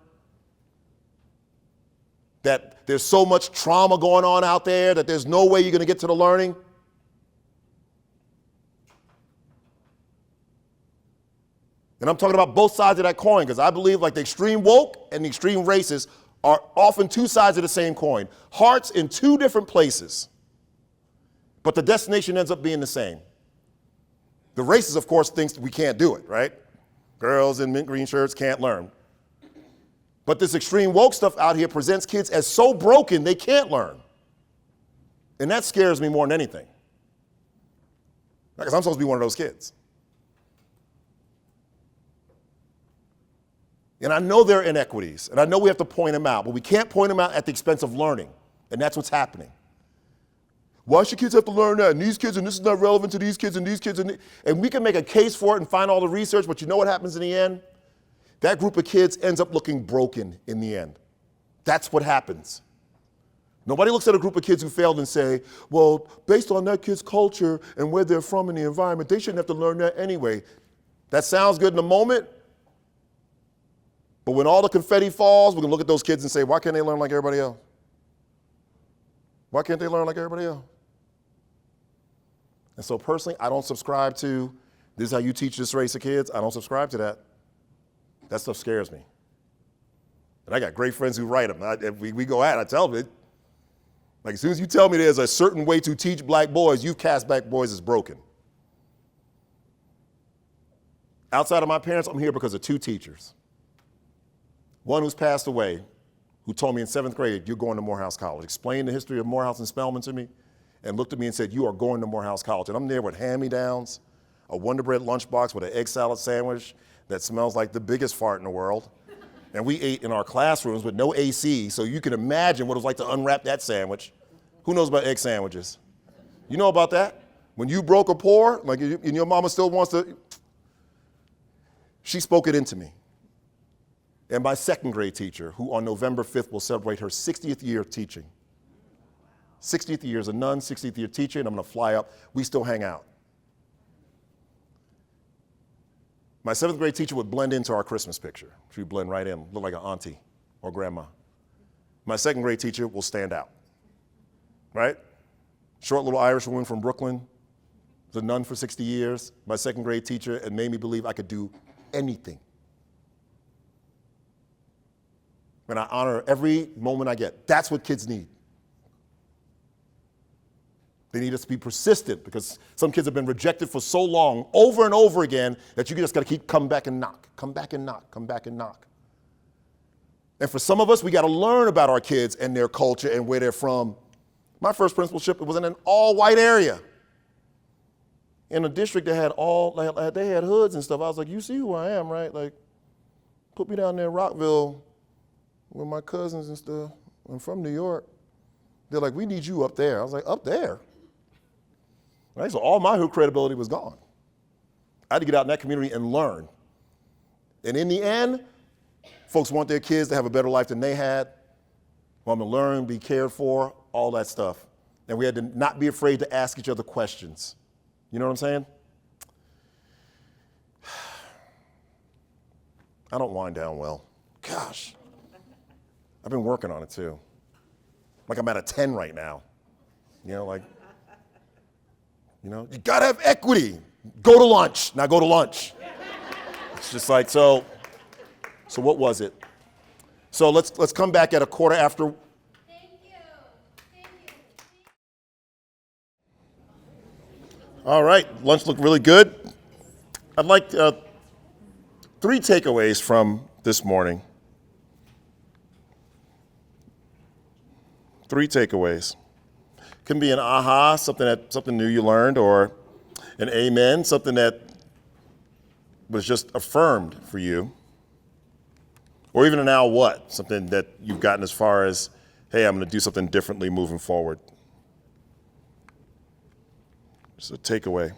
That there's so much trauma going on out there that there's no way you're going to get to the learning. And I'm talking about both sides of that coin because I believe like the extreme woke and the extreme racist are often two sides of the same coin. Hearts in two different places. But the destination ends up being the same. The racist, of course, thinks we can't do it, right? Girls in mint green shirts can't learn. But this extreme woke stuff out here presents kids as so broken they can't learn. And that scares me more than anything. Because I'm supposed to be one of those kids. And I know there are inequities, and I know we have to point them out, but we can't point them out at the expense of learning, and that's what's happening. Why should kids have to learn that? And these kids, and this is not relevant to these kids, and these kids, and we can make a case for it and find all the research, but you know what happens in the end? That group of kids ends up looking broken in the end. That's what happens. Nobody looks at a group of kids who failed and say, well, based on that kid's culture and where they're from in the environment, they shouldn't have to learn that anyway. That sounds good in the moment, but when all the confetti falls, we can look at those kids and say, why can't they learn like everybody else? Why can't they learn like everybody else? And so personally, I don't subscribe to, this is how you teach this race of kids. I don't subscribe to that. That stuff scares me. And I got great friends who write them. If we go at it, I tell them, like as soon as you tell me there's a certain way to teach black boys, you've cast black boys as broken. Outside of my parents, I'm here because of two teachers. One who's passed away, who told me in 7th grade, you're going to Morehouse College. Explained the history of Morehouse and Spelman to me, and looked at me and said, you are going to Morehouse College. And I'm there with hand-me-downs, a Wonder Bread lunchbox with an egg salad sandwich that smells like the biggest fart in the world. And we ate in our classrooms with no AC, so you can imagine what it was like to unwrap that sandwich. Who knows about egg sandwiches? You know about that? When you broke or poor, like, and your mama still wants to, she spoke it into me. And my 2nd grade teacher, who on November 5th will celebrate her 60th year of teaching. 60th year as a nun, 60th year teacher, and I'm gonna fly up. We still hang out. My 7th grade teacher would blend into our Christmas picture. She would blend right in, look like an auntie or grandma. My 2nd grade teacher will stand out, right? Short little Irish woman from Brooklyn, was a nun for 60 years, my 2nd grade teacher, and made me believe I could do anything. And I honor every moment I get. That's what kids need. They need us to be persistent because some kids have been rejected for so long, over and over again, that you just got to keep come back and knock, come back and knock, come back and knock. And for some of us, we got to learn about our kids and their culture and where they're from. My first principalship, it was in an all-white area. In a district that had they had hoods and stuff. I was like, you see who I am, right? Like, put me down there in Rockville with my cousins and stuff. I'm from New York. They're like, we need you up there. I was like, up there? Right? So all my hood credibility was gone. I had to get out in that community and learn. And in the end, folks want their kids to have a better life than they had, want them to learn, be cared for, all that stuff. And we had to not be afraid to ask each other questions. You know what I'm saying? I don't wind down well. Gosh. I've been working on it too. Like I'm at a 10 right now. You know, like, you gotta have equity. Go to lunch. Now go to lunch. It's just like, so what was it? So let's come back at a quarter after. Thank you. All right, lunch looked really good. I'd like 3 takeaways from this morning. 3 takeaways. Can be an aha, something new you learned, or an amen, something that was just affirmed for you. Or even a now what, something that you've gotten as far as, hey, I'm going to do something differently moving forward. Just a takeaway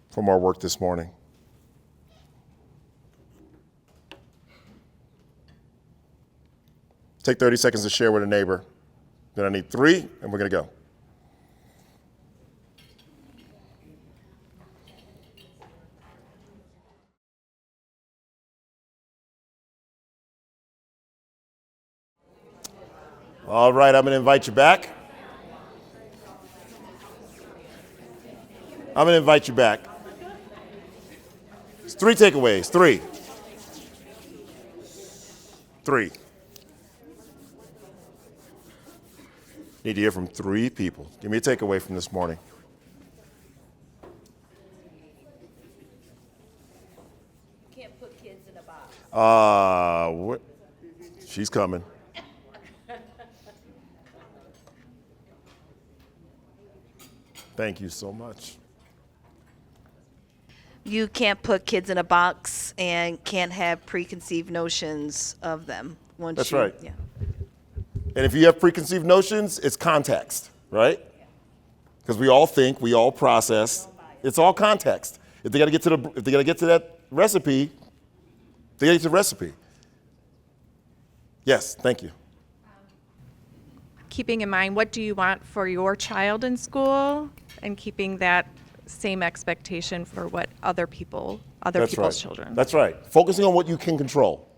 from our work this morning. Take 30 seconds to share with a neighbor. Then I need 3, and we're going to go. All right, I'm going to invite you back. It's 3 takeaways. 3. Need to hear from 3 people. Give me a takeaway from this morning. Can't put kids in a box. She's coming. Thank you so much. You can't put kids in a box and can't have preconceived notions of them. Once That's you, right. Yeah. And if you have preconceived notions, it's context, right? Because we all think, we all process. It's all context. If they got to get to that recipe, they got to get to the recipe. Yes, thank you. Keeping in mind, what do you want for your child in school, and keeping that same expectation for what other people's children. That's right. Focusing on what you can control.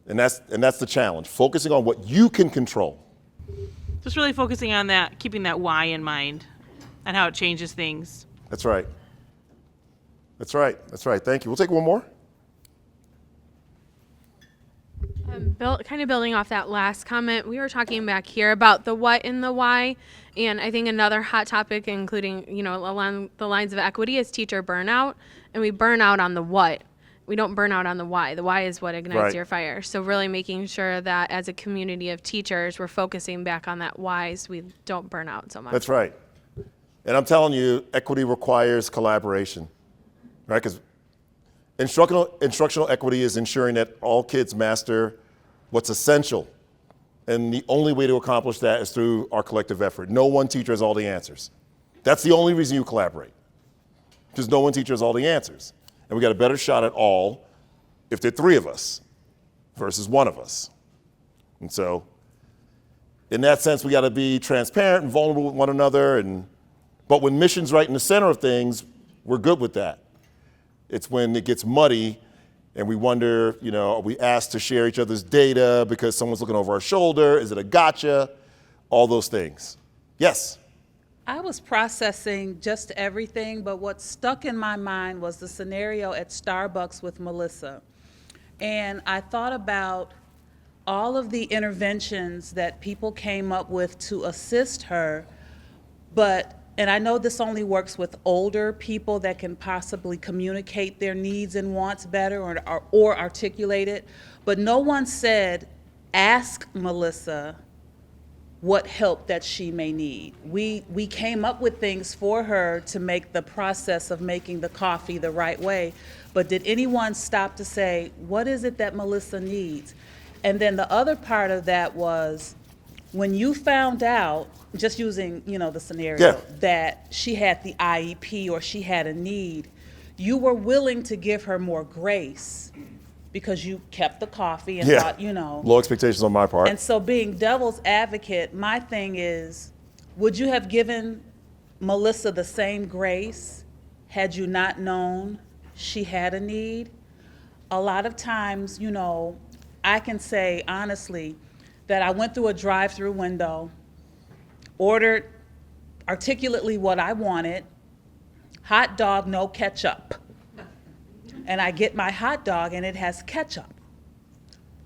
And that's the challenge. Focusing on what you can control. Just really focusing on that, keeping that why in mind and how it changes things. That's right. That's right. That's right. Thank you. We'll take one more. Kind of building off that last comment, we were talking back here about the what and the why, and I think another hot topic, including, along the lines of equity, is teacher burnout, and we burn out on the what. We don't burn out on the why. The why is what ignites your fire. So really making sure that as a community of teachers, we're focusing back on that why so we don't burn out so much. That's right. And I'm telling you, equity requires collaboration, right? Because instructional equity is ensuring that all kids master what's essential. And the only way to accomplish that is through our collective effort. No one teacher has all the answers. That's the only reason you collaborate, because no one teacher has all the answers. And we got a better shot at all if there are three of us versus one of us. And so in that sense, we got to be transparent and vulnerable with one another. But when mission's right in the center of things, we're good with that. It's when it gets muddy and we wonder, are we asked to share each other's data because someone's looking over our shoulder? Is it a gotcha? All those things. Yes? I was processing just everything, but what stuck in my mind was the scenario at Starbucks with Melissa. And I thought about all of the interventions that people came up with to assist her, and I know this only works with older people that can possibly communicate their needs and wants better or articulate it, but no one said, ask Melissa what help that she may need. We came up with things for her to make the process of making the coffee the right way, but did anyone stop to say, what is it that Melissa needs? And then the other part of that was, when you found out, just using, the scenario, that she had the IEP or she had a need, you were willing to give her more grace because you kept the coffee and thought, Low expectations on my part. And so being devil's advocate, my thing is, would you have given Melissa the same grace had you not known she had a need? A lot of times, I can say honestly that I went through a drive-through window, ordered articulately what I wanted, hot dog, no ketchup. And I get my hot dog and it has ketchup.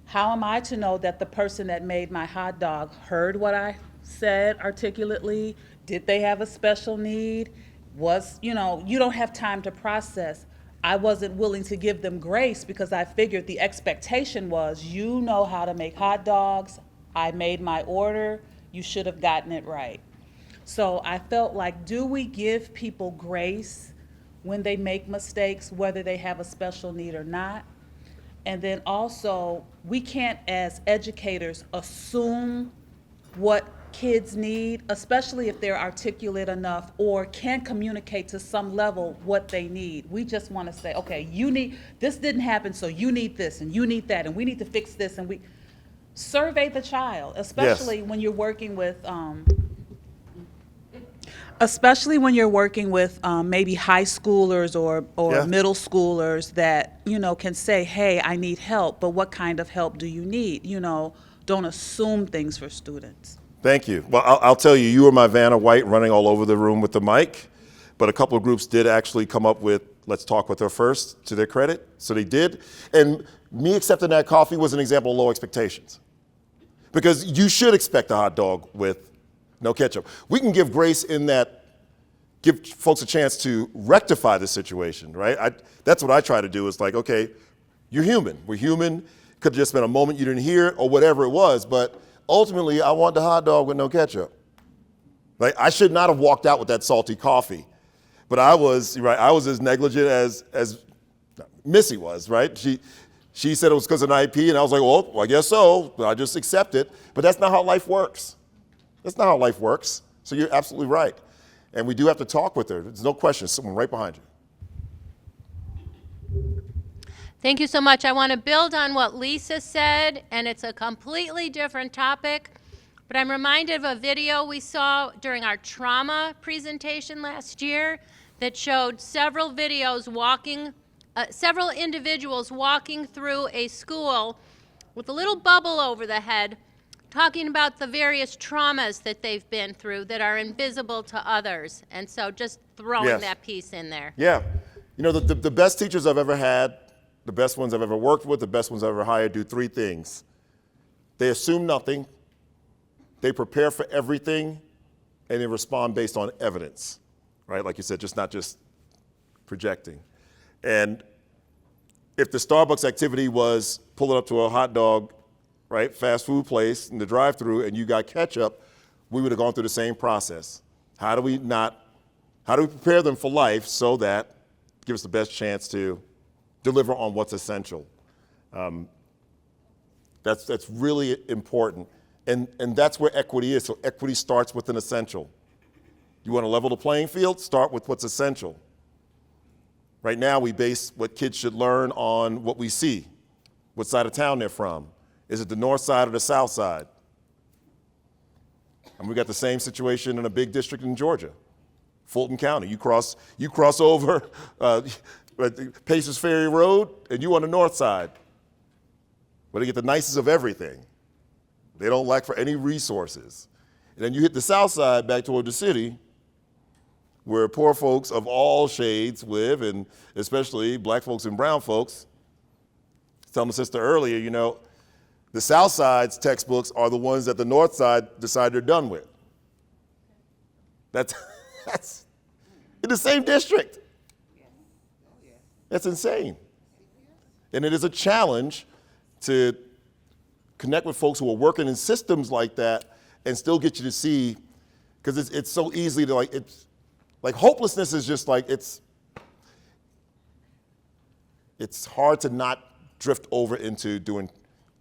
How am I to know that the person that made my hot dog heard what I said articulately? Did they have a special need? You don't have time to process. I wasn't willing to give them grace because I figured the expectation was, you know how to make hot dogs. I made my order. You should have gotten it right. So I felt like, do we give people grace when they make mistakes, whether they have a special need or not? And then also, we can't, as educators, assume what kids need, especially if they're articulate enough or can communicate to some level what they need. We just want to say, okay, this didn't happen, so you need this and you need that, and we need to fix this, and we survey the child, especially when you're working with maybe high schoolers or middle schoolers that can say, hey, I need help, but what kind of help do you need? Don't assume things for students. Thank you. Well, I'll tell you, you were my Vanna White running all over the room with the mic, but a couple of groups did actually come up with, let's talk with her first, to their credit. So they did. And me accepting that coffee was an example of low expectations. Because you should expect a hot dog with no ketchup. We can give grace in that, give folks a chance to rectify the situation, right? That's what I try to do, is like, okay, you're human. We're human. Could have just been a moment you didn't hear it or whatever it was, but ultimately I want the hot dog with no ketchup. Like, I should not have walked out with that salty coffee, but I was as negligent as Missy was, right? She said it was because of an IP, and I was like, well, I guess so. I just accept it. But that's not how life works. That's not how life works. So you're absolutely right. And we do have to talk with her. There's no question. Someone right behind you. Thank you so much. I want to build on what Lisa said, and it's a completely different topic. But I'm reminded of a video we saw during our trauma presentation last year that showed several individuals walking through a school with a little bubble over the head, talking about the various traumas that they've been through that are invisible to others. And so just throwing that piece in there. Yeah. You know, the best teachers I've ever had, the best ones I've ever worked with, the best ones I've ever hired do three things. They assume nothing, they prepare for everything, and they respond based on evidence, right? Like you said, not just projecting. And if the Starbucks activity was pulling up to a hot dog, right, fast food place in the drive-thru, and you got ketchup, we would have gone through the same process. How do we prepare them for life so that it gives us the best chance to deliver on what's essential? That's really important. And that's where equity is. So equity starts with an essential. You want to level the playing field? Start with what's essential. Right now, we base what kids should learn on what we see, what side of town they're from. Is it the north side or the south side? And we got the same situation in a big district in Georgia, Fulton County. You cross over Pacers Ferry Road, and you on the north side, where they get the nicest of everything. They don't lack for any resources. And then you hit the south side back toward the city, where poor folks of all shades live, and especially black folks and brown folks. I was telling my sister earlier, you know, the south side's textbooks are the ones that the north side decide they're done with. That's in the same district. That's insane. And it is a challenge to connect with folks who are working in systems like that and still get you to see, because it's so easily to like hopelessness is just like, it's hard to not drift over into doing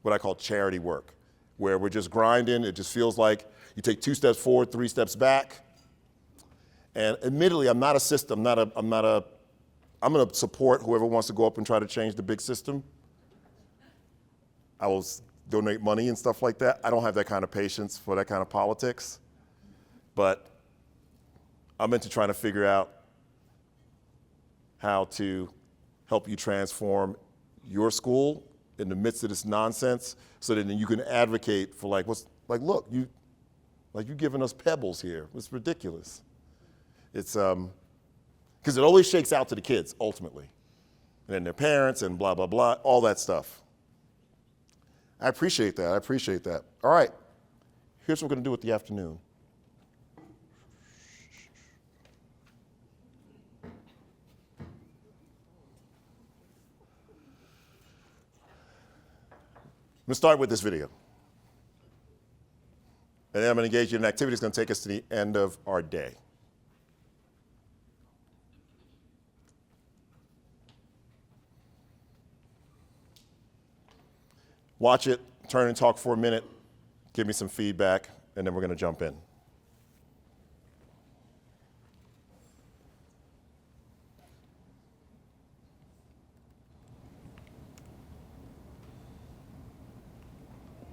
what I call charity work, where we're just grinding. It just feels like you take 2 steps forward, 3 steps back. And admittedly, I'm not a system, I'm going to support whoever wants to go up and try to change the big system. I will donate money and stuff like that. I don't have that kind of patience for that kind of politics. But I'm into trying to figure out how to help you transform your school in the midst of this nonsense, so that then you can advocate for look, you've given us pebbles here. It's ridiculous. It's because it always shakes out to the kids ultimately, and then their parents and blah, blah, blah, all that stuff. I appreciate that. All right, here's what we're gonna do with the afternoon. I'm gonna start with this video. And then I'm gonna engage you in an activity that's gonna take us to the end of our day. Watch it, turn and talk for a minute, give me some feedback, and then we're gonna jump in.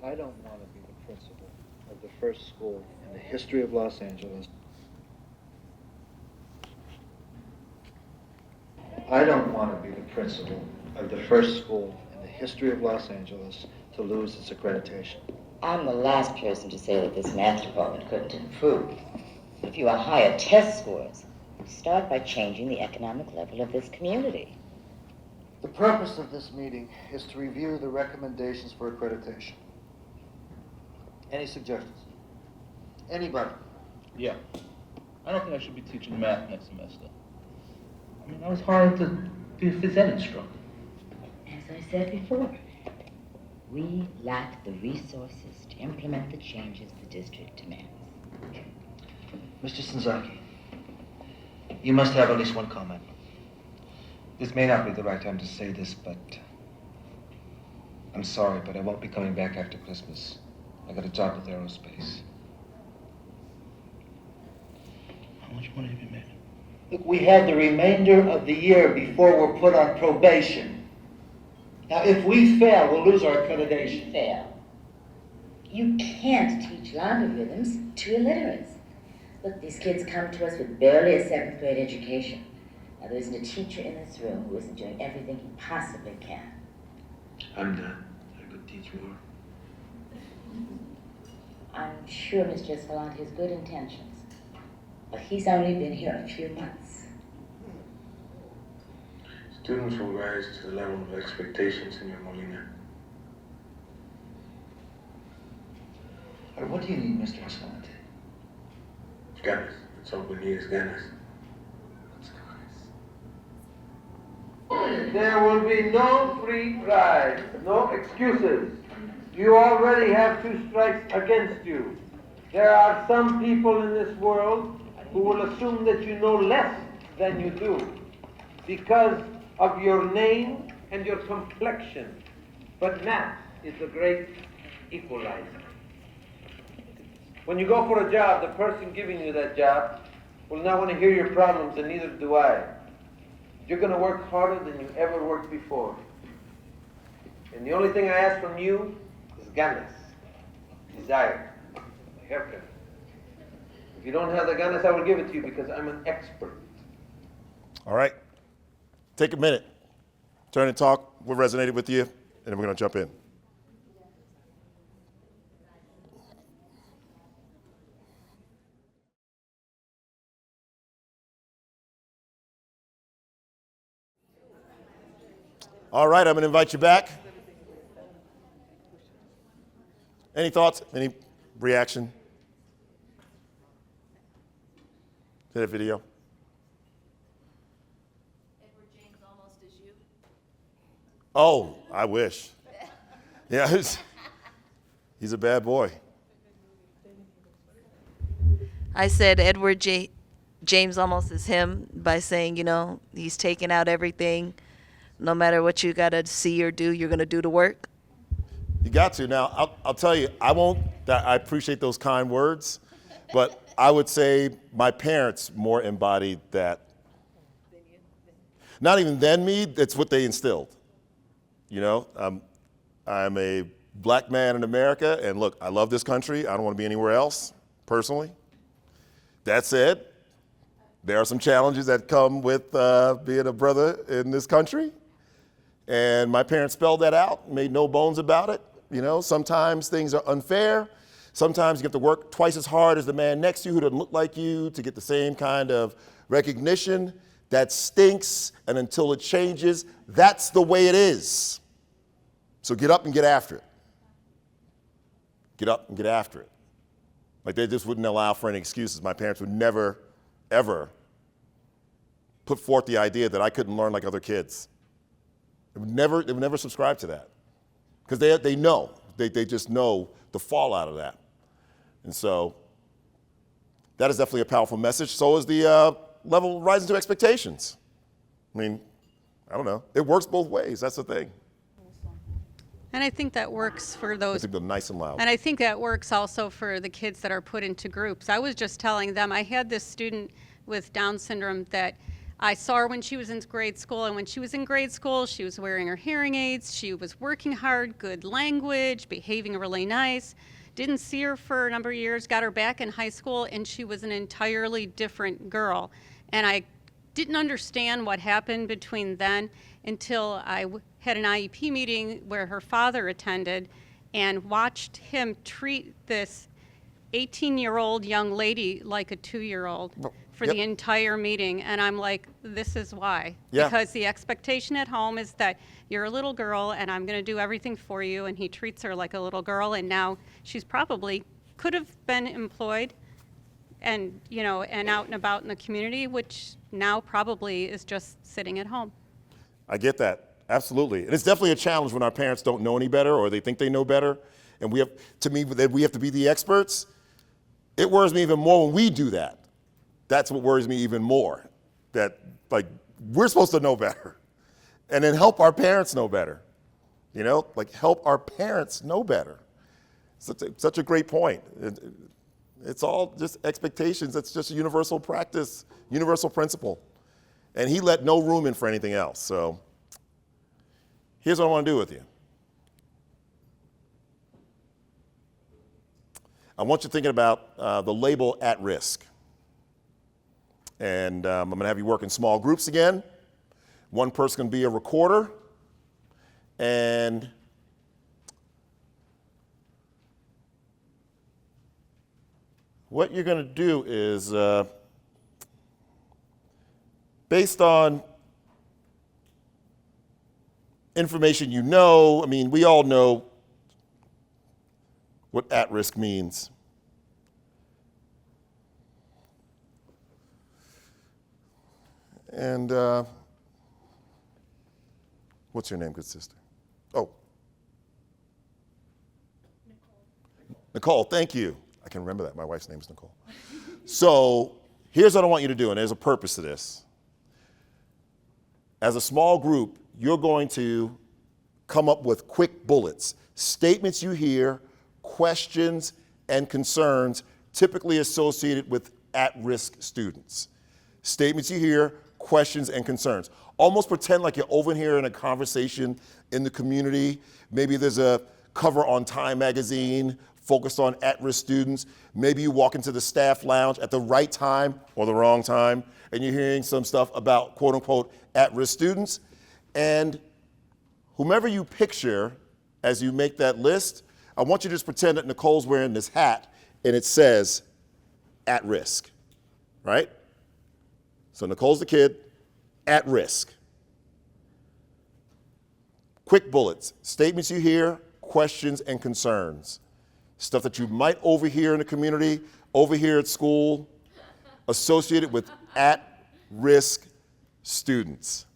I don't want to be the principal of the first school in the history of Los Angeles. I don't want to be the principal of the first school in the history of Los Angeles to lose its accreditation. I'm the last person to say that this math department couldn't improve. But if you want higher test scores, start by changing the economic level of this community. The purpose of this meeting is to review the recommendations for accreditation. Any suggestions? Anybody? Yeah. I don't think I should be teaching math next semester. I mean, I was hired to be a phys ed instructor. As I said before, we lack the resources to implement the changes the district demands. Mr. Senzaki, you must have at least one comment. This may not be the right time to say this, but I'm sorry, but I won't be coming back after Christmas. I got a job with aerospace. How much money have you made? Look, we have the remainder of the year before we're put on probation. Now, if we fail, we'll lose our accreditation. Fail. You can't teach logarithms to illiterates. Look, these kids come to us with barely a 7th grade education. Now, there isn't a teacher in this room who isn't doing everything he possibly can. I'm done. I could teach more. I'm sure Mr. Escalante has good intentions, but he's only been here a few months. Students will rise to the level of expectations in your Molina. What do you need, Mr. Escalante? Ganas. That's all we need is ganas. There will be no free rides, no excuses. You already have 2 strikes against you. There are some people in this world who will assume that you know less than you do because of your name and your complexion. But math is the great equalizer. When you go for a job, the person giving you that job will not want to hear your problems, and neither do I. You're going to work harder than you ever worked before. And the only thing I ask from you is ganas, desire, a haircut. If you don't have the ganas, I will give it to you because I'm an expert. All right. Take a minute. Turn and talk what resonated with you, and then we're going to jump in. All right, I'm going to invite you back. Any thoughts? Any reaction to that video? Edward James almost is you. Oh, I wish. Yeah, he's a bad boy. I said Edward James almost is him by saying, he's taking out everything. No matter what you got to see or do, you're going to do the work. You got to. Now, I'll tell you, I appreciate those kind words, but I would say my parents more embodied that. Not even than me, it's what they instilled. I'm a black man in America, and look, I love this country. I don't want to be anywhere else, personally. That said, there are some challenges that come with being a brother in this country. And my parents spelled that out, made no bones about it. Sometimes things are unfair. Sometimes you have to work twice as hard as the man next to you who doesn't look like you to get the same kind of recognition. That stinks, and until it changes, that's the way it is. So get up and get after it. Get up and get after it. Like they just wouldn't allow for any excuses. My parents would never, ever put forth the idea that I couldn't learn like other kids. They would never subscribe to that. Because they know, they just know the fallout of that. And so that is definitely a powerful message. So is the level rising to expectations. I mean, I don't know. It works both ways. That's the thing. And I think that works for those. I think they're nice and loud. And I think that works also for the kids that are put into groups. I was just telling them, I had this student with Down syndrome that I saw her when she was in grade school, and when she was in grade school, she was wearing her hearing aids, she was working hard, good language, behaving really nice. Didn't see her for a number of years, got her back in high school, and she was an entirely different girl. And I didn't understand what happened between then until I had an IEP meeting where her father attended and watched him treat this 18-year-old young lady like a 2-year-old for the entire meeting. And I'm like, this is why. Yeah. Because the expectation at home is that you're a little girl and I'm going to do everything for you. And he treats her like a little girl. And now she's probably could have been employed and, and out and about in the community, which now probably is just sitting at home. I get that. Absolutely. And it's definitely a challenge when our parents don't know any better or they think they know better. And we have to be the experts. It worries me even more when we do that. That's what worries me even more, that like we're supposed to know better and then help our parents know better, like help our parents know better. Such a great point. It's all just expectations. It's just a universal practice, universal principle. And he let no room in for anything else. So here's what I want to do with you. I want you thinking about the label at risk. And I'm going to have you work in small groups again. One person can be a recorder. And what you're going to do is, based on information we all know what at risk means. And what's your name, good sister? Oh. Nicole, thank you. I can remember that. My wife's name is Nicole. So here's what I want you to do, and there's a purpose to this. As a small group, you're going to come up with quick bullets, statements you hear, questions, and concerns typically associated with at-risk students. Statements you hear, questions, and concerns. Almost pretend like you're over here in a conversation in the community. Maybe there's a cover on Time magazine focused on at-risk students. Maybe you walk into the staff lounge at the right time or the wrong time, and you're hearing some stuff about quote-unquote at-risk students. And whomever you picture as you make that list, I want you to just pretend that Nicole's wearing this hat and it says at risk, right? So Nicole's the kid, at risk. Quick bullets, statements you hear, questions and concerns. Stuff that you might overhear in the community, overhear at school, associated with at-risk students.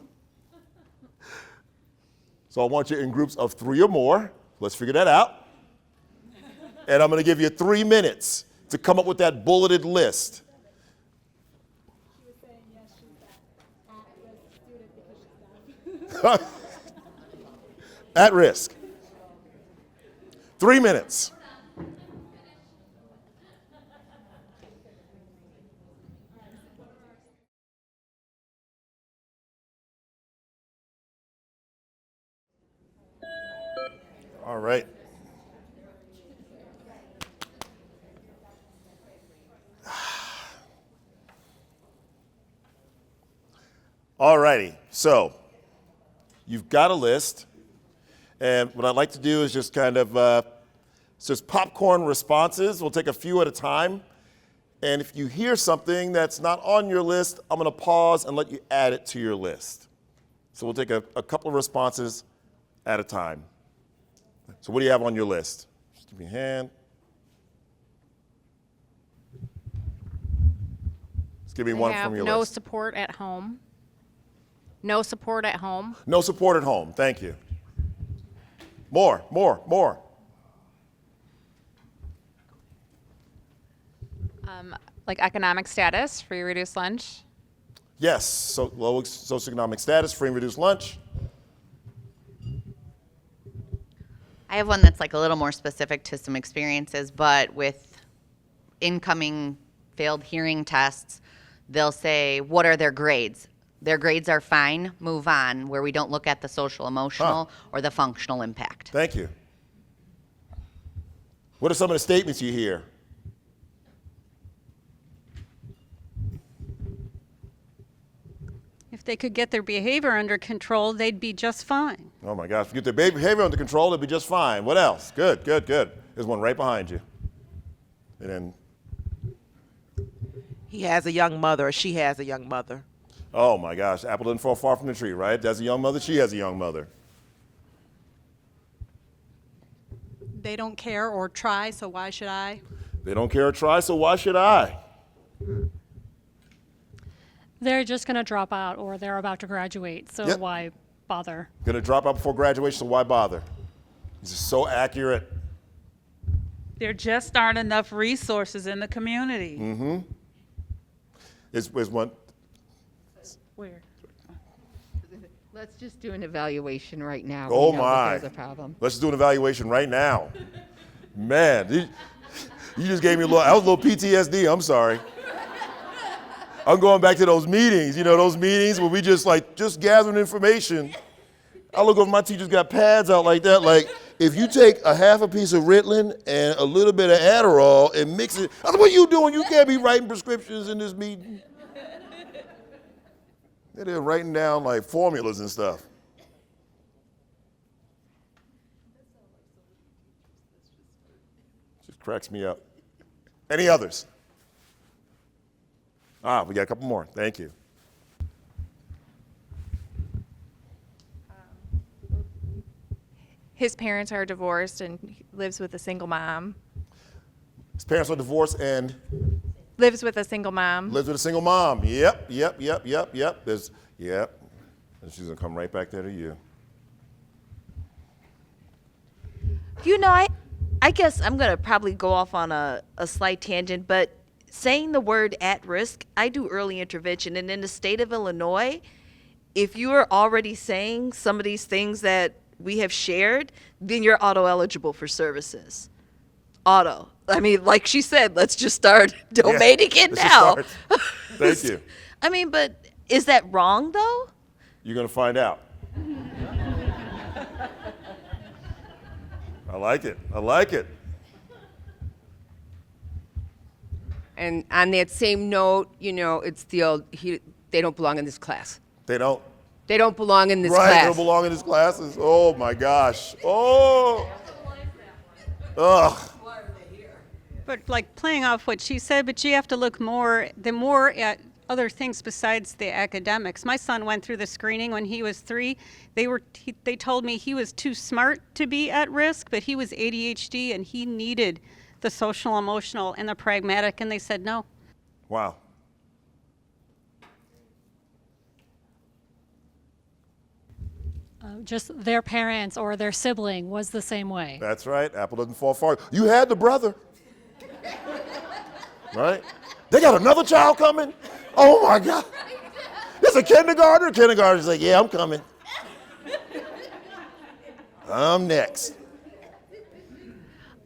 So I want you in groups of 3 or more. Let's figure that out. And I'm going to give you 3 minutes to come up with that bulleted list. At risk. 3 minutes. All right. All righty. So you've got a list. And what I'd like to do is just kind of, so it's popcorn responses. We'll take a few at a time. And if you hear something that's not on your list, I'm going to pause and let you add it to your list. So we'll take a couple of responses at a time. So what do you have on your list? Just give me a hand. Just give me one from your no list. support at home. No support at home. No support at home. Thank you. More. Like economic status, free reduced lunch. Yes, so low socioeconomic status, free and reduced lunch. I have one that's like a little more specific to some experiences, but with incoming failed hearing tests, they'll say, what are their grades? Their grades are fine, move on, where we don't look at the social, emotional, or the functional impact. Thank you. What are some of the statements you hear? If they could get their behavior under control, they'd be just fine. Oh my gosh, if you get their behavior under control, they'll be just fine. What else? Good. There's one right behind you. And then. He has a young mother, or she has a young mother. Oh my gosh, apple doesn't fall far from the tree, right? That's a young mother, she has a young mother. They don't care or try, so why should I? They don't care or try, so why should I? They're just going to drop out or they're about to graduate, so why bother? Gonna drop out before graduation, so why bother? This is so accurate. There just aren't enough resources in the community. Mm-hmm. Is one. Where? Let's just do an evaluation right now. Oh We know that my. There's a problem. Let's just do an evaluation right now. Man, you just gave me that was a little PTSD, I'm sorry. I'm going back to those meetings, those meetings where we just gathering information. I look over, my teachers got pads out like that. Like, if you take a half a piece of Ritalin and a little bit of Adderall and mix it, I said, what are you doing? You can't be writing prescriptions in this meeting. They're writing down like formulas and stuff. Just cracks me up. Any others? We got a couple more. Thank you. His parents are divorced and he lives with a single mom. His parents are divorced and Lives with a single mom. lives with a single mom. Yep. Yep. And she's gonna come right back there to you. I guess I'm going to probably go off on a slight tangent, but saying the word at risk, I do early intervention. And in the state of Illinois, if you are already saying some of these things that we have shared, then you're auto eligible for services. Auto. I mean, like she said, let's just start donating it now. Thank you. I mean, but is that wrong though? You're gonna find out. I like it. And on that same note, it's the old, they don't belong in this class. They don't. They don't belong in this Right, class. they don't belong in this classes. Oh my gosh. Oh. Ugh. But like playing off what she said, but you have to look more at other things besides the academics. My son went through the screening when he was 3. They told me he was too smart to be at risk, but he was ADHD and he needed the social, emotional, and the pragmatic, and they said no. Wow. Just their parents or their sibling was the same way. That's right. Apple doesn't fall far. You had the brother. Right? They got another child coming? Oh my God. There's a kindergartner. Kindergartner's like, yeah, I'm coming. I'm next.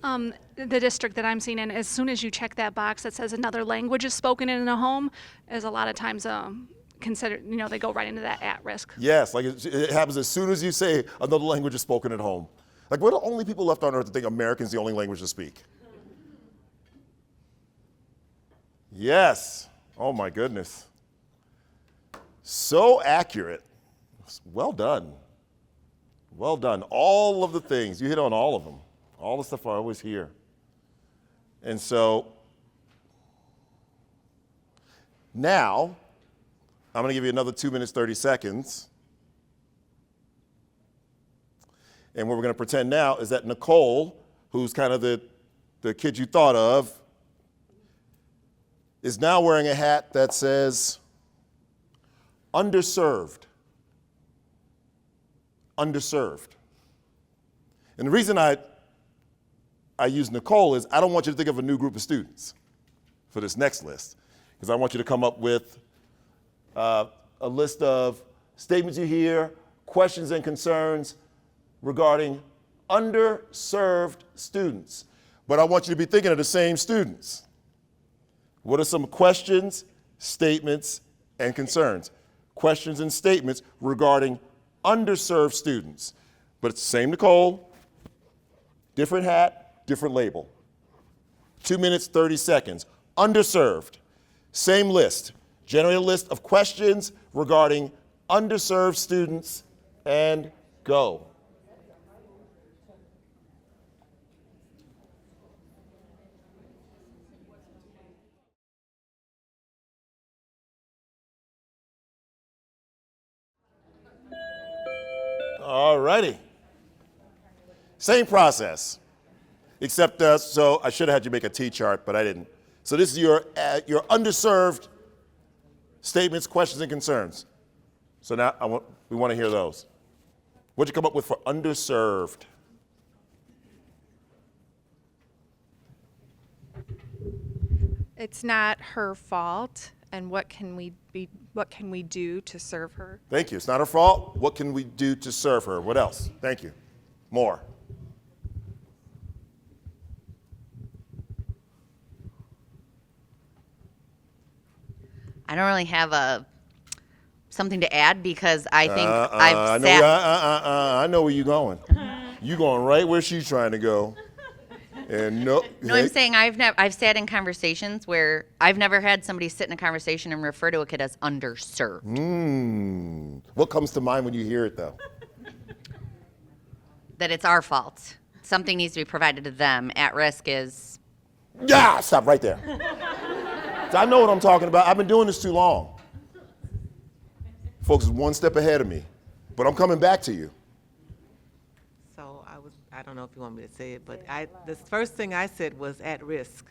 The district that I'm seeing in, as soon as you check that box that says another language is spoken in a home, is a lot of times considered, they go right into that at risk. Yes, like it happens as soon as you say another language is spoken at home. Like, we're the only people left on earth to think American's the only language to speak. Yes. Oh my goodness. So accurate. Well done. Well done. All of the things, you hit on all of them. All the stuff I always hear. And so now, I'm going to give you another 2 minutes, 30 seconds. And what we're going to pretend now is that Nicole, who's kind of the kid you thought of, is now wearing a hat that says underserved. Underserved. And the reason I use Nicole is I don't want you to think of a new group of students for this next list, because I want you to come up with a list of statements you hear, questions and concerns regarding underserved students. But I want you to be thinking of the same students. What are some questions, statements, and concerns? Questions and statements regarding underserved students. But it's the same Nicole, different hat, different label. 2 minutes, 30 seconds. Underserved, same list. Generate a list of questions regarding underserved students and go. All righty. Same process, except so I should have had you make a T-chart, but I didn't. So this is your underserved statements, questions, and concerns. So now we want to hear those. What'd you come up with for underserved? It's not her fault. And what can we do to serve her? Thank you. It's not her fault. What can we do to serve her? What else? Thank you. More. I don't really have something to add because I think I I've know, sat. I know where you're going. You're going right where she's trying to go. And no, No, I'm saying I've sat in conversations where I've never had somebody sit in a conversation and refer to a kid as underserved. What comes to mind when you hear it, though? That it's our fault. Something needs to be provided to them. At risk is. Yeah, stop right there. So I know what I'm talking about. I've been doing this too long. Folks is one step ahead of me, but I'm coming back to you. So I don't know if you want me to say it, but the first thing I said was at risk.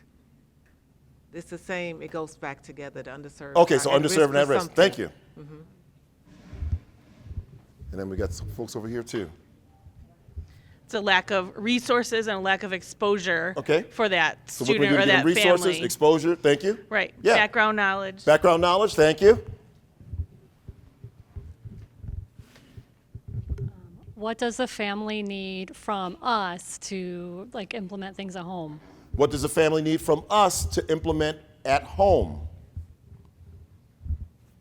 It's the same, it goes back together, the underserved. Okay, so underserved and at risk. Something. Thank you. Mm-hmm. And then we got some folks over here too. It's a lack of resources and a lack of exposure for that So what can we student do or to give that them? Resources, family. exposure, thank you. Right. Yeah. Background knowledge. Background knowledge, thank you. What does the family need from us to implement things at home? What does the family need from us to implement at home?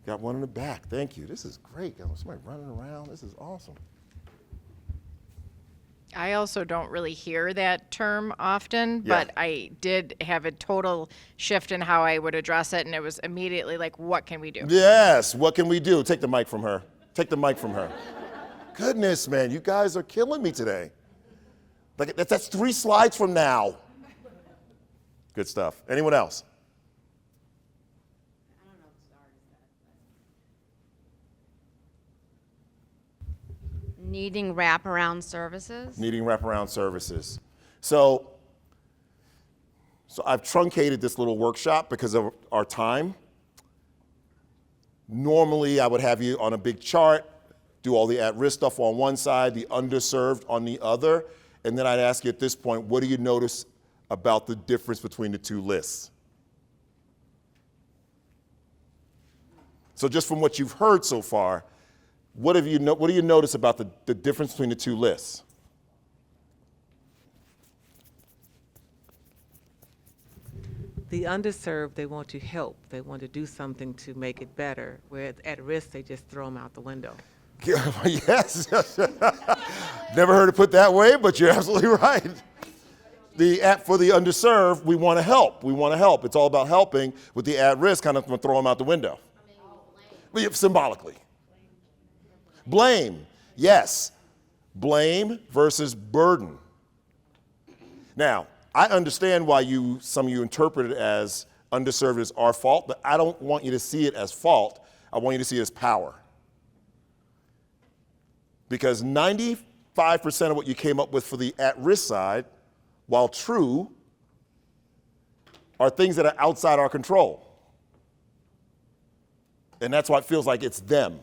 Got one in the back, thank you. This is great. Got somebody running around, this is awesome. I also don't really hear that term often, Yeah. but I did have a total shift in how I would address it, and it was immediately like, what can we do? Yes, what can we do? Take the mic from her. Take the mic from her. Goodness, man, you guys are killing me today. That's 3 slides from now. Good stuff. Anyone else? Needing wraparound services. Needing wraparound services. So I've truncated this little workshop because of our time. Normally, I would have you on a big chart, do all the at-risk stuff on one side, the underserved on the other, and then I'd ask you at this point, what do you notice about the difference between the two lists? So just from what you've heard so far, what do you notice about the difference between the two lists? The underserved, they want to help. They want to do something to make it better. Where at risk, they just throw them out the window. Yes. Never heard it put that way, but you're absolutely right. For the underserved, we want to help. We want to help. It's all about helping. With the at-risk, kind of throw them out the window. Symbolically. Blame. Yes. Blame versus burden. Now, I understand why some of you interpret it as underserved as our fault, but I don't want you to see it as fault. I want you to see it as power. Because 95% of what you came up with for the at-risk side, while true, are things that are outside our control. And that's why it feels like it's them.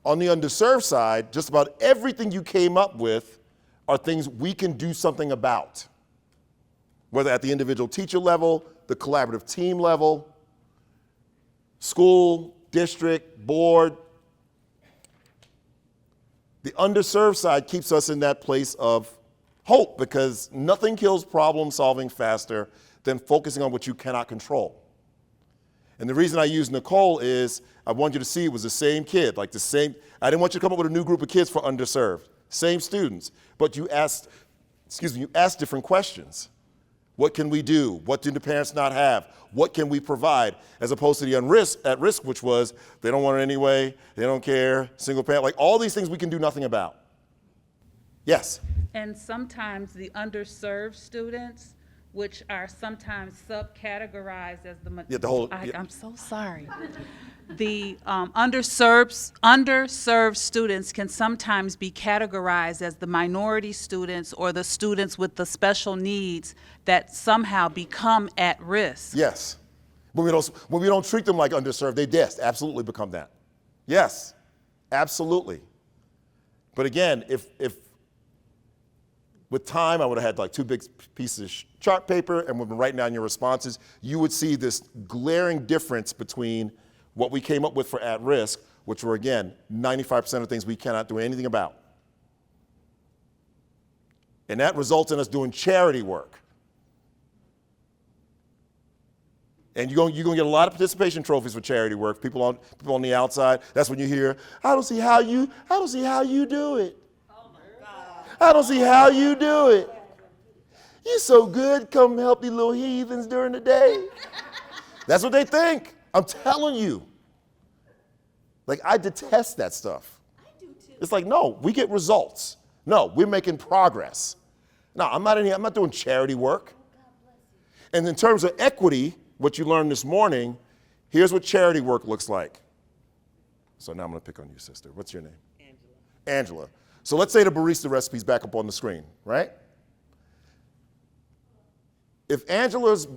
On the underserved side, just about everything you came up with are things we can do something about. Whether at the individual teacher level, the collaborative team level, school, district, board. The underserved side keeps us in that place of hope because nothing kills problem solving faster than focusing on what you cannot control. And the reason I use Nicole is I want you to see it was the same kid, I didn't want you to come up with a new group of kids for underserved, same students, but you asked different questions. What can we do? What do the parents not have? What can we provide? As opposed to the at risk, which was they don't want it anyway, they don't care, single parent, all these things we can do nothing about. Yes? And sometimes the underserved students, which are sometimes subcategorized as I'm so sorry. The underserved students can sometimes be categorized as the minority students or the students with the special needs that somehow become at risk. Yes. When we don't treat them like underserved, they absolutely become that. Yes, absolutely. But again, if With time, I would have had like 2 big pieces of chart paper and would have been writing down your responses. You would see this glaring difference between what we came up with for at risk, which were, again, 95% of things we cannot do anything about. And that results in us doing charity work. And you're going to get a lot of participation trophies for charity work. People on the outside. That's when you hear, I don't see how you do it. I don't see how you do it. You're so good. Come help these little heathens during the day. That's what they think. I'm telling you. Like, I detest that stuff. I do too. It's like, no, we get results. No, we're making progress. No, I'm not in here. I'm not doing charity work. And in terms of equity, what you learned this morning, here's what charity work looks like. So now I'm going to pick on you, sister. What's your name? Angela. So let's say the barista recipe's back up on the screen, right? If Angela is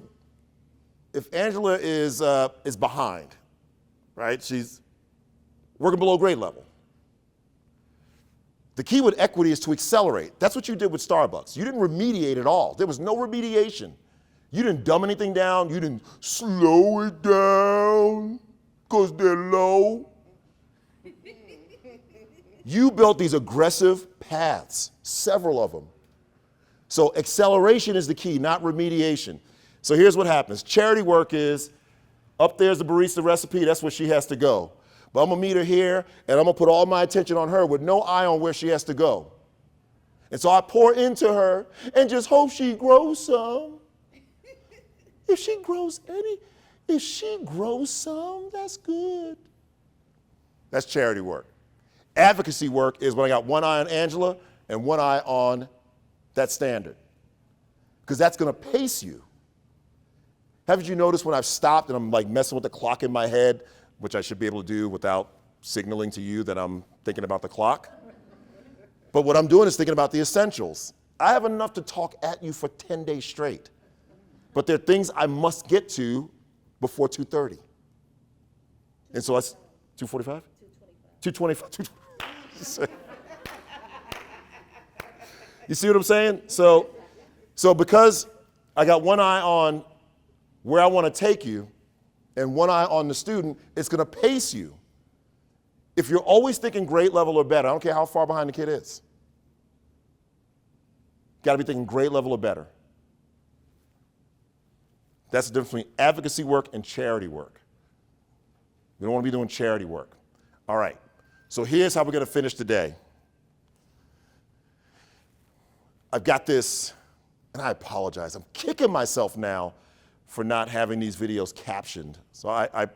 behind, right? She's working below grade level. The key with equity is to accelerate. That's what you did with Starbucks. You didn't remediate at all. There was no remediation. You didn't dumb anything down. You didn't slow it down because they're low. You built these aggressive paths, several of them. So acceleration is the key, not remediation. So here's what happens. Charity work is, up there's the barista recipe, that's where she has to go. But I'm gonna meet her here, and I'm gonna put all my attention on her with no eye on where she has to go. And so I pour into her and just hope she grows some. If she grows some, that's good. That's charity work. Advocacy work is when I got one eye on Angela and one eye on that standard. Because that's gonna pace you. Haven't you noticed when I've stopped and I'm like messing with the clock in my head, which I should be able to do without signaling to you that I'm thinking about the clock? But what I'm doing is thinking about the essentials. I have enough to talk at you for 10 days straight. But there are things I must get to before 2:30. And so that's 2:45? 2:25. You see what I'm saying? So because I got one eye on where I want to take you and one eye on the student, it's going to pace you. If you're always thinking grade level or better, I don't care how far behind the kid is. Got to be thinking grade level or better. That's the difference between advocacy work and charity work. We don't want to be doing charity work. All right. So here's how we're going to finish today. I've got this, and I apologize. I'm kicking myself now for not having these videos captioned. So I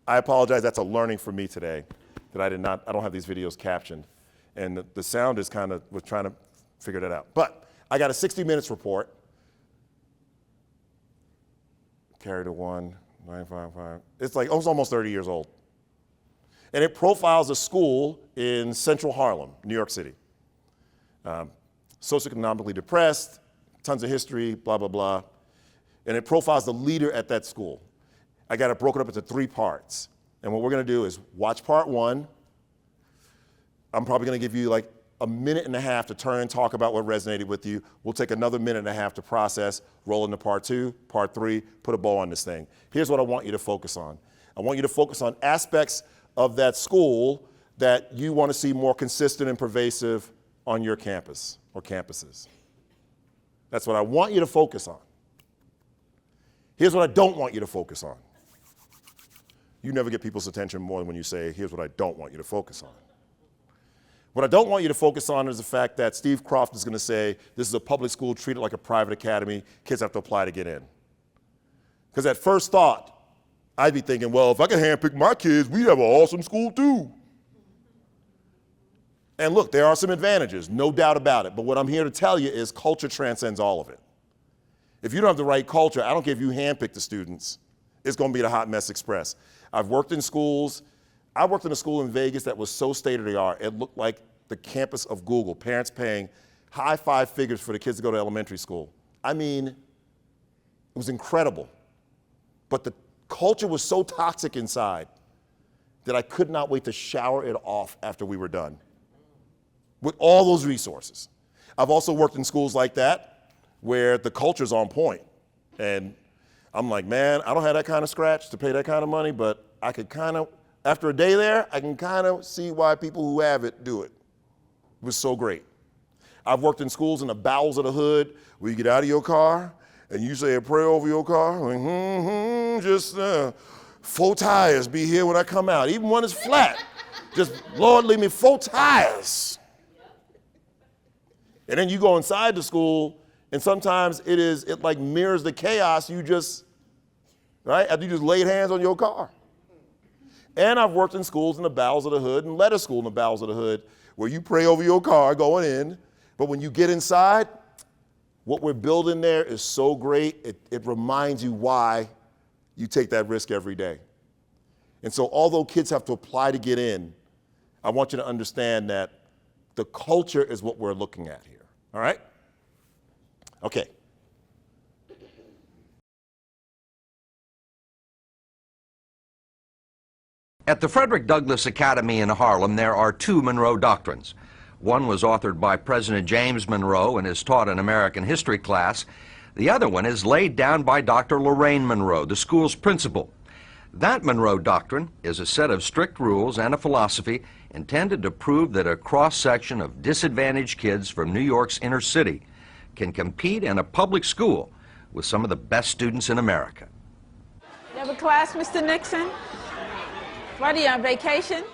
apologize. That's a learning for me today, that I don't have these videos captioned. And the sound is we're trying to figure that out. But I got a 60 Minutes report. Carry to 1,955. It's like almost 30 years old. And it profiles a school in central Harlem, New York City. Socioeconomically depressed, tons of history, blah, blah, blah. And it profiles the leader at that school. I got it broken up into 3 parts. And what we're going to do is watch part 1. I'm probably going to give you like a minute and a half to turn and talk about what resonated with you. We'll take another minute and a half to process, roll into part 2, part 3, put a bow on this thing. Here's what I want you to focus on. I want you to focus on aspects of that school that you want to see more consistent and pervasive on your campus or campuses. That's what I want you to focus on. Here's what I don't want you to focus on. You never get people's attention more than when you say, here's what I don't want you to focus on. What I don't want you to focus on is the fact that Steve Croft is going to say, this is a public school, treat it like a private academy, kids have to apply to get in. Because at first thought, I'd be thinking, well, if I could handpick my kids, we'd have an awesome school too. And look, there are some advantages, no doubt about it. But what I'm here to tell you is culture transcends all of it. If you don't have the right culture, I don't care if you handpick the students, it's going to be the hot mess express. I've worked in schools. I worked in a school in Vegas that was so state-of-the-art, it looked like the campus of Google, parents paying high 5 figures for the kids to go to elementary school. I mean, it was incredible. But the culture was so toxic inside that I could not wait to shower it off after we were done with all those resources. I've also worked in schools like that where the culture's on point. And I'm like, man, I don't have that kind of scratch to pay that kind of money, but I could kind of, after a day there, I can kind of see why people who have it do it. It was so great. I've worked in schools in the bowels of the hood where you get out of your car and you say a prayer over your car, like, just 4 tires be here when I come out, even when it's flat. Just, Lord, leave me 4 tires. And then you go inside the school, and sometimes it like mirrors the chaos you just, right, after you just laid hands on your car. And I've worked in schools in the bowels of the hood and led a school in the bowels of the hood where you pray over your car going in, but when you get inside, what we're building there is so great, it reminds you why you take that risk every day. And so although kids have to apply to get in, I want you to understand that the culture is what we're looking at here, all right? Okay. At the Frederick Douglass Academy in Harlem, there are 2 Monroe Doctrines. One was authored by President James Monroe and is taught in American history class. The other one is laid down by Dr. Lorraine Monroe, the school's principal. That Monroe Doctrine is a set of strict rules and a philosophy intended to prove that a cross-section of disadvantaged kids from New York's inner city can compete in a public school with some of the best students in America. You have a class, Mr. Nixon? What, are you on vacation?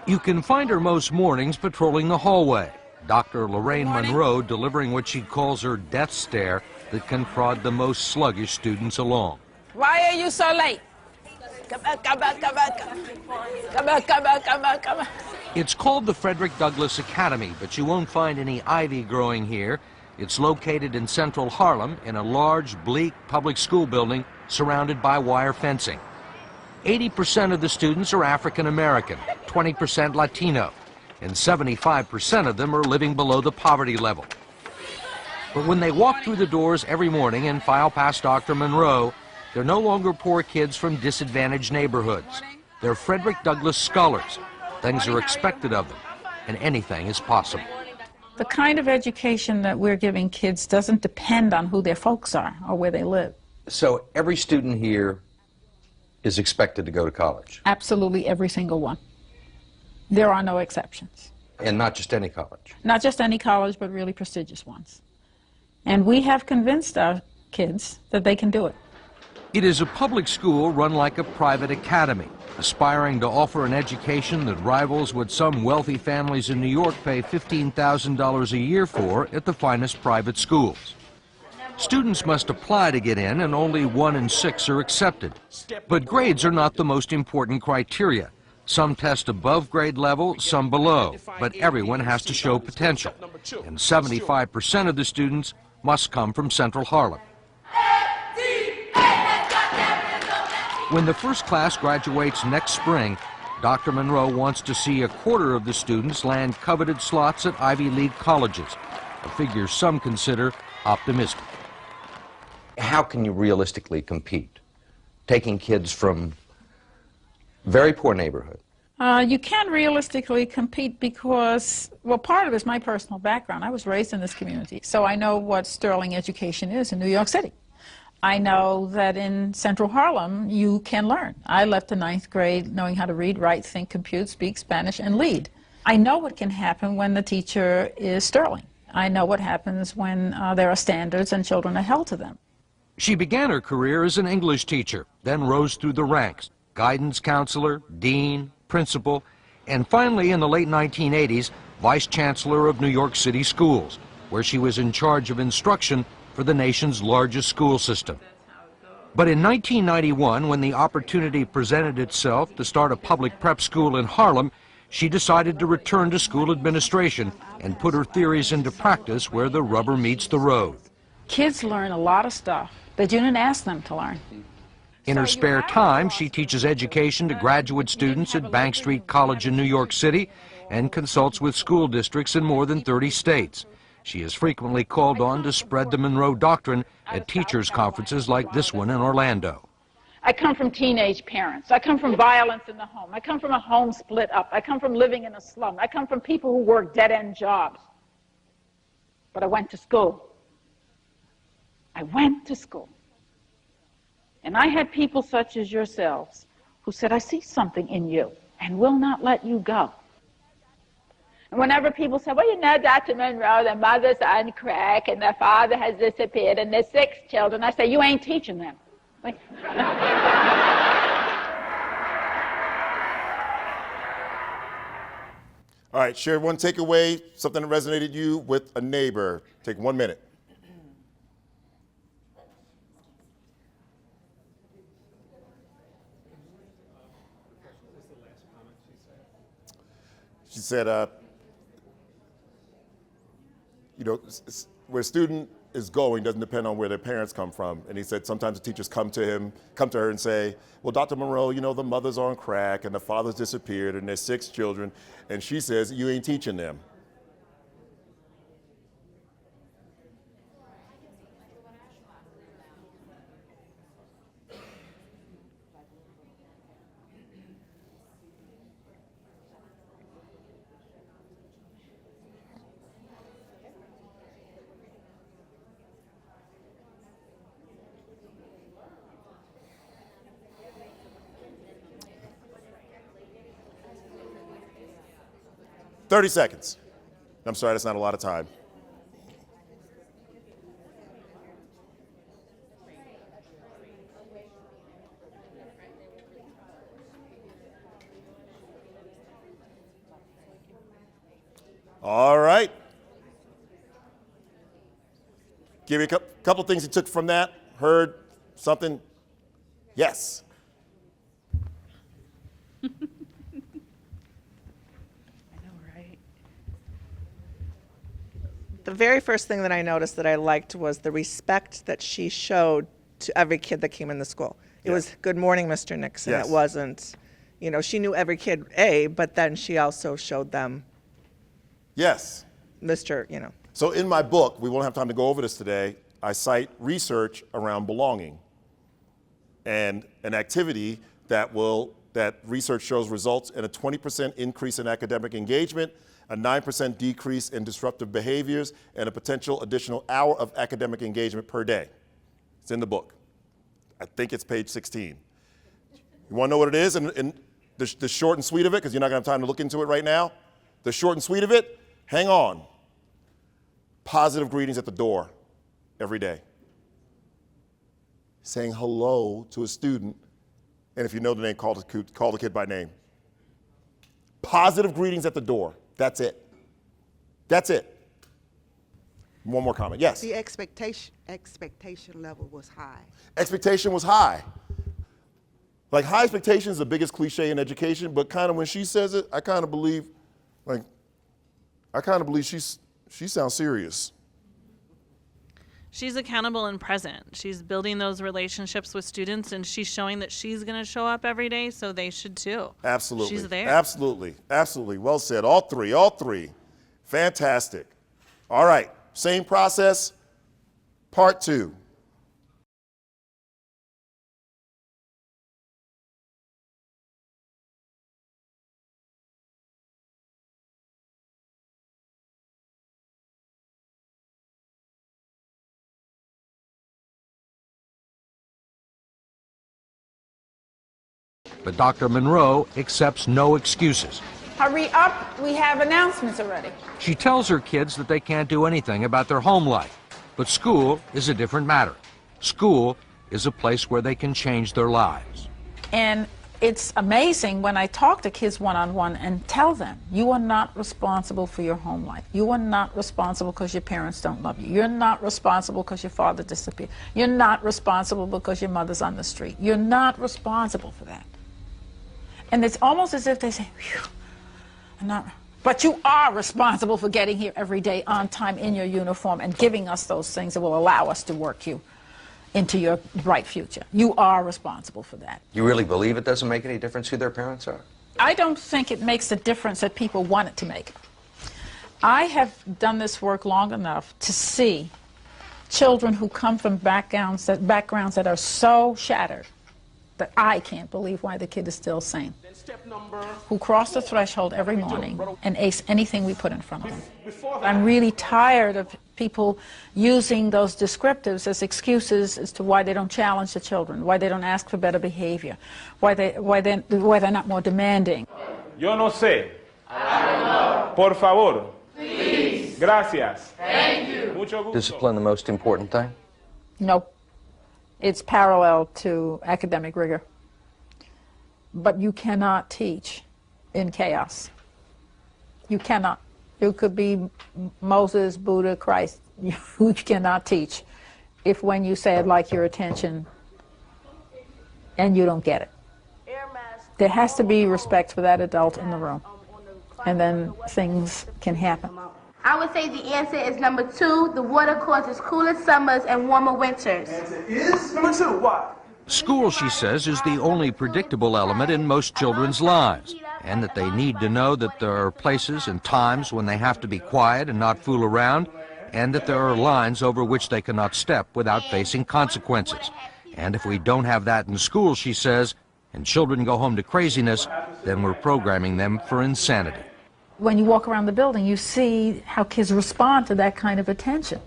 You can find her most mornings patrolling the hallway. Dr. Lorraine Monroe delivering what she calls her death stare that can prod the most sluggish students along. Why are you so late? Come on, come on, come on, come on. Come on, come on, come on, come on. It's called the Frederick Douglass Academy, but you won't find any ivy growing here. It's located in central Harlem in a large, bleak public school building surrounded by wire fencing. 80% of the students are African American, 20% Latino, and 75% of them are living below the poverty level. But when they walk through the doors every morning and file past Dr. Monroe, they're no longer poor kids from disadvantaged neighborhoods. They're Frederick Douglass scholars. Things are expected of them, and anything is possible. The kind of education that we're giving kids doesn't depend on who their folks are or where they live. So every student here is expected to go to college, Absolutely every single one. There are no exceptions. and not just any college. Not just any college, but really prestigious ones. And we have convinced our kids that they can do it. It is a public school run like a private academy, aspiring to offer an education that rivals what some wealthy families in New York pay $15,000 a year for at the finest private schools. Students must apply to get in, and only 1 in 6 are accepted. But grades are not the most important criteria. Some test above grade level, some below, but everyone has to show potential. And 75% of the students must come from Central Harlem. When the first class graduates next spring, Dr. Monroe wants to see 1/4 of the students land coveted slots at Ivy League colleges, a figure some consider optimistic. How can you realistically compete, taking kids from very poor neighborhood? You can realistically compete because, well, part of it is my personal background. I was raised in this community, so I know what sterling education is in New York City. I know that in Central Harlem, you can learn. I left the 9th grade knowing how to read, write, think, compute, speak Spanish, and lead. I know what can happen when the teacher is sterling. I know what happens when there are standards and children are held to them. She began her career as an English teacher, then rose through the ranks, guidance counselor, dean, principal, and finally in the late 1980s, vice chancellor of New York City schools, where she was in charge of instruction for the nation's largest school system. But in 1991, when the opportunity presented itself to start a public prep school in Harlem, she decided to return to school administration and put her theories into practice where the rubber meets the road. Kids learn a lot of stuff that you didn't ask them to learn. In her spare time, she teaches education to graduate students at Bank Street College in New York City and consults with school districts in more than 30 states. She is frequently called on to spread the Monroe Doctrine at teachers' conferences like this one in Orlando. I come from teenage parents. I come from violence in the home. I come from a home split up. I come from living in a slum. I come from people who work dead-end jobs. but I went to school. I went to school. And I had people such as yourselves who said, I see something in you and will not let you go. And whenever people say, well, you know, Dr. Monroe, their mother's on crack and their father has disappeared and there's 6 children, I say, you ain't teaching them. Like, All right, share one takeaway, something that resonated you with a neighbor. Take 1 minute. She said, you know, where a student is going doesn't depend on where their parents come from. And he said sometimes the teachers come to her and say, well, Dr. Monroe, you know, the mother's on crack and the father's disappeared and there's 6 children. And she says, you ain't teaching them. "30 seconds. I'm sorry, that's not a lot of time. All right. Give me a couple things you took from that. Heard something? Yes. The very first thing that I noticed that I liked was the respect that she showed to every kid that came in the school. It was, good morning, Mr. Nixon. Yes. It wasn't, you know, she knew every kid, A, but then she also showed them, Yes. Mr., you know. So in my book, we won't have time to go over this today, I cite research around belonging and an activity that research shows results in a 20% increase in academic engagement, a 9% decrease in disruptive behaviors, and a potential additional hour of academic engagement per day. It's in the book. I think it's page 16. You want to know what it is? And the short and sweet of it, because you're not going to have time to look into it right now. The short and sweet of it, hang on. Positive greetings at the door every day. Saying hello to a student, and if you know the name, call the kid by name. Positive greetings at the door. That's it. That's it. One more comment. Yes? The expectation level was high. Expectation was high. Like, high expectation is the biggest cliche in education, but kind of when she says it, I kind of believe she sounds serious. She's accountable and present. She's building those relationships with students, and she's showing that she's going to show up every day, so they should too. Absolutely. She's there. Absolutely. Absolutely. Well said. All three. Fantastic. All right. Same process. Part 2. But Dr. Monroe accepts no excuses. Hurry up, we have announcements already. She tells her kids that they can't do anything about their home life. But school is a different matter. School is a place where they can change their lives. And it's amazing when I talk to kids one-on-one and tell them, you are not responsible for your home life. You are not responsible because your parents don't love you. You're not responsible because your father disappeared. You're not responsible because your mother's on the street. You're not responsible for that. And it's almost as if they say, phew, I'm not, but you are responsible for getting here every day on time in your uniform and giving us those things that will allow us to work you into your bright future. You are responsible for that. You really believe it doesn't make any difference who their parents are? I don't think it makes the difference that people want it to make. I have done this work long enough to see children who come from backgrounds that are so shattered that I can't believe why the kid is still sane, who cross the threshold every morning and ace anything we put in front of them. I'm really tired of people using those descriptives as excuses as to why they don't challenge the children, why they don't ask for better behavior, why they're not more demanding. Yo no sé. Por favor. Please. Gracias. Thank you. Mucho gusto. Discipline the most important thing? No. It's parallel to academic rigor. But you cannot teach in chaos. You cannot. You could be Moses, Buddha, Christ. You cannot teach if when you say I'd like your attention and you don't get it. There has to be respect for that adult in the room, and then things can happen. I would say the answer is number 2. The water causes cooler summers and warmer winters. Answer is number 2. Why? School, she says, is the only predictable element in most children's lives, and that they need to know that there are places and times when they have to be quiet and not fool around, and that there are lines over which they cannot step without facing consequences. And if we don't have that in school, she says, and children go home to craziness, then we're programming them for insanity. When you walk around the building, you see how kids respond to that kind of attention.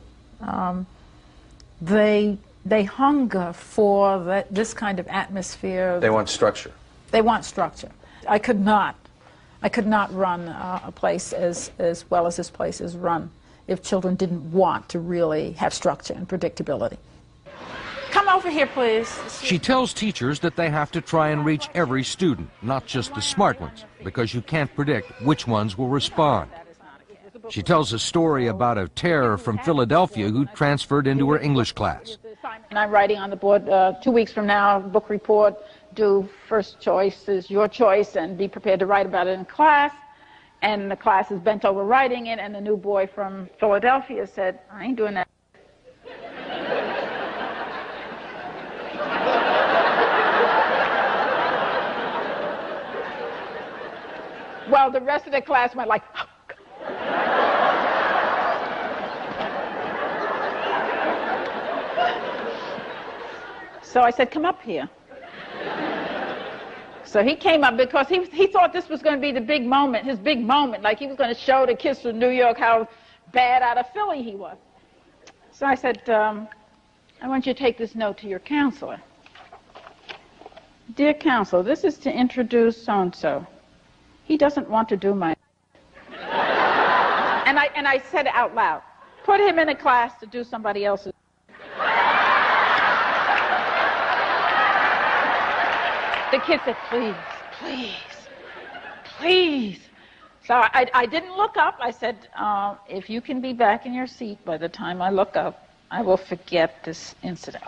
They hunger for this kind of atmosphere. They want structure. They want structure. I could not run a place as well as this place is run if children didn't want to really have structure and predictability. Come over here, please. She tells teachers that they have to try and reach every student, not just the smart ones, because you can't predict which ones will respond. She tells a story about a terror from Philadelphia who transferred into her English class. And I'm writing on the board 2 weeks from now, book report, do first choice is your choice, and be prepared to write about it in class. And the class is bent over writing it, and the new boy from Philadelphia said, I ain't doing that. Well, the rest of the class went like, so I said, come up here. So he came up because he thought this was going to be the big moment, his big moment, like he was going to show the kids from New York how bad out of Philly he was. So I said, I want you to take this note to your counselor. Dear counselor, this is to introduce so-and-so. He doesn't want to do my... And I said it out loud. Put him in a class to do somebody else's... The kid said, please, please, please. So I didn't look up. I said, if you can be back in your seat by the time I look up, I will forget this incident.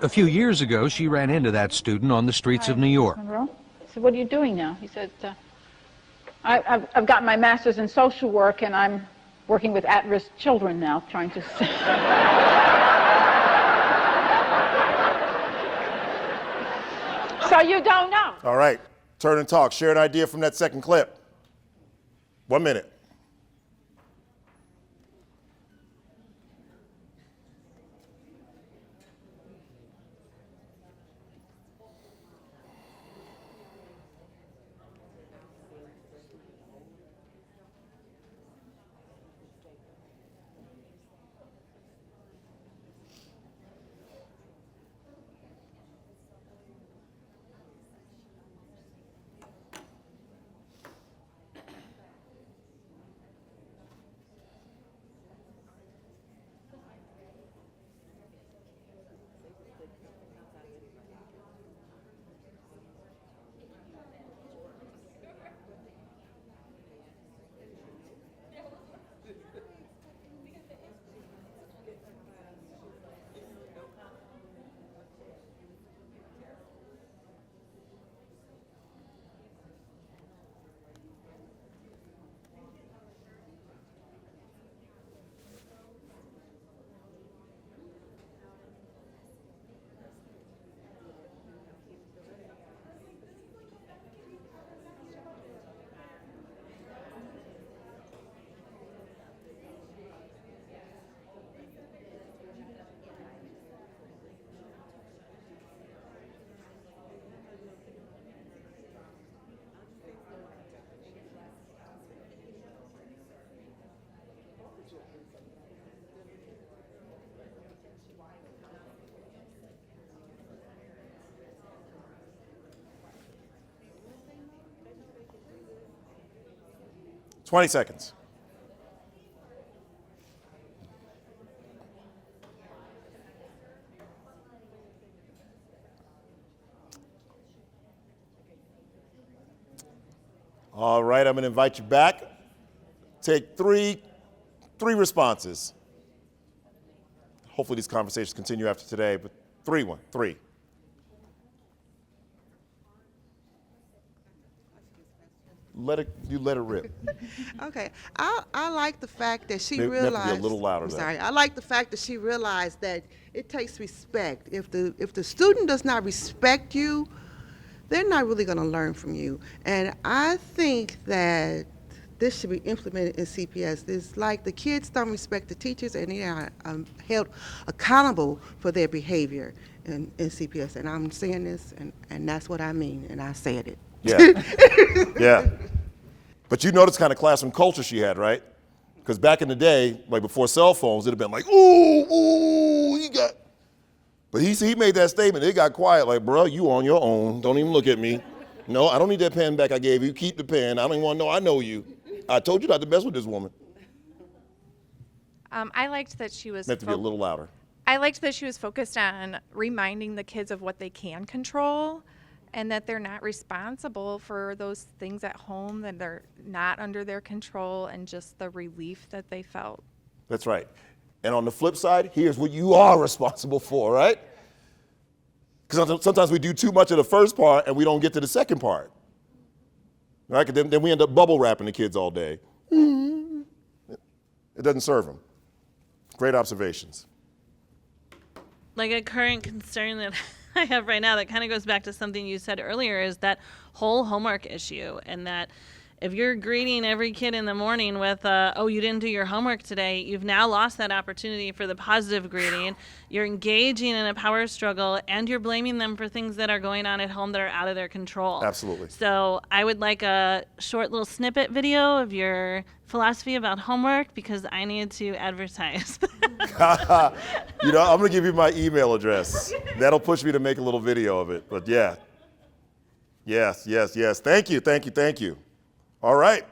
A few years ago, she ran into that student on the streets of New York. I said, what are you doing now? He said, I've got my master's in social work, and I'm working with at-risk children now, trying to... So you don't know. All right, turn and talk. Share an idea from that second clip. 1 minute. 20 seconds. All right, I'm going to invite you back. Take three responses. Hopefully these conversations continue after today, but three. Let it rip. Okay, I like the fact that she Maybe have to be a realized. little louder I'm though. sorry. I like the fact that she realized that it takes respect. If the student does not respect you, they're not really going to learn from you. And I think that this should be implemented in CPS. It's like the kids don't respect the teachers, and they are held accountable for their behavior in CPS. And I'm saying this, and that's what I mean, and I said it. Yeah. Yeah. But you notice kind of classroom culture she had, right? Because back in the day, like before cell phones, it'd have been like, ooh, you got. But he made that statement. It got quiet, like, bro, you on your own. Don't even look at me. No, I don't need that pen back I gave you. Keep the pen. I don't even want to know I know you. I told you not to mess with this woman. I liked that she was. You have to be a little louder. I liked that she was focused on reminding the kids of what they can control, and that they're not responsible for those things at home, that they're not under their control, and just the relief that they felt. That's right. And on the flip side, here's what you are responsible for, right? Because sometimes we do too much of the first part and we don't get to the second part. Right? Then we end up bubble wrapping the kids all day. It doesn't serve them. Great observations. Like a current concern that I have right now that kind of goes back to something you said earlier is that whole homework issue, and that if you're greeting every kid in the morning with, oh, you didn't do your homework today, you've now lost that opportunity for the positive greeting. You're engaging in a power struggle, and you're blaming them for things that are going on at home that are out of their control. Absolutely. So I would like a short little snippet video of your philosophy about homework, because I need to advertise. You know, I'm going to give you my email address. That'll push me to make a little video of it. But yeah. Yes. Thank you. All right.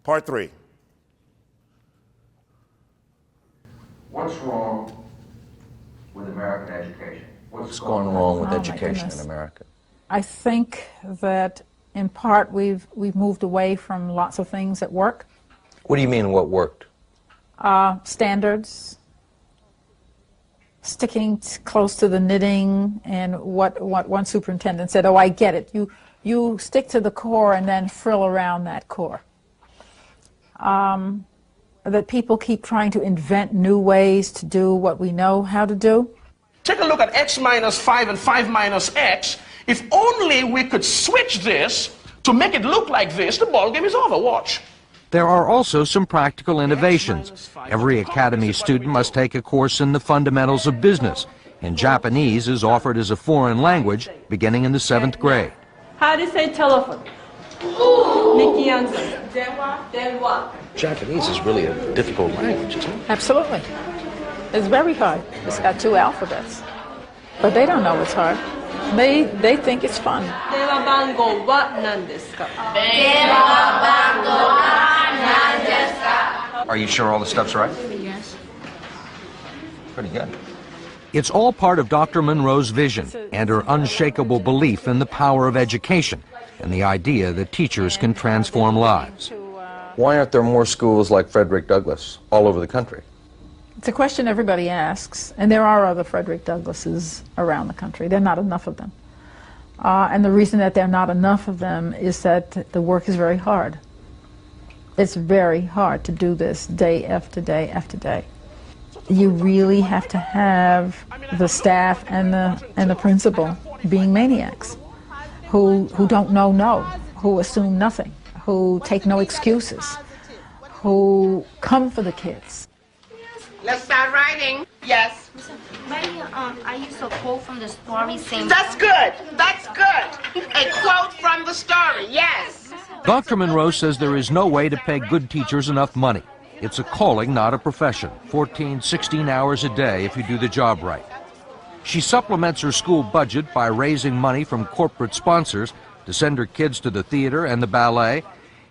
Part 3. What's wrong with American education? What's going wrong with education in America? I think that in part we've moved away from lots of things that work. What do you mean what worked? Standards, sticking close to the knitting, and what one superintendent said, oh, I get it. You stick to the core and then frill around that core. That people keep trying to invent new ways to do what we know how to do. Take a look at x minus 5 and 5 minus x. If only we could switch this to make it look like this, the ball game is over. Watch. There are also some practical innovations. Every academy student must take a course in the fundamentals of business, and Japanese is offered as a foreign language beginning in the 7th grade. How do you say telephone? Nikki answer. Japanese is really a difficult language, isn't it? Absolutely. It's very hard. It's got 2 alphabets. But they don't know it's hard. They think it's fun. Are you sure all the stuff's right? Yes. Pretty good. It's all part of Dr. Monroe's vision and her unshakable belief in the power of education and the idea that teachers can transform lives. Why aren't there more schools like Frederick Douglass all over the country? It's a question everybody asks, and there are other Frederick Douglasses around the country. There are not enough of them. And the reason that there are not enough of them is that the work is very hard. It's very hard to do this day after day after day. You really have to have the staff and the principal being maniacs, who don't know no, who assume nothing, who take no excuses, who come for the kids. Let's start writing. Yes. I used a quote from the story saying... That's good. A quote from the story, yes. Dr. Monroe says there is no way to pay good teachers enough money. It's a calling, not a profession. 14, 16 hours a day if you do the job right. She supplements her school budget by raising money from corporate sponsors to send her kids to the theater and the ballet,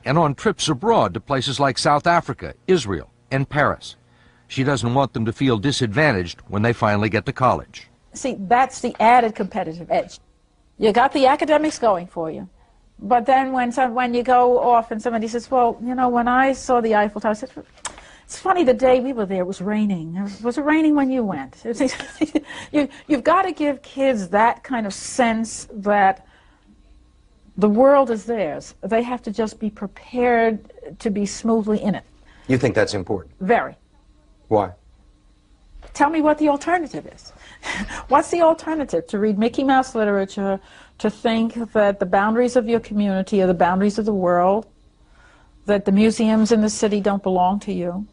and on trips abroad to places like South Africa, Israel, and Paris. She doesn't want them to feel disadvantaged when they finally get to college. See, that's the added competitive edge. You got the academics going for you. But then when you go off and somebody says, well, you know, when I saw the Eiffel Tower, I said, it's funny, the day we were there, it was raining. Was it raining when you went? You've got to give kids that kind of sense that the world is theirs. They have to just be prepared to be smoothly in it. You think that's important? Very. Why? Tell me what the alternative is. What's the alternative? To read Mickey Mouse literature, to think that the boundaries of your community are the boundaries of the world, that the museums in the city don't belong to you,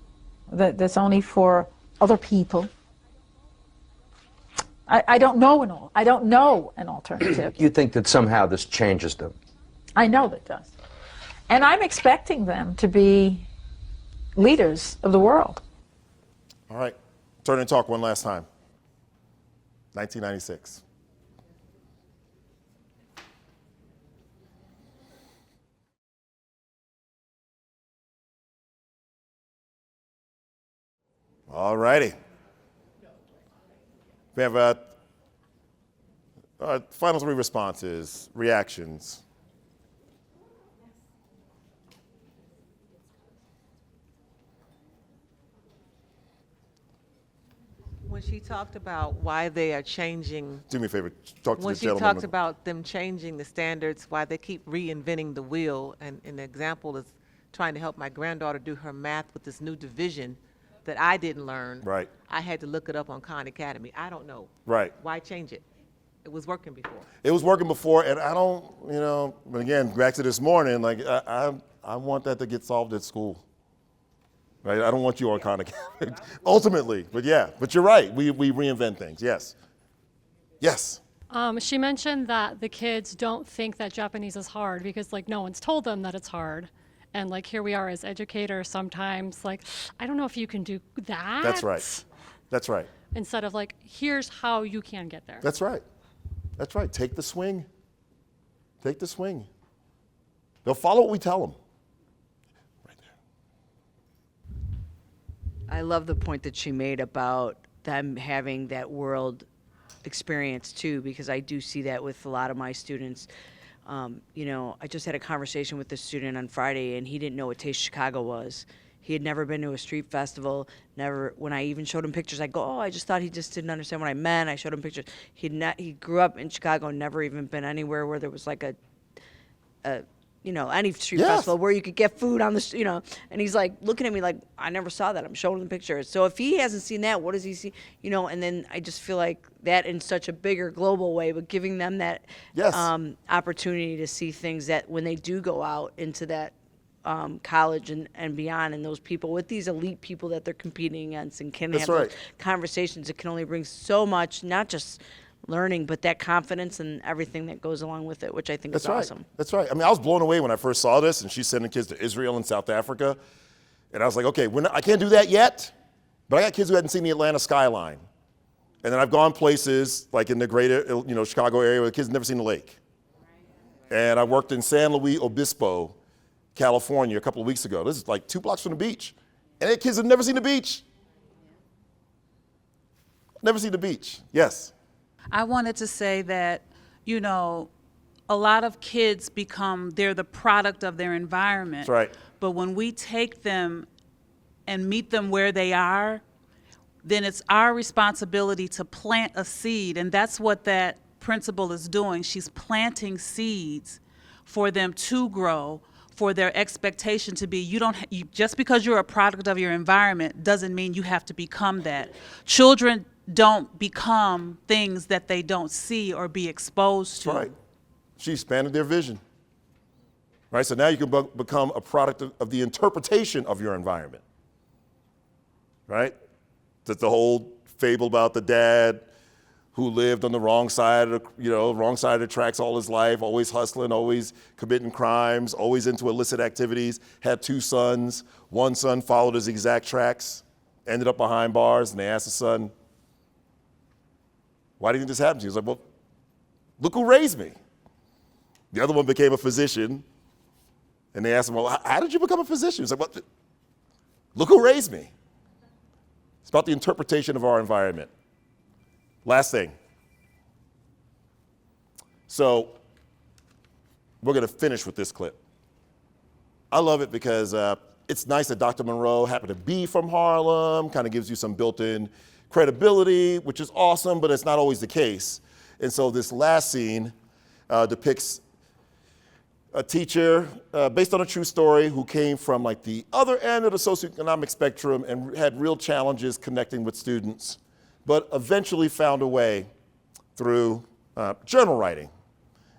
that that's only for other people. I don't know an alternative. You think that somehow this changes them? I know that does. And I'm expecting them to be leaders of the world. All right, turn and talk one last time. 1996. All righty. We have final three responses, reactions. When she talked about why they are changing, Do me a favor, talk to when the she gentleman. talked about them changing the standards, why they keep reinventing the wheel, and an example is trying to help my granddaughter do her math with this new division that I didn't learn. Right. I had to look it up on Khan Academy. I don't know. Right. Why change it? It was working before. It was working before, and I don't, but again, back to this morning, like, I want that to get solved at school. Right? I don't want you on Khan Academy, ultimately. But yeah, but you're right. We reinvent things. Yes. Yes. She mentioned that the kids don't think that Japanese is hard because, like, no one's told them that it's hard. And, like, here we are as educators sometimes, like, I don't know if you can do that. That's right. That's right. Instead of, like, here's how you can get there. That's right. That's right. Take the swing. Take the swing. They'll follow what we tell them. I love the point that she made about them having that world experience too, because I do see that with a lot of my students. I just had a conversation with a student on Friday, and he didn't know what Taste Chicago was. He had never been to a street festival, never. When I even showed him pictures, I go, oh, I just thought he just didn't understand what I meant. I showed him pictures. He grew up in Chicago, never even been anywhere where there was like any street festival where you could get food on the, and he's like looking at me like, I never saw that. I'm showing him pictures. So if he hasn't seen that, what does he see? And then I just feel like that in such a bigger global way, but giving them that opportunity to see things that when they do go out into that college and beyond, and those people with these elite people that they're competing against and can have those conversations, it can only bring so much, not just learning, but that confidence and everything that goes along with it, which I think is awesome. That's right. I mean, I was blown away when I first saw this, and she's sending kids to Israel and South Africa. And I was like, okay, I can't do that yet, but I got kids who hadn't seen the Atlanta skyline. And then I've gone places like in the greater, Chicago area where the kids have never seen the lake. And I worked in San Luis Obispo, California a couple of weeks ago. This is like 2 blocks from the beach. And the kids have never seen the beach. Never seen the beach. Yes. I wanted to say that, a lot of kids they're the product of their environment. That's right. But when we take them and meet them where they are, then it's our responsibility to plant a seed. And that's what that principal is doing. She's planting seeds for them to grow, for their expectation to be, just because you're a product of your environment doesn't mean you have to become that. Children don't become things that they don't see or be exposed to. That's right. She expanded their vision. Right, so now you can become a product of the interpretation of your environment. Right? That's the whole fable about the dad who lived on the wrong side of the tracks all his life, always hustling, always committing crimes, always into illicit activities, had 2 sons. One son followed his exact tracks, ended up behind bars, and they asked the son, why do you think this happened to you? He was like, well, look who raised me. The other one became a physician. And they asked him, well, how did you become a physician? He's like, well, look who raised me. It's about the interpretation of our environment. Last thing. So we're going to finish with this clip. I love it because it's nice that Dr. Monroe happened to be from Harlem, kind of gives you some built-in credibility, which is awesome, but it's not always the case. And so this last scene depicts a teacher, based on a true story, who came from like the other end of the socioeconomic spectrum and had real challenges connecting with students, but eventually found a way through journal writing.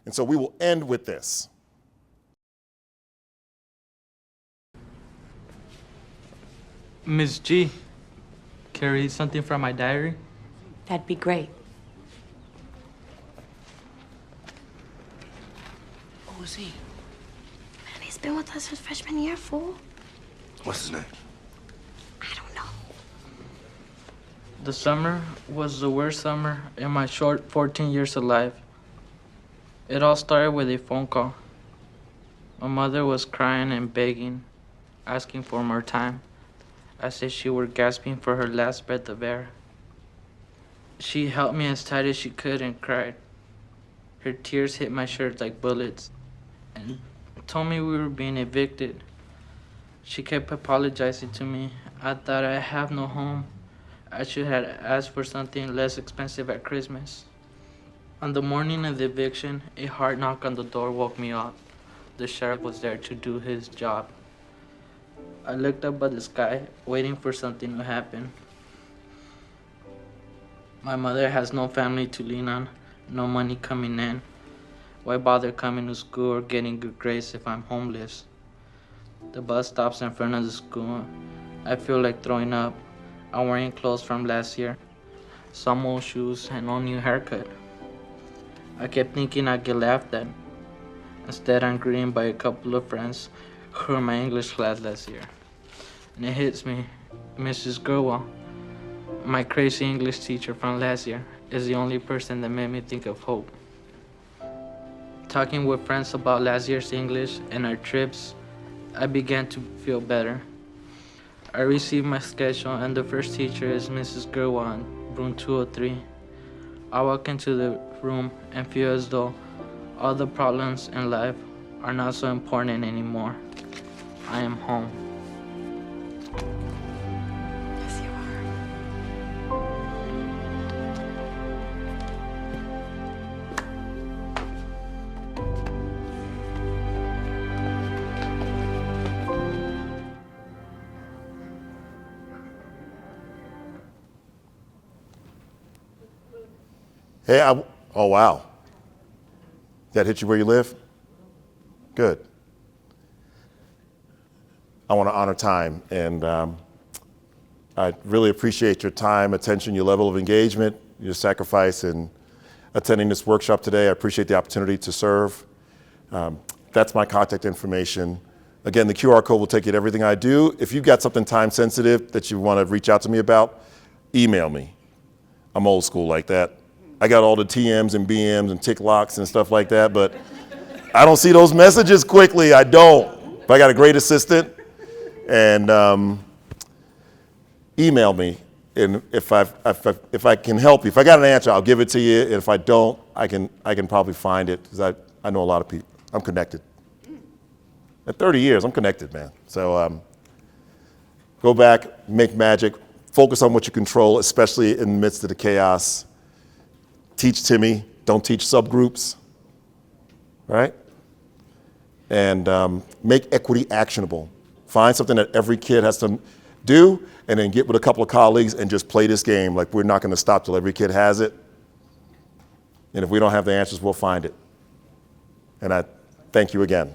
And so we will end with this. Miss G, can I read something from my diary? That'd be great. Who's he? Man, he's been with us since freshman year, fool. What's his name? The summer was the worst summer in my short 14 years of life. It all started with a phone call. My mother was crying and begging, asking for more time, as if she were gasping for her last breath of air. She held me as tight as she could and cried. Her tears hit my shirt like bullets and told me we were being evicted. She kept apologizing to me. I thought I have no home. I should have asked for something less expensive at Christmas. On the morning of the eviction, a hard knock on the door woke me up. The sheriff was there to do his job. I looked up at the sky, waiting for something to happen. My mother has no family to lean on, no money coming in. Why bother coming to school or getting good grades if I'm homeless? The bus stops in front of the school. I feel like throwing up. I'm wearing clothes from last year, some old shoes and no new haircut. I kept thinking I'd get laughed at. Instead, I'm greeted by a couple of friends who were in my English class last year. And it hits me, Mrs. Gerwell, my crazy English teacher from last year, is the only person that made me think of hope. Talking with friends about last year's English and our trips, I began to feel better. I received my schedule and the first teacher is Mrs. Gerwell in room 203. I walk into the room and feel as though all the problems in life are not so important anymore. I am home. Yes, you are. Hey, oh wow. That hit you where you live? Good. I want to honor time, and I really appreciate your time, attention, your level of engagement, your sacrifice in attending this workshop today. I appreciate the opportunity to serve. That's my contact information. Again, the QR code will take you to everything I do. If you've got something time sensitive that you want to reach out to me about, email me. I'm old school like that. I got all the TMs and BMs and tick locks and stuff like that, but I don't see those messages quickly. I don't. But I got a great assistant, and email me. And if I can help you, if I got an answer, I'll give it to you. And if I don't, I can probably find it because I know a lot of people. I'm connected. At 30 years, I'm connected, man. So go back, make magic, focus on what you control, especially in the midst of the chaos. Teach Timmy, don't teach subgroups, right? And make equity actionable. Find something that every kid has to do, and then get with a couple of colleagues and just play this game. Like, we're not gonna stop till every kid has it. And if we don't have the answers, we'll find it. And I thank you again.